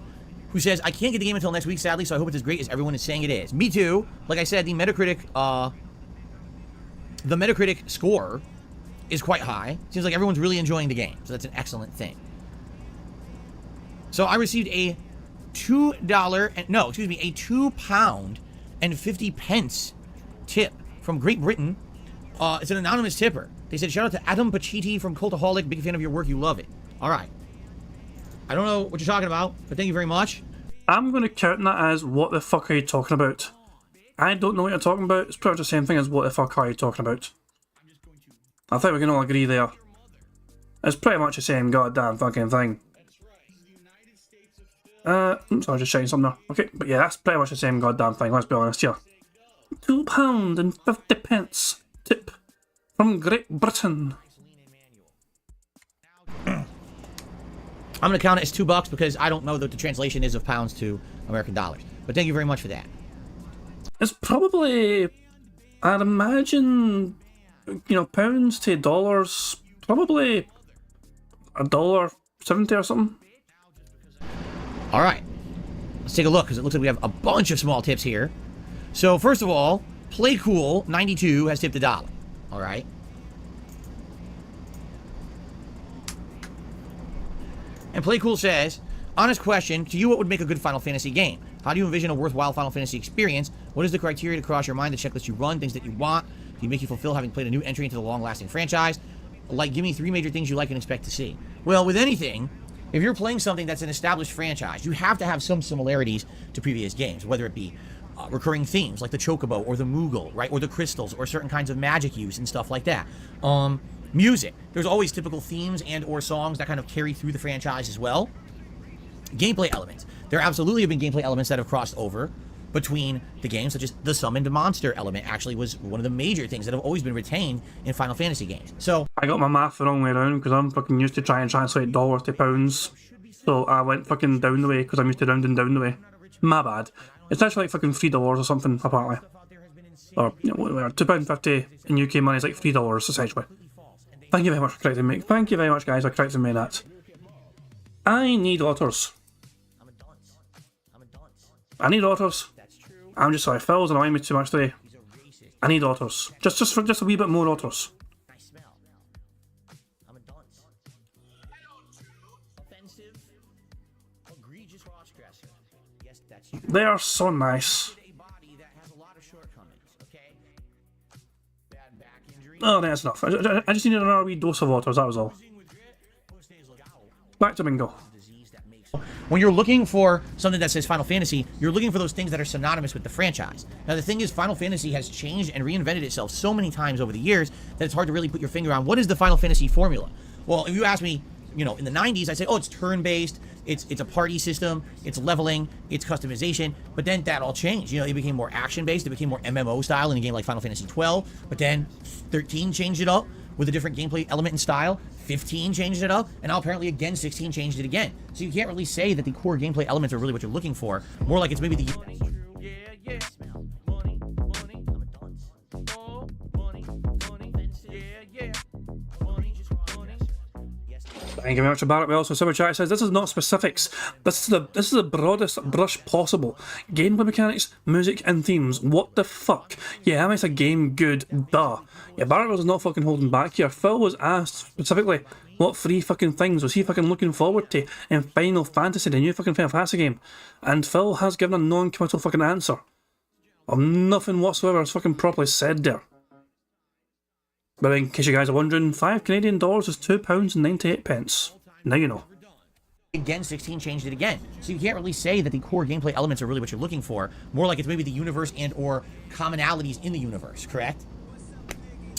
who says, I can't get the game until next week, sadly, so I hope it's as great as everyone is saying it is. Me too. Like I said, the Metacritic score is quite high. Seems like everyone's really enjoying the game, so that's an excellent thing. So I received a £2.50 tip from Great Britain. It's an anonymous tipper. They said, shout out to Adam Pachiti from Cultaholic. Big fan of your work. You love it. All right. I don't know what you're talking about, but thank you very much. I'm going to count that as what the fuck are you talking about? I don't know what you're talking about. It's pretty much the same thing as what the fuck are you talking about? I think we can all agree there. It's pretty much the same goddamn fucking thing. Oops, I was just shouting something there. Okay, but yeah, that's pretty much the same goddamn thing, let's be honest here. £2.50 tip from Great Britain. I'm going to count it as $2 because I don't know what the translation is of pounds to American dollars. But thank you very much for that. It's probably, I'd imagine, pounds to dollars, probably $1.70 or something. All right. Let's take a look because it looks like we have a bunch of small tips here. So first of all, PlayCool92 has tipped $1. All right. And Playcool says, honest question, to you what would make a good Final Fantasy game? How do you envision a worthwhile Final Fantasy experience? What is the criteria to cross your mind, the checklist you run, things that you want? Do you make you fulfill having played a new entry into the long-lasting franchise? Like, give me 3 major things you like and expect to see. Well, with anything, if you're playing something that's an established franchise, you have to have some similarities to previous games, whether it be recurring themes like the Chocobo or the Moogle, right? Or the crystals or certain kinds of magic use and stuff like that. Music. There's always typical themes and or songs that kind of carry through the franchise as well. Gameplay elements. There absolutely have been gameplay elements that have crossed over between the games, such as the summoned monster element actually was one of the major things that have always been retained in Final Fantasy games. So I got my math the wrong way around because I'm fucking used to try and translate dollars to pounds. So I went fucking down the way because I'm used to rounding down the way. My bad. It's actually like fucking $3 or something, apparently. Or, £2.50 in UK money is like $3, essentially. Thank you very much for correcting me. Thank you very much, guys, for correcting me on that. I need otters. I need otters. I'm just sorry, Phil's annoying me too much today. I need otters. Just a wee bit more otters. They are so nice. Oh, that's enough. I just needed another wee dose of otters, that was all. Back to Bingo. When you're looking for something that says Final Fantasy, you're looking for those things that are synonymous with the franchise. Now, the thing is, Final Fantasy has changed and reinvented itself so many times over the years that it's hard to really put your finger on what is the Final Fantasy formula. Well, if you ask me, in the 90s, I'd say, oh, it's turn-based, it's a party system, it's leveling, it's customization, but then that all changed. It became more action-based, it became more MMO style in a game like Final Fantasy 12, but then 13 changed it up with a different gameplay element and style, 15 changed it up, and now apparently again 16 changed it again. So you can't really say that the core gameplay elements are really what you're looking for, more like it's maybe the... Thank you very much for Barrett. We also Super Chat says this is not specifics. This is the broadest brush possible. Gameplay mechanics, music, and themes. What the fuck? Yeah, that makes a game good. Duh. Yeah, Barrett was not fucking holding back here. Phil was asked specifically what 3 fucking things was he fucking looking forward to in Final Fantasy, the new fucking Final Fantasy game. And Phil has given a non-committal fucking answer. Of nothing whatsoever is fucking properly said there. But in case you guys are wondering, $5 Canadian is £2.98. Now you know. Again, 16 changed it again. So you can't really say that the core gameplay elements are really what you're looking for. More like it's maybe the universe and or commonalities in the universe, correct?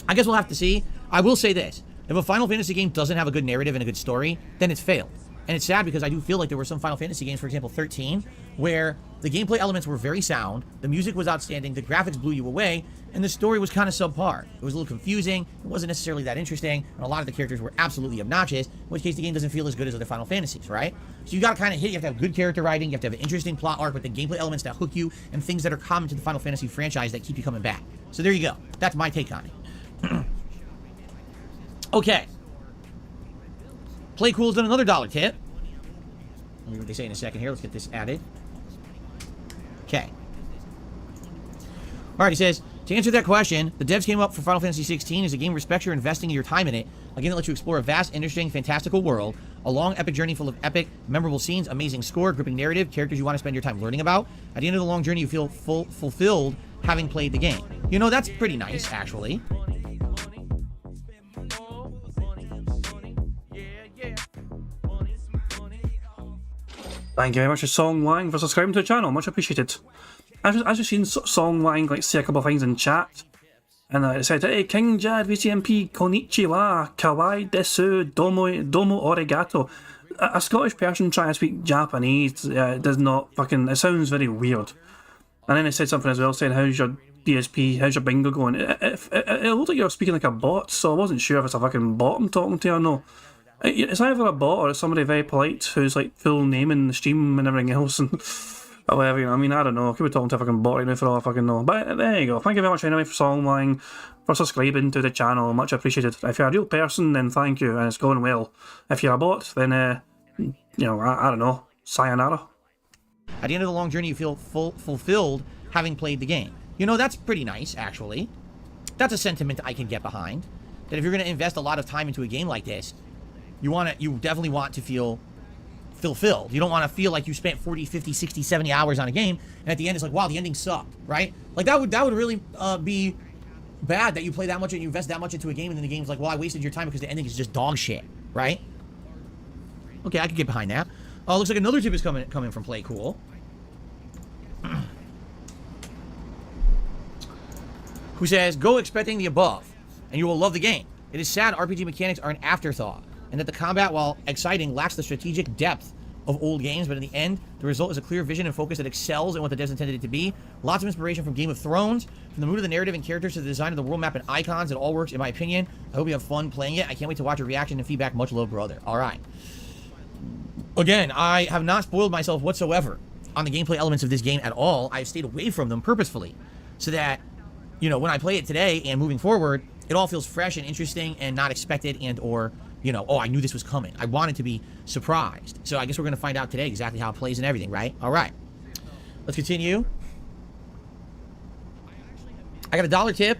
I guess we'll have to see. I will say this. If a Final Fantasy game doesn't have a good narrative and a good story, then it's failed. And it's sad because I do feel like there were some Final Fantasy games, for example 13, where the gameplay elements were very sound, the music was outstanding, the graphics blew you away, and the story was kind of subpar. It was a little confusing, it wasn't necessarily that interesting, and a lot of the characters were absolutely obnoxious, in which case the game doesn't feel as good as other Final Fantasies, right? So you gotta kind of hit, you have to have good character writing, you have to have an interesting plot arc with the gameplay elements that hook you, and things that are common to the Final Fantasy franchise that keep you coming back. So there you go. That's my take on it. Okay. Play Cool's done another $1 tip. Let me read what they say in a second here. Let's get this added. Okay. Alright, he says, to answer that question, the devs came up for Final Fantasy 16 is a game respects your investing your time in it, a game that lets you explore a vast, interesting, fantastical world, a long, epic journey full of epic, memorable scenes, amazing score, gripping narrative, characters you want to spend your time learning about. At the end of the long journey, you feel fulfilled having played the game. You know, that's pretty nice, actually. Thank you very much to Song Wang for subscribing to the channel, much appreciated. I've just seen Song Wang like say a couple of things in chat, and it said, "Hey King Jad VCMP konnichiwa, kawaii desu, domo arigato." A Scottish person trying to speak Japanese does not fucking. It sounds very weird. And then it said something as well, saying, "How's your DSP? How's your bingo going?" It looked like you were speaking like a bot, so I wasn't sure if it's a fucking bot I'm talking to or no. It's either a bot or it's somebody very polite who's like full name in the stream and everything else and or whatever, you know. I mean, I don't know. I could be talking to a fucking bot right now for all I fucking know. But there you go. Thank you very much anyway for Songwang, for subscribing to the channel. Much appreciated. If you're a real person, then thank you and it's going well. If you're a bot, then, you know, I don't know. Sayonara. At the end of the long journey, you feel fulfilled having played the game. You know, that's pretty nice, actually. That's a sentiment I can get behind. That if you're going to invest a lot of time into a game like this, you definitely want to feel fulfilled. You don't want to feel like you spent 40, 50, 60, 70 hours on a game, and at the end it's like, wow, the ending sucked, right? Like, that would really be bad that you play that much and you invest that much into a game, and then the game's like, well, I wasted your time because the ending is just dog shit, right? Okay, I could get behind that. Looks like another tip is coming from Play Cool. Who says, go expecting the above, and you will love the game. It is sad RPG mechanics are an afterthought, and that the combat, while exciting, lacks the strategic depth of old games, but in the end, the result is a clear vision and focus that excels in what the devs intended it to be. Lots of inspiration from Game of Thrones, from the mood of the narrative and characters to the design of the world map and icons. It all works, in my opinion. I hope you have fun playing it. I can't wait to watch your reaction and feedback. Much love, brother. All right. Again, I have not spoiled myself whatsoever on the gameplay elements of this game at all. I've stayed away from them purposefully, so that, you know, when I play it today and moving forward, it all feels fresh and interesting and not expected and or, you know, oh, I knew this was coming. I wanted to be surprised. So I guess we're going to find out today exactly how it plays and everything, right? All right. Let's continue. I got a $1 tip.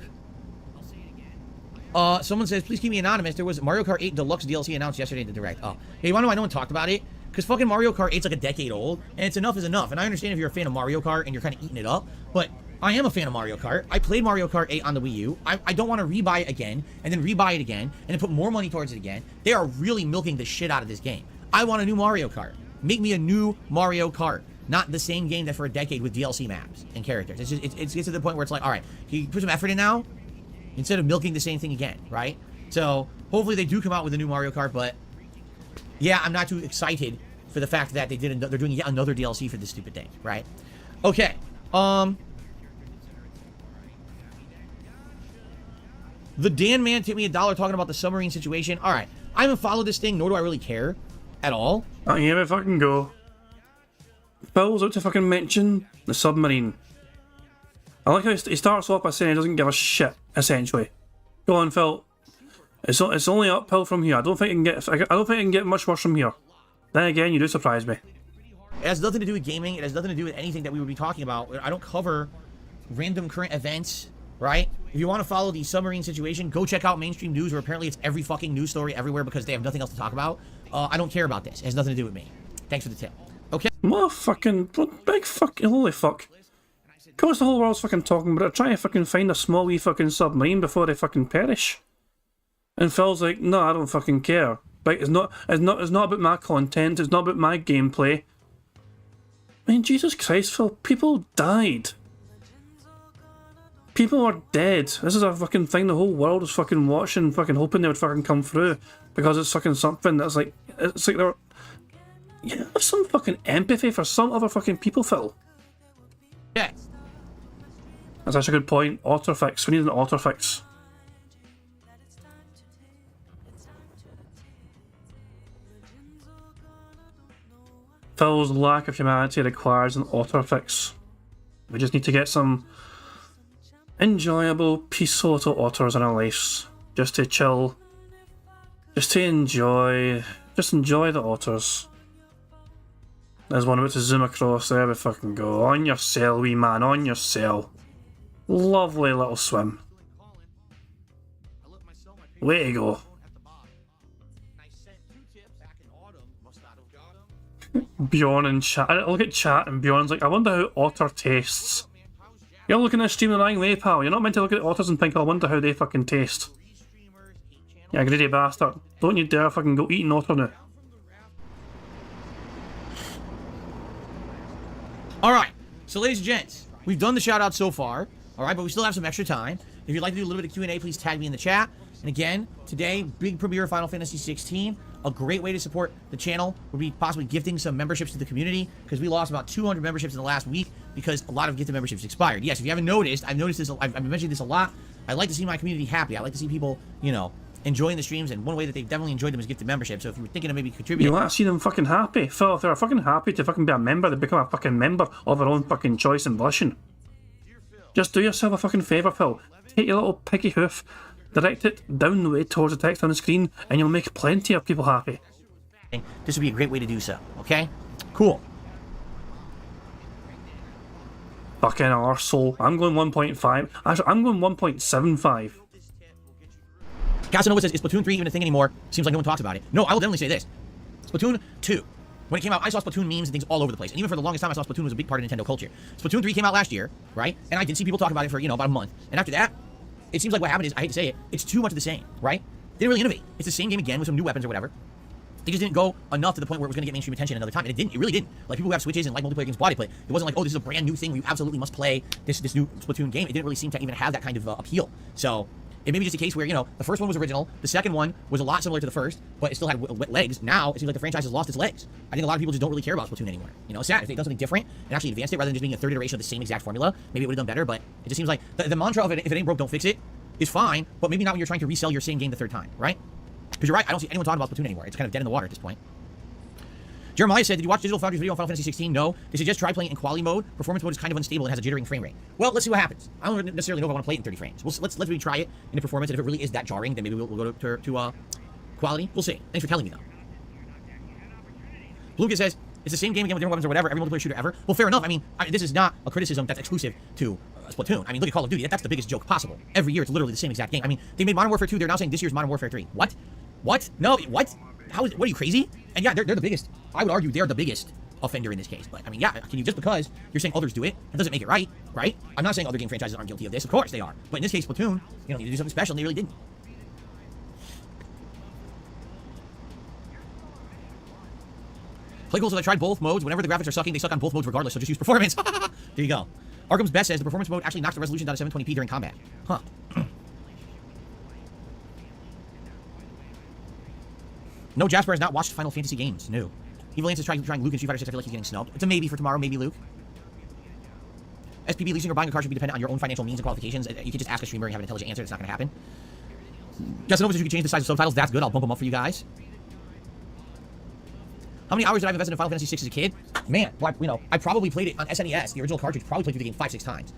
Someone says, please keep me anonymous. There was Mario Kart 8 Deluxe DLC announced yesterday in the Direct. Oh, hey, you want to know why no one talked about it? Because fucking Mario Kart 8's like a decade old, and it's enough is enough. And I understand if you're a fan of Mario Kart and you're kind of eating it up, but I am a fan of Mario Kart. I played Mario Kart 8 on the Wii U. I don't want to rebuy it again, and then rebuy it again, and then put more money towards it again. They are really milking the shit out of this game. I want a new Mario Kart. Make me a new Mario Kart. Not the same game that for a decade with DLC maps and characters. It's just, it gets to the point where it's like, all right, can you put some effort in now? Instead of milking the same thing again, right? So, hopefully they do come out with a new Mario Kart, but yeah, I'm not too excited for the fact that they're doing yet another DLC for this stupid thing, right? Okay. The Dan Man tipped me $1 talking about the submarine situation. All right, I haven't followed this thing, nor do I really care at all. Oh, here we fucking go. Phil's out to fucking mention the submarine. I like how he starts off by saying he doesn't give a shit, essentially. Go on, Phil. It's only uphill from here. I don't think it can get much worse from here. Then again, you do surprise me. It has nothing to do with gaming. It has nothing to do with anything that we would be talking about. I don't cover random current events, right? If you want to follow the submarine situation, go check out mainstream news, where apparently it's every fucking news story everywhere because they have nothing else to talk about. I don't care about this. It has nothing to do with me. Thanks for the tip. Okay. What fucking big fucking holy fuck. Of course the whole world's fucking talking about it. Try to fucking find a small wee fucking submarine before they fucking perish. And Phil's like, no, I don't fucking care. Like, it's not about my content, it's not about my gameplay. I mean, Jesus Christ, Phil, people died. People are dead. This is a fucking thing the whole world is fucking watching, fucking hoping they would fucking come through. Because it's fucking something that's like, it's like they're... You have some fucking empathy for some other fucking people, Phil. Yeah. That's actually a good point. Otter fix. We need an otter fix. Phil's lack of humanity requires an otter fix. We just need to get some enjoyable, peaceful little otters in our lives. Just to chill. Just to enjoy. Just enjoy the otters. There's one about to zoom across. There we fucking go. On your sail, wee man. On your sail. Lovely little swim. Way to go. Bjorn in chat. I look at chat and Bjorn's like, I wonder how otter tastes. You're looking at a stream the wrong way, pal. You're not meant to look at otters and think, I wonder how they fucking taste. Yeah, greedy bastard. Don't you dare fucking go eat an otter now. Alright, so ladies and gents, we've done the shout-out so far. Alright, but we still have some extra time. If you'd like to do a little bit of Q&A, please tag me in the chat. And again, today, big premiere of Final Fantasy 16. A great way to support the channel would be possibly gifting some memberships to the community, because we lost about 200 memberships in the last week because a lot of gifted memberships expired. Yes, if you haven't noticed, I've noticed this, I've been mentioning this a lot. I like to see my community happy. I like to see people, you know, enjoying the streams, and one way that they've definitely enjoyed them is gifted membership. So if you were thinking of maybe contributing... You want to see them fucking happy? Phil, if they're fucking happy to fucking be a member, they become a fucking member of their own fucking choice and volition. Just do yourself a fucking favour, Phil. Take your little piggy hoof, direct it down the way towards the text on the screen, and you'll make plenty of people happy. This would be a great way to do so, okay? Cool. Fucking arsehole. I'm going 1.5. Actually, I'm going 1.75. Casanova says, is Splatoon 3 even a thing anymore? Seems like no one talks about it. No, I will definitely say this. Splatoon 2. When it came out, I saw Splatoon memes and things all over the place. And even for the longest time, I saw Splatoon was a big part of Nintendo culture. Splatoon 3 came out last year, right? And I did see people talk about it for, you know, about a month. And after that, it seems like what happened is, I hate to say it, it's too much of the same, right? They didn't really innovate. It's the same game again with some new weapons or whatever. They just didn't go enough to the point where it was going to get mainstream attention another time. And it didn't. It really didn't. Like, people who have Switches and like multiplayer games body play, it wasn't like, oh, this is a brand new thing where you absolutely must play this new Splatoon game. It didn't really seem to even have that kind of appeal. So, it may be just a case where, you know, the first one was original, the second one was a lot similar to the first, but it still had legs. Now, it seems like the franchise has lost its legs. I think a lot of people just don't really care about Splatoon anymore. You know, it's sad. If they done something different and actually advanced it rather than just being a third iteration of the same exact formula, maybe it would have done better, but it just seems like the mantra of it, if it ain't broke, don't fix it, is fine, but maybe not when you're trying to resell your same game the third time, right? Because you're right, I don't see anyone talking about Splatoon anymore. It's kind of dead in the water at this point. Jeremiah said, did you watch Digital Foundry's video on Final Fantasy 16? No. They suggest try playing in quality mode. Performance mode is kind of unstable and has a jittering frame rate. Well, let's see what happens. I don't necessarily know if I want to play it in 30 frames. Let's maybe try it in the performance, and if it really is that jarring, then maybe we'll go to quality. We'll see. Thanks for telling me, though. Lucas says, it's the same game again with different weapons or whatever, every multiplayer shooter ever. Well, fair enough. I mean, this is not a criticism that's exclusive to Splatoon. I mean, look at Call of Duty. That's the biggest joke possible. Every year, it's literally the same exact game. I mean, they made Modern Warfare 2. They're now saying this year's Modern Warfare 3. What? What? No, what? What are you, crazy? And yeah, they're the biggest. I would argue they're the biggest offender in this case. But I mean, yeah, can you, just because you're saying others do it, that doesn't make it right, right? I'm not saying other game franchises aren't guilty of this. Of course they are. But in this case, Splatoon, you know, need to do something special, and they really didn't. Play cool, so I tried both modes. Whenever the graphics are sucking, they suck on both modes regardless, so just use performance. There you go. Arkham's Best says the performance mode actually knocks the resolution down to 720p during combat. Huh. No, Jasper has not watched Final Fantasy games. No. Evil Lance is trying Luke in Street Fighter 6. I feel like he's getting snubbed. It's a maybe for tomorrow. Maybe Luke. SPB, leasing or buying a car should be dependent on your own financial means and qualifications. You can just ask a streamer and have an intelligent answer. It's not going to happen. Casanova says you can change the size of subtitles. That's good. I'll bump them up for you guys. How many hours did I invest in Final Fantasy 6 as a kid? Man, well, you know, I probably played it on SNES, the original cartridge. Probably played through the game 5-6 times.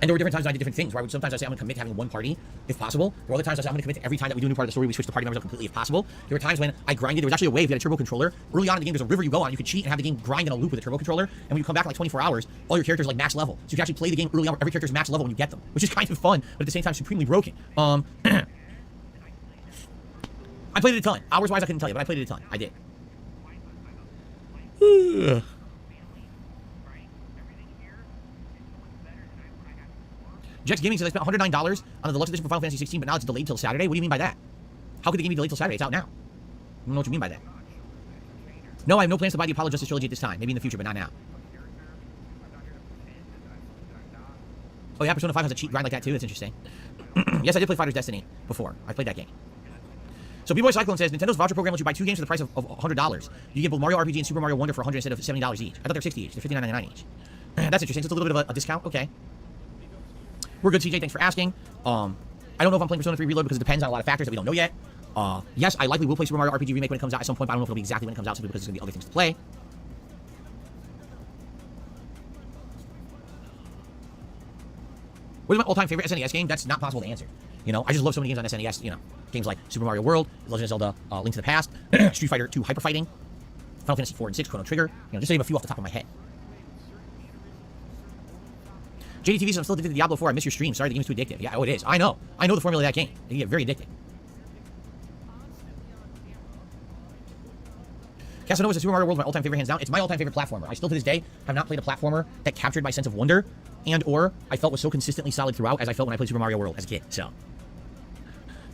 And there were different times when I did different things, where sometimes I say I'm going to commit to having one party, if possible. There were other times I say I'm going to commit to every time that we do a new part of the story, we switch the party members up completely, if possible. There were times when I grinded. There was actually a way, if you had a turbo controller, early on in the game, there's a river you go on, you could cheat and have the game grind in a loop with a turbo controller, and when you come back in like 24 hours, all your characters are like max level. So you can actually play the game early on, every character's max level when you get them, which is kind of fun, but at the same time, supremely broken. I played it a ton. Hours-wise, I couldn't tell you, but I played it a ton. I did. Jex Gaming says I spent $109 on the deluxe edition for Final Fantasy 16, but now it's delayed till Saturday. What do you mean by that? How could the game be delayed till Saturday? It's out now. I don't know what you mean by that. No, I have no plans to buy the Apollo Justice trilogy at this time. Maybe in the future, but not now. Oh yeah, Persona 5 has a cheat grind like that too. That's interesting. Yes, I did play Fighter's Destiny before. I played that game. So B-Boy Cyclone says, Nintendo's voucher program lets you buy 2 games for the price of $100. You get both Mario RPG and Super Mario Wonder for $100 instead of $70 each. I thought they're $60 each. They're $59.99 each. That's interesting. So it's a little bit of a discount. Okay. We're good, CJ. Thanks for asking. I don't know if I'm playing Persona 3 Reload because it depends on a lot of factors that we don't know yet. Yes, I likely will play Super Mario RPG Remake when it comes out at some point, but I don't know if it'll be exactly when it comes out simply because there's going to be other things to play. What is my all-time favorite SNES game? That's not possible to answer. You know, I just love so many games on SNES. You know, games like Super Mario World, Legend of Zelda, Link to the Past, Street Fighter 2 Hyper Fighting, Final Fantasy 4 and 6, Chrono Trigger. You know, just to name a few off the top of my head. JDTV says I'm still addicted to Diablo 4. I miss your stream. Sorry, the game's too addictive. Yeah, oh, it is. I know the formula of that game. It can get very addicting. Casanova's Super Mario World, my all-time favorite, hands down. It's my all-time favorite platformer. I still, to this day, have not played a platformer that captured my sense of wonder and/or I felt was so consistently solid throughout as I felt when I played Super Mario World as a kid. So,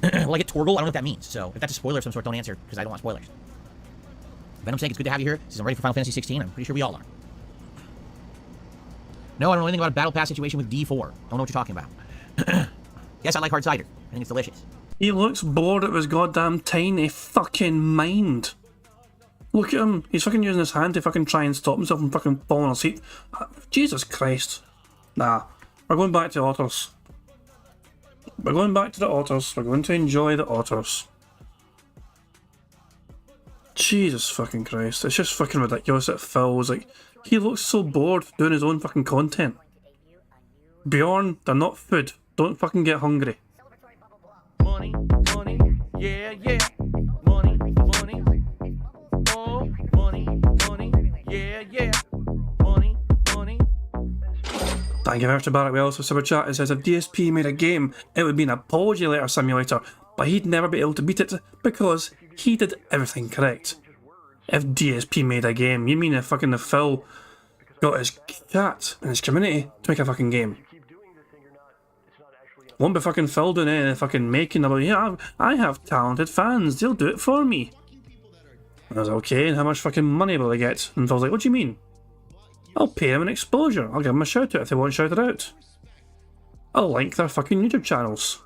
will I get Torgal? I don't know what that means. So, if that's a spoiler of some sort, don't answer because I don't want spoilers. Venom saying it's good to have you here. Says I'm ready for Final Fantasy 16. I'm pretty sure we all are. No, I don't know anything about a battle pass situation with D4. Don't know what you're talking about. Yes, I like hard cider. I think it's delicious. He looks bored out of his goddamn tiny fucking mind. Look at him. He's fucking using his hand to fucking try and stop himself from fucking falling asleep. Jesus Christ. Nah. We're going back to otters. We're going back to the otters. We're going to enjoy the otters. Jesus fucking Christ. It's just fucking ridiculous that Phil's like... He looks so bored doing his own fucking content. Bjorn, they're not food. Don't fucking get hungry. Money, money, yeah, yeah. Money, money. Oh, money, money, yeah, yeah. Money, money. Thank you very much to Barrett Wells for Super Chat. It says if DSP made a game, it would be an apology letter simulator, but he'd never be able to beat it because he did everything correct. If DSP made a game, you mean if fucking the Phil got his cat and his community to make a fucking game? Won't be fucking Phil doing anything fucking making about, yeah, I have talented fans, they'll do it for me. I was like, okay, and how much fucking money will they get? And Phil's like, what do you mean? I'll pay them an exposure, I'll give them a shout out if they want shouted out. I'll link their fucking YouTube channels.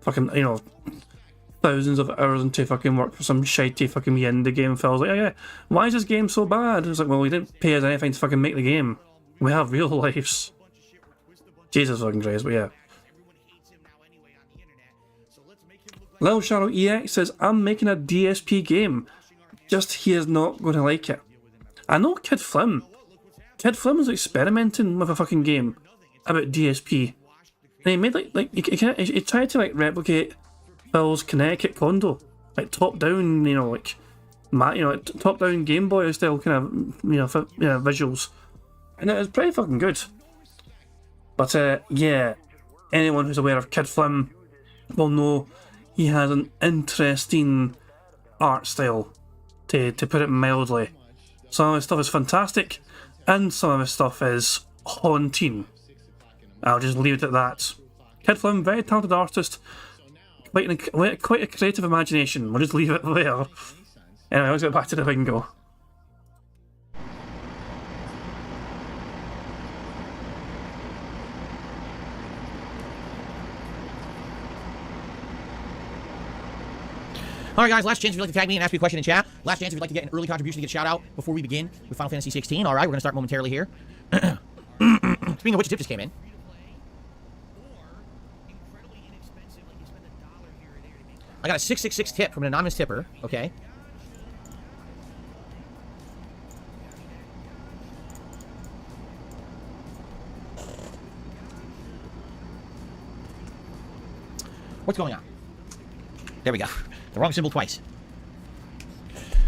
Fucking, you know, thousands of hours into fucking work for some shitey fucking indie game. Phil's like, yeah, why is this game so bad? It's like, well, we didn't pay us anything to fucking make the game. We have real lives. Jesus fucking Christ, but yeah. Lil Shadow EX says, I'm making a DSP game, just he is not going to like it. I know Kid Flim. Kid Flim was experimenting with a fucking game about DSP. And he made he tried to replicate Phil's Connecticut condo. Like top down, you know, top down Game Boy style kind of, visuals. And it was pretty fucking good. But yeah, anyone who's aware of Kid Flim will know he has an interesting art style, to put it mildly. Some of his stuff is fantastic, and some of his stuff is haunting. I'll just leave it at that. Kid Flim, very talented artist, quite a creative imagination. We'll just leave it there. Anyway, let's get back to the bingo. Alright guys, last chance if you'd like to tag me and ask me a question in chat. Last chance if you'd like to get an early contribution to get a shout out before we begin with Final Fantasy 16. Alright, we're going to start momentarily here. Speaking of which, a tip just came in. I got a 666 tip from an anonymous tipper, okay. What's going on? There we go. The wrong symbol twice.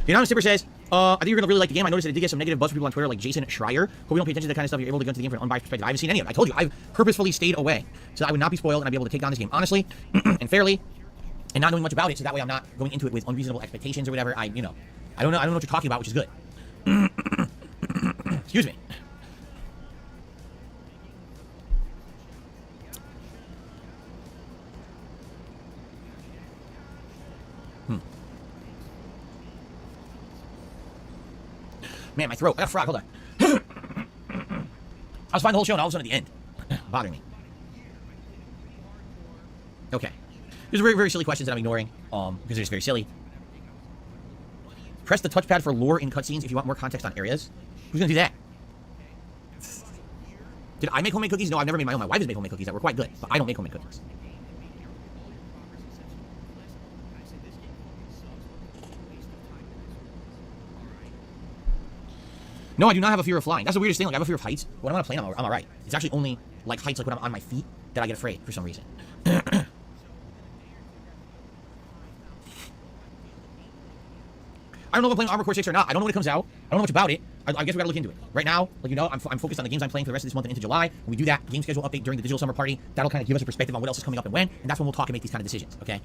The anonymous tipper says, I think you're going to really like the game. I noticed that it did get some negative buzz from people on Twitter like Jason Schreier. Hope you don't pay attention to that kind of stuff. You're able to go into the game from an unbiased perspective. I haven't seen any of it. I told you, I've purposefully stayed away so that I would not be spoiled and I'd be able to take down this game honestly and fairly and not knowing much about it, so that way I'm not going into it with unreasonable expectations or whatever. I don't know what you're talking about, which is good. Excuse me. Man, my throat. I got a frog. Hold on. was fine the whole show, and all of a sudden at the end, bothering me. Okay. These are very, very silly questions that I'm ignoring, because they're just very silly. Press the touchpad for lore in cutscenes if you want more context on areas. Who's gonna do that? Did I make homemade cookies? No, I've never made my own. My wife has made homemade cookies that were quite good, but I don't make homemade cookies. No, I do not have a fear of flying. That's the weirdest thing. Like, I have a fear of heights. When I'm on a plane, I'm alright. It's actually only, like, heights, like, when I'm on my feet that I get afraid for some reason. I don't know if I'm playing Armor Core 6 or not. I don't know when it comes out. I don't know much about it. I guess we gotta look into it. Right now, like, you know, I'm focused on the games I'm playing for the rest of this month and into July. When we do that game schedule update during the digital summer party, that'll kind of give us a perspective on what else is coming up and when, and that's when we'll talk and make these kind of decisions, okay?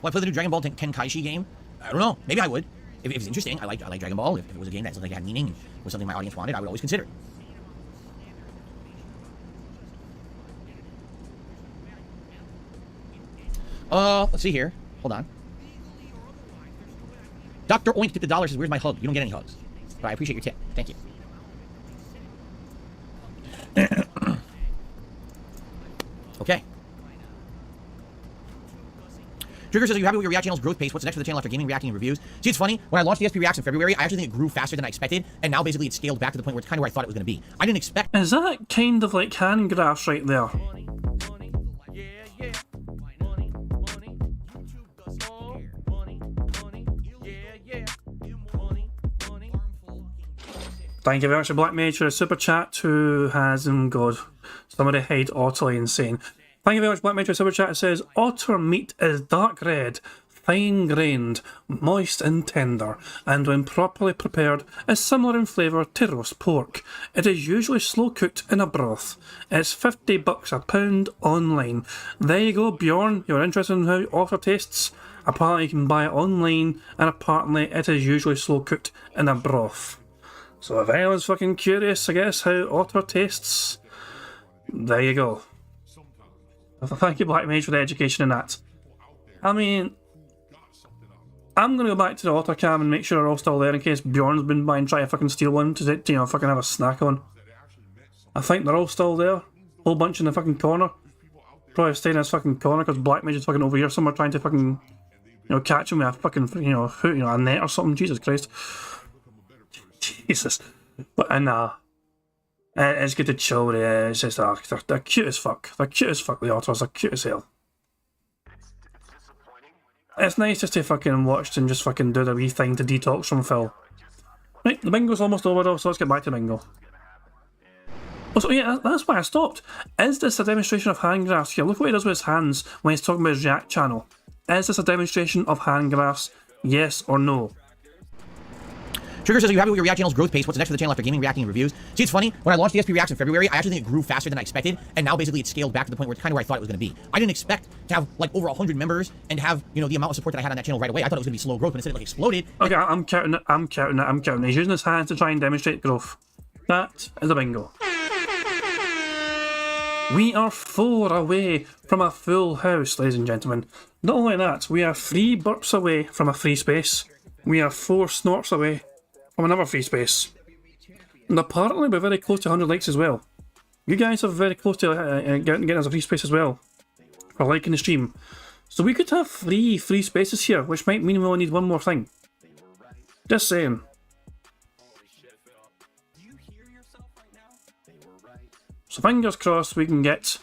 Will I play the new Dragon Ball Tenkaichi game? I don't know. Maybe I would. If it's interesting, I like Dragon Ball. If it was a game that looked like it had meaning and was something my audience wanted, I would always consider it. Let's see here. Hold on. Dr. Oink tipped $1 says, where's my hug? You don't get any hugs. But I appreciate your tip. Thank you. Okay. Trigger says, are you happy with your React channel's growth pace? What's next for the channel after gaming, reacting, and reviews? See, it's funny. When I launched DSP Reacts in February, I actually think it grew faster than I expected, and now basically it's scaled back to the point where it's kind of where I thought it was going to be. I didn't expect... Is that kind of like hand graphs right there? Thank you very much to Black Mage for a super chat who has, God, somebody hide utterly insane. Thank you very much, Black Mage, for a super chat. It says, otter meat is dark red, fine-grained, moist and tender, and when properly prepared is similar in flavour to roast pork. It is usually slow-cooked in a broth. It's $50 a pound online. There you go, Bjorn. You're interested in how otter tastes? Apparently you can buy it online, and apparently it is usually slow-cooked in a broth. So if anyone's fucking curious, I guess, how otter tastes, there you go. Thank you, Black Mage, for the education in that. I mean, I'm going to go back to the otter cam and make sure they're all still there in case Bjorn's been by and try to fucking steal one to, you know, fucking have a snack on. I think they're all still there. Whole bunch in the fucking corner. Probably staying in this fucking corner because Black Mage is fucking over here somewhere trying to fucking, you know, catch him with a fucking, you know, hook, you know, a net or something. Jesus Christ. Jesus. But, it's good to chill with it. It's just, they're cute as fuck. They're cute as fuck, the otters. They're cute as hell. It's nice just to fucking watch and just fucking do the wee thing to detox from Phil. Right, the bingo's almost over though, so let's get back to bingo. Oh, so yeah, that's why I stopped. Is this a demonstration of hand graphs here? Look what he does with his hands when he's talking about his React channel. Is this a demonstration of hand graphs? Yes or no? Trigger says, are you happy with your React channel's growth pace? What's next for the channel after gaming, reacting, and reviews? See, it's funny. When I launched DSP Reacts in February, I actually think it grew faster than I expected, and now basically it's scaled back to the point where it's kind of where I thought it was going to be. I didn't expect to have, like, over 100 members and have, you know, the amount of support that I had on that channel right away. I thought it was going to be slow growth, but instead it, like, exploded. Okay, I'm counting it. He's using his hands to try and demonstrate growth. That is a bingo. We are 4 away from a full house, ladies and gentlemen. Not only that, we are 3 burps away from a free space. We are 4 snorts away from another free space. And apparently we're very close to 100 likes as well. You guys are very close to getting us a free space as well for liking the stream. So we could have 3 free spaces here, which might mean we only need one more thing. Just saying. So fingers crossed we can get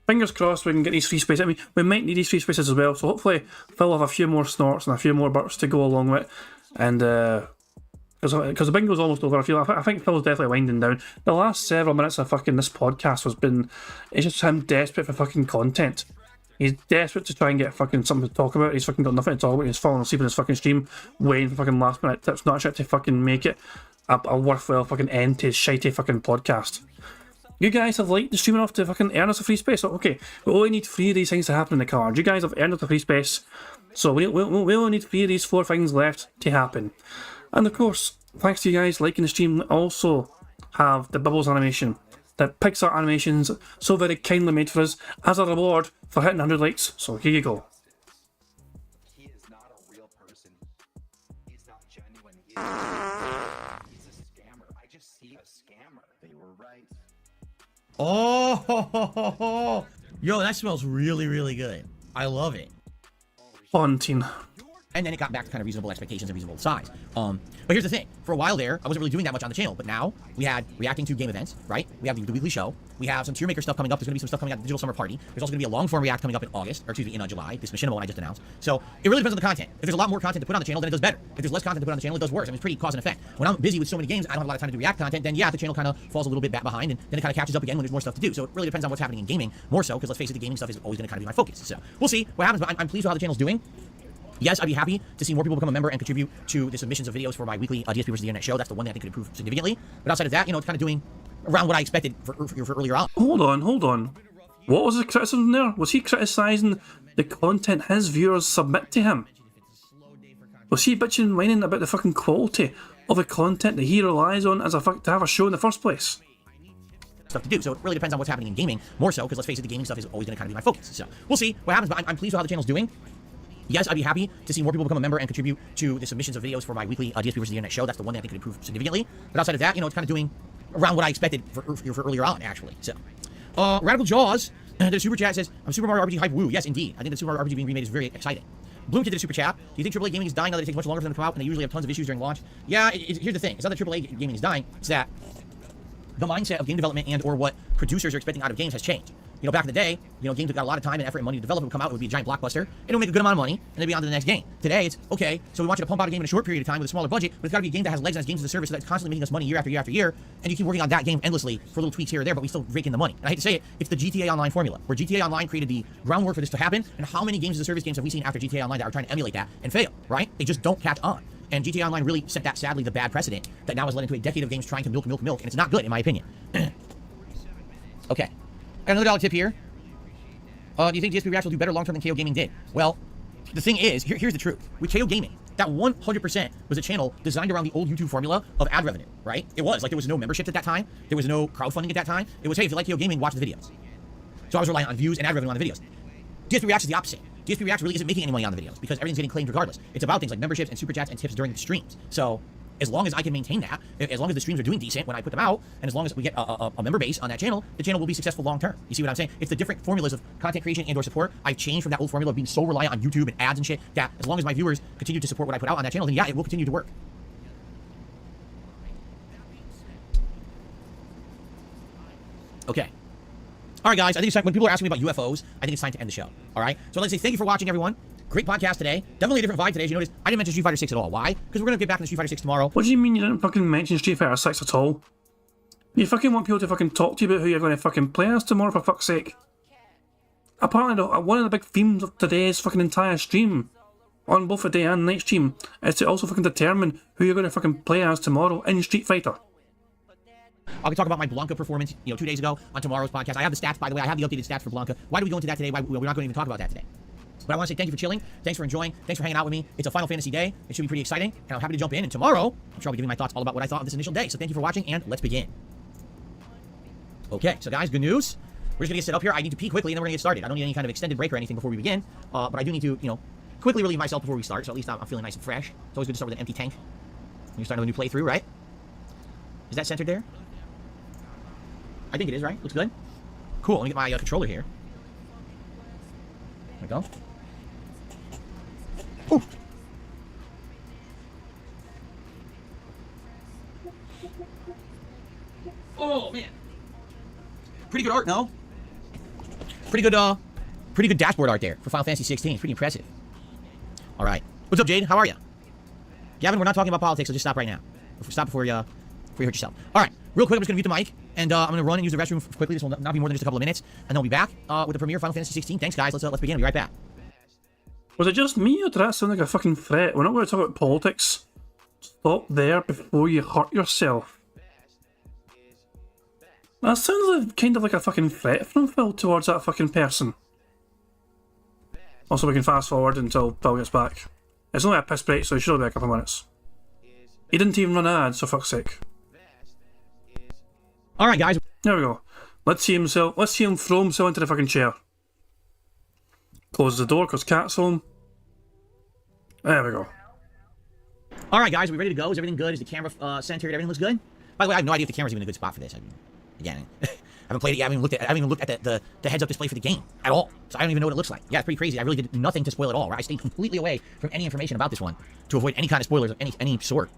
these free spaces. I mean, we might need these free spaces as well, so hopefully Phil will have a few more snorts and a few more burps to go along with it. And because the bingo's almost over, I think Phil's definitely winding down. The last several minutes of fucking this podcast it's just him desperate for fucking content. He's desperate to try and get fucking something to talk about. He's fucking got nothing to talk about. He's falling asleep in his fucking stream, waiting for fucking last minute tips, not shit to fucking make it a worthwhile fucking end to his shitey fucking podcast. You guys have liked the stream enough to fucking earn us a free space. So, okay, we only need 3 of these things to happen in the card. You guys have earned us a free space. So we only need 3 of these 4 things left to happen. And of course, thanks to you guys liking the stream, we also have the Bubbles animation that Pixar Animations so very kindly made for us as a reward for hitting 100 likes. So here you go. He is not a real person. He's not genuine. He's a scammer. I just see a scammer. They were right. Oh, yo, that smells really, really good. I love it. Fontaine. And then it got back to kind of reasonable expectations and reasonable size. But here's the thing. For a while there, I wasn't really doing that much on the channel. But now, we had reacting to game events, right? We have the weekly show. We have some tier maker stuff coming up. There's going to be some stuff coming out at the Digital Summer Party. There's also going to be a long-form react coming up in August, or excuse me, in July. This Machinima one I just announced. So, it really depends on the content. If there's a lot more content to put on the channel, then it does better. If there's less content to put on the channel, it does worse. I mean, it's pretty cause and effect. When I'm busy with so many games, I don't have a lot of time to do react content, then yeah, the channel kind of falls a little bit back behind, and then it kind of catches up again when there's more stuff to do. So, it really depends on what's happening in gaming, more so, because let's face it, the gaming stuff is always going to kind of be my focus. So, we'll see what happens, but I'm pleased with how the channel's doing. Yes, I'd be happy to see more people become a member and contribute to the submissions of videos for my weekly DSP versus the Internet show. That's the one that I think could improve significantly. But outside of that, you know, it's kind of doing around what I expected for earlier on. Hold on. What was the criticism there? Was he criticising the content his viewers submit to him? Was he bitching and whining about the fucking quality of the content that he relies on as to have a show in the first place? Stuff to do. So it really depends on what's happening in gaming, more so, because let's face it, the gaming stuff is always going to kind of be my focus. So we'll see what happens, but I'm pleased with how the channel's doing. Yes, I'd be happy to see more people become a member and contribute to the submissions of videos for my weekly DSP versus the Internet show. That's the one that I think could improve significantly. But outside of that, you know, it's kind of doing around what I expected for earlier on, actually. So, Radical Jaws, the super chat says, I'm Super Mario RPG hype woo. Yes, indeed. I think the Super Mario RPG being remade is very exciting. Bloom did the super chat. Do you think AAA gaming is dying now that it takes much longer for them to come out and they usually have tons of issues during launch? Yeah, here's the thing. It's not that AAA gaming is dying. It's that the mindset of game development and or what producers are expecting out of games has changed. You know, back in the day, you know, games that got a lot of time and effort and money to develop would come out, it would be a giant blockbuster, and it would make a good amount of money, and they'd be on to the next game. Today, it's, okay, so we want you to pump out a game in a short period of time with a smaller budget, but it's got to be a game that has legs and has games as a service, so that's constantly making us money year after year after year, and you keep working on that game endlessly for little tweaks here or there, but we still rake in the money. And I hate to say it, it's the GTA Online formula, where GTA Online created the groundwork for this to happen, and how many games as a service games have we seen after GTA Online that are trying to emulate that and fail, right? They just don't catch on. And GTA Online really set that, sadly, the bad precedent that now has led into a decade of games trying to milk, and it's not good, in my opinion. Okay. I got another $1 tip here. Do you think DSP Reacts will do better long-term than KO Gaming did? Well, the thing is, here's the truth. With KO Gaming, that 100% was a channel designed around the old YouTube formula of ad revenue, right? It was. Like, there was no membership at that time. There was no crowdfunding at that time. It was, hey, if you like KO Gaming, watch the videos. So I was relying on views and ad revenue on the videos. DSP Reacts is the opposite. DSP Reacts really isn't making any money on the videos because everything's getting claimed regardless. It's about things like memberships and super chats and tips during the streams. So as long as I can maintain that, as long as the streams are doing decent when I put them out, and as long as we get a member base on that channel, the channel will be successful long term. You see what I'm saying? It's the different formulas of content creation and or support. I've changed from that old formula of being so reliant on YouTube and ads and shit that as long as my viewers continue to support what I put out on that channel, then yeah, it will continue to work. Okay. All right, guys, I think it's time, when people are asking me about UFOs, I think it's time to end the show. All right? So let's say thank you for watching, everyone. Great podcast today. Definitely a different vibe today. As you notice, I didn't mention Street Fighter 6 at all. Why? Because we're going to get back into Street Fighter 6 tomorrow. What do you mean you didn't fucking mention Street Fighter 6 at all? You fucking want people to fucking talk to you about who you're going to fucking play as tomorrow, for fuck's sake. Apparently, one of the big themes of today's fucking entire stream, on both the day and night stream, is to also fucking determine who you're going to fucking play as tomorrow in Street Fighter. I'll talk about my Blanca performance, 2 days ago on tomorrow's podcast. I have the stats, by the way. I have the updated stats for Blanca. Why do we go into that today? We're not going to even talk about that today. But I want to say thank you for chilling. Thanks for enjoying. Thanks for hanging out with me. It's a Final Fantasy day. It should be pretty exciting. And I'm happy to jump in. And tomorrow, I'm sure I'll be giving my thoughts all about what I thought of this initial day. So thank you for watching, and let's begin. Okay, so guys, good news. We're just going to get set up here. I need to pee quickly, and then we're going to get started. I don't need any kind of extended break or anything before we begin. But I do need to, quickly relieve myself before we start. So at least I'm feeling nice and fresh. It's always good to start with an empty tank when you're starting a new playthrough, right? Is that centered there? I think it is, right? Looks good. Cool. Let me get my controller here. There we go. Ooh. Oh man. Pretty good art, no? Pretty good dashboard art there for Final Fantasy 16. It's pretty impressive. All right. What's up, Jade? How are you? Gavin, we're not talking about politics, so just stop right now. Stop before you hurt yourself. All right. Real quick, I'm just going to mute the mic, and I'm going to run and use the restroom quickly. This will not be more than just a couple of minutes, and then we'll be back with the premiere of Final Fantasy 16. Thanks, guys. Let's begin. I'll be right back. Was it just me, or did that sound like a fucking threat? We're not going to talk about politics. Stop there before you hurt yourself. That sounds kind of like a fucking threat from Phil towards that fucking person. Also, we can fast forward until Phil gets back. It's only a piss break, so it should be a couple of minutes. He didn't even run ads, for fuck's sake. All right, guys. There we go. Let's see him throw himself into the fucking chair. Closes the door because Cat's home. There we go. All right, guys, are we ready to go? Is everything good? Is the camera centered? Everything looks good? By the way, I have no idea if the camera's even a good spot for this. Again, I haven't played it yet. I haven't even looked at the heads-up display for the game at all. So I don't even know what it looks like. Yeah, it's pretty crazy. I really did nothing to spoil it all, right? I stayed completely away from any information about this one to avoid any kind of spoilers of any sort.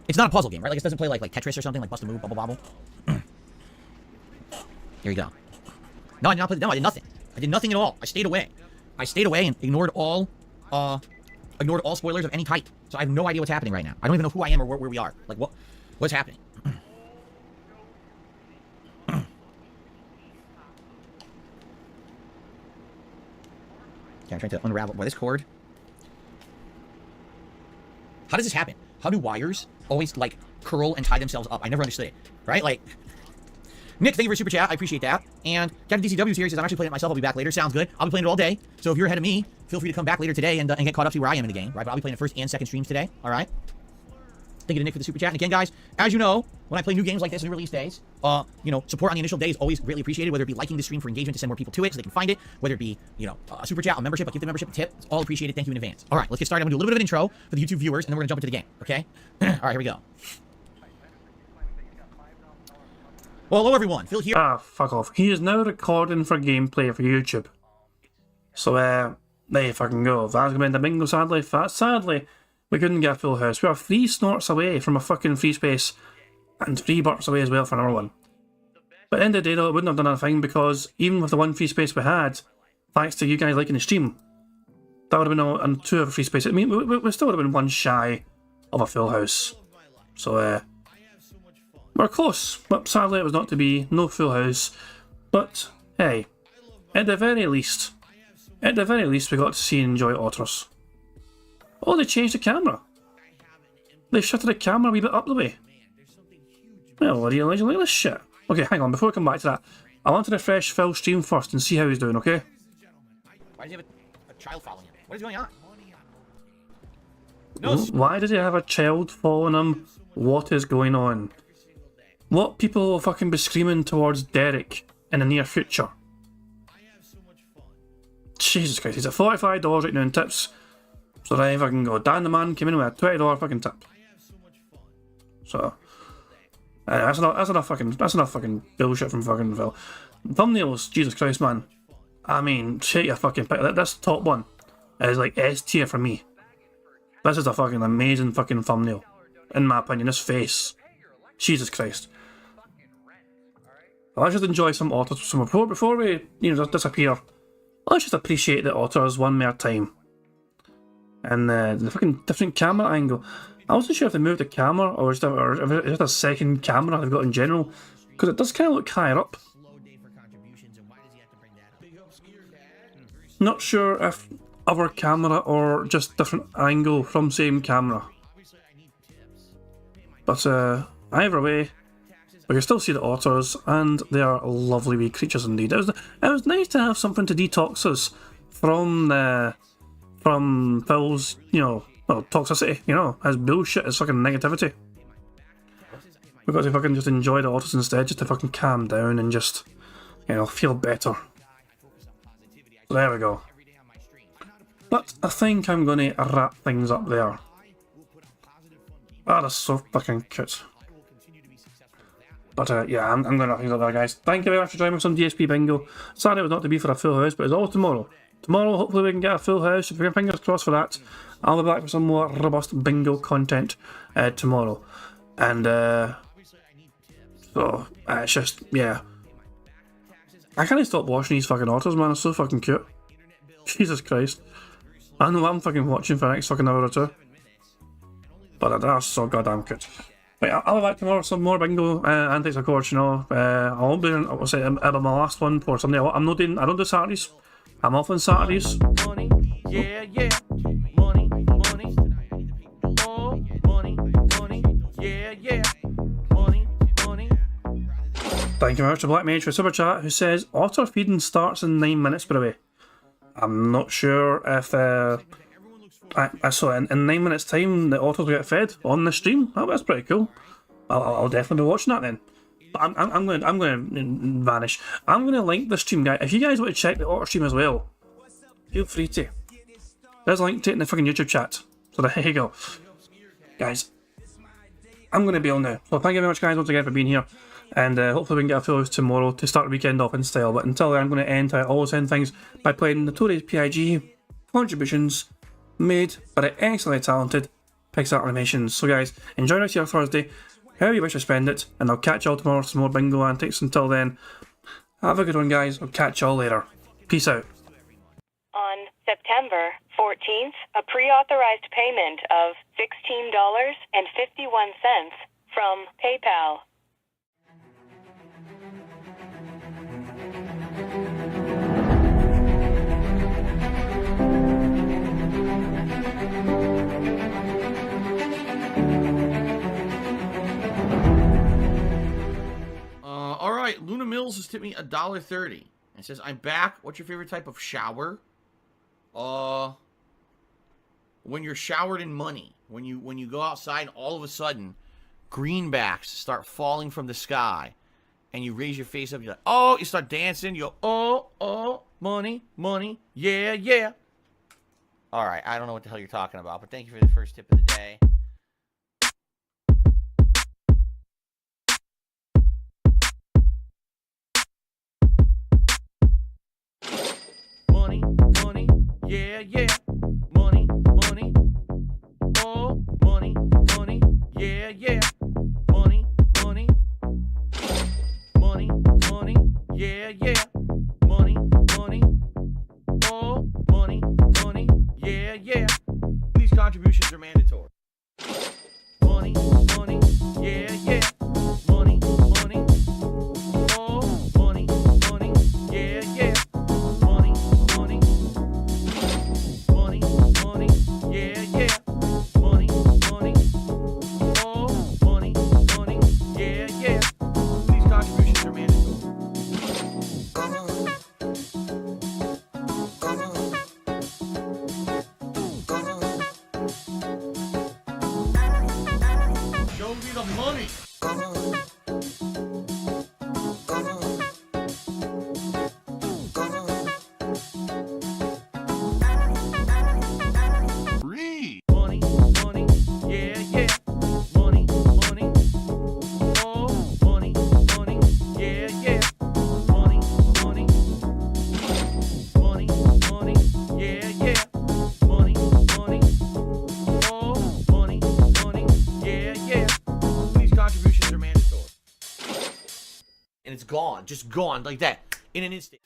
It's not a puzzle game, right? Like, it doesn't play like Tetris or something, like Bust a Move, Bubble Bobble. Here you go. No, I did not play the demo. I did nothing. I did nothing at all. I stayed away. I stayed away and ignored all spoilers of any type. So I have no idea what's happening right now. I don't even know who I am or where we are. Like, what's happening? Okay, I'm trying to unravel this cord. How does this happen? How do wires always, like, curl and tie themselves up? I never understood it, right? Like, Nick, thank you for super chat. I appreciate that. And Captain DCW here says, I'm actually playing it myself. I'll be back later. Sounds good. I'll be playing it all day. So if you're ahead of me, feel free to come back later today and get caught up to where I am in the game, right? But I'll be playing the first and second streams today, all right? Thank you to Nick for the super chat. And again, guys, as you know, when I play new games like this in release days, support on the initial day is always greatly appreciated, whether it be liking the stream for engagement to send more people to it so they can find it, whether it be, a super chat, a membership, a gift membership, a tip. It's all appreciated. Thank you in advance. All right, let's get started. I'm going to do a little bit of an intro for the YouTube viewers, and then we're going to jump into the game, okay? All right, here we go. Well, hello, everyone. Phil here. Ah, fuck off. He is now recording for gameplay for YouTube. So, there you fucking go. That's going to be the bingo, sadly. Sadly, we couldn't get a full house. We are 3 snorts away from a fucking free space, and 3 burps away as well for another one. But at the end of the day, though, it wouldn't have done a thing because even with the 1 free space we had, thanks to you guys liking the stream, that would have been 2 of a free space. I mean, we still would have been 1 shy of a full house. So, we're close, but sadly it was not to be. No full house. But, hey, at the very least, we got to see and enjoy otters. Oh, they changed the camera. They shifted the camera a wee bit up the way. Well, what do you like this shit? Okay, hang on, before we come back to that, I want to refresh Phil's stream first and see how he's doing, okay? Why does he have a child following him? What is going on? Why does he have a child following him? What is going on? What people will fucking be screaming towards Derek in the near future? Jesus Christ, he's at $45 right now in tips. So there I can go. Dan the man came in with a $20 fucking tip. So that's enough fucking bullshit from fucking Phil. Thumbnails, Jesus Christ, man. I mean, shit your fucking pick. This top one is like S tier for me. This is a fucking amazing fucking thumbnail, in my opinion. This face, Jesus Christ. Let's just enjoy some otters before we, just disappear. Let's just appreciate the otters one more time. And the fucking different camera angle. I wasn't sure if they moved the camera or if it's just a second camera they've got in general, because it does kind of look higher up. Not sure if other camera or just different angle from same camera. But either way, we can still see the otters, and they are lovely wee creatures indeed. It was nice to have something to detox us from Phil's, toxicity, his bullshit, his fucking negativity. We've got to fucking just enjoy the otters instead, just to fucking calm down and just, feel better. So there we go. But I think I'm going to wrap things up there. That's so fucking cute. But yeah, I'm going to wrap things up there, guys. Thank you very much for joining me for some DSP Bingo. Sorry it was not to be for a full house, but it's all tomorrow. Tomorrow, hopefully we can get a full house. Fingers crossed for that. I'll be back with some more robust bingo content tomorrow. And, so, it's just, yeah. I can't stop watching these fucking otters, man. It's so fucking cute. Jesus Christ. I know I'm fucking watching for the next fucking hour or 2. But that's so goddamn cute. But yeah, I'll be back tomorrow with some more bingo antics, of course, I won't be, I'll say, it'll be my last one for Sunday. I don't do Saturdays. I'm off on Saturdays. Money, yeah, yeah. Money, money. Oh, money, money. Yeah, yeah. Money, money. Thank you very much to Black Mage for super chat, who says otter feeding starts in 9 minutes, by the way. I'm not sure if I saw in 9 minutes time the autos will get fed on the stream. Oh, that's pretty cool. I'll definitely be watching that then. But I'm going to vanish. I'm going to link the stream, guys. If you guys want to check the auto stream as well, feel free to. There's a link to it in the fucking YouTube chat. So there you go, guys. I'm going to bail now. So thank you very much, guys, once again for being here. And hopefully we can get a full house tomorrow to start the weekend off in style. But until then, I'm going to end how I always end things by playing Notorious PIG contributions made by the excellently talented Pixar Animations. So guys, enjoy the rest of your Thursday, however you wish to spend it, and I'll catch y'all tomorrow for some more bingo antics. Until then, have a good one, guys. I'll catch y'all later. Peace out. On September 14th, a pre-authorized payment of $16.51 from PayPal. All right, Luna Mills has tipped me $1.30. It says, "I'm back. What's your favorite type of shower?" When you're showered in money. When you go outside and all of a sudden greenbacks start falling from the sky and you raise your face up, you're like, oh, you start dancing, you go, oh, money, money, yeah, yeah. All right, I don't know what the hell you're talking about, but thank you for the first tip of the day. Money, money, yeah, yeah. Money, money, oh, money, money, yeah, yeah. Money, money, money, money, yeah, yeah. Money, money, oh, money, money, yeah, yeah. These contributions are mandatory. Money, money, yeah, yeah. Money, money, oh, money, money, yeah, yeah. Money, money, money, money, yeah, yeah. Money, money, oh, money, money, yeah, yeah. These contributions are mandatory. Show me the money. Free. Money, money, yeah, yeah. Money, money, oh, money, money, yeah, yeah. Money, money, money, money, yeah, yeah. Money, money, oh, money, money, yeah, yeah. These contributions are mandatory. And it's gone, just gone like that in an instant.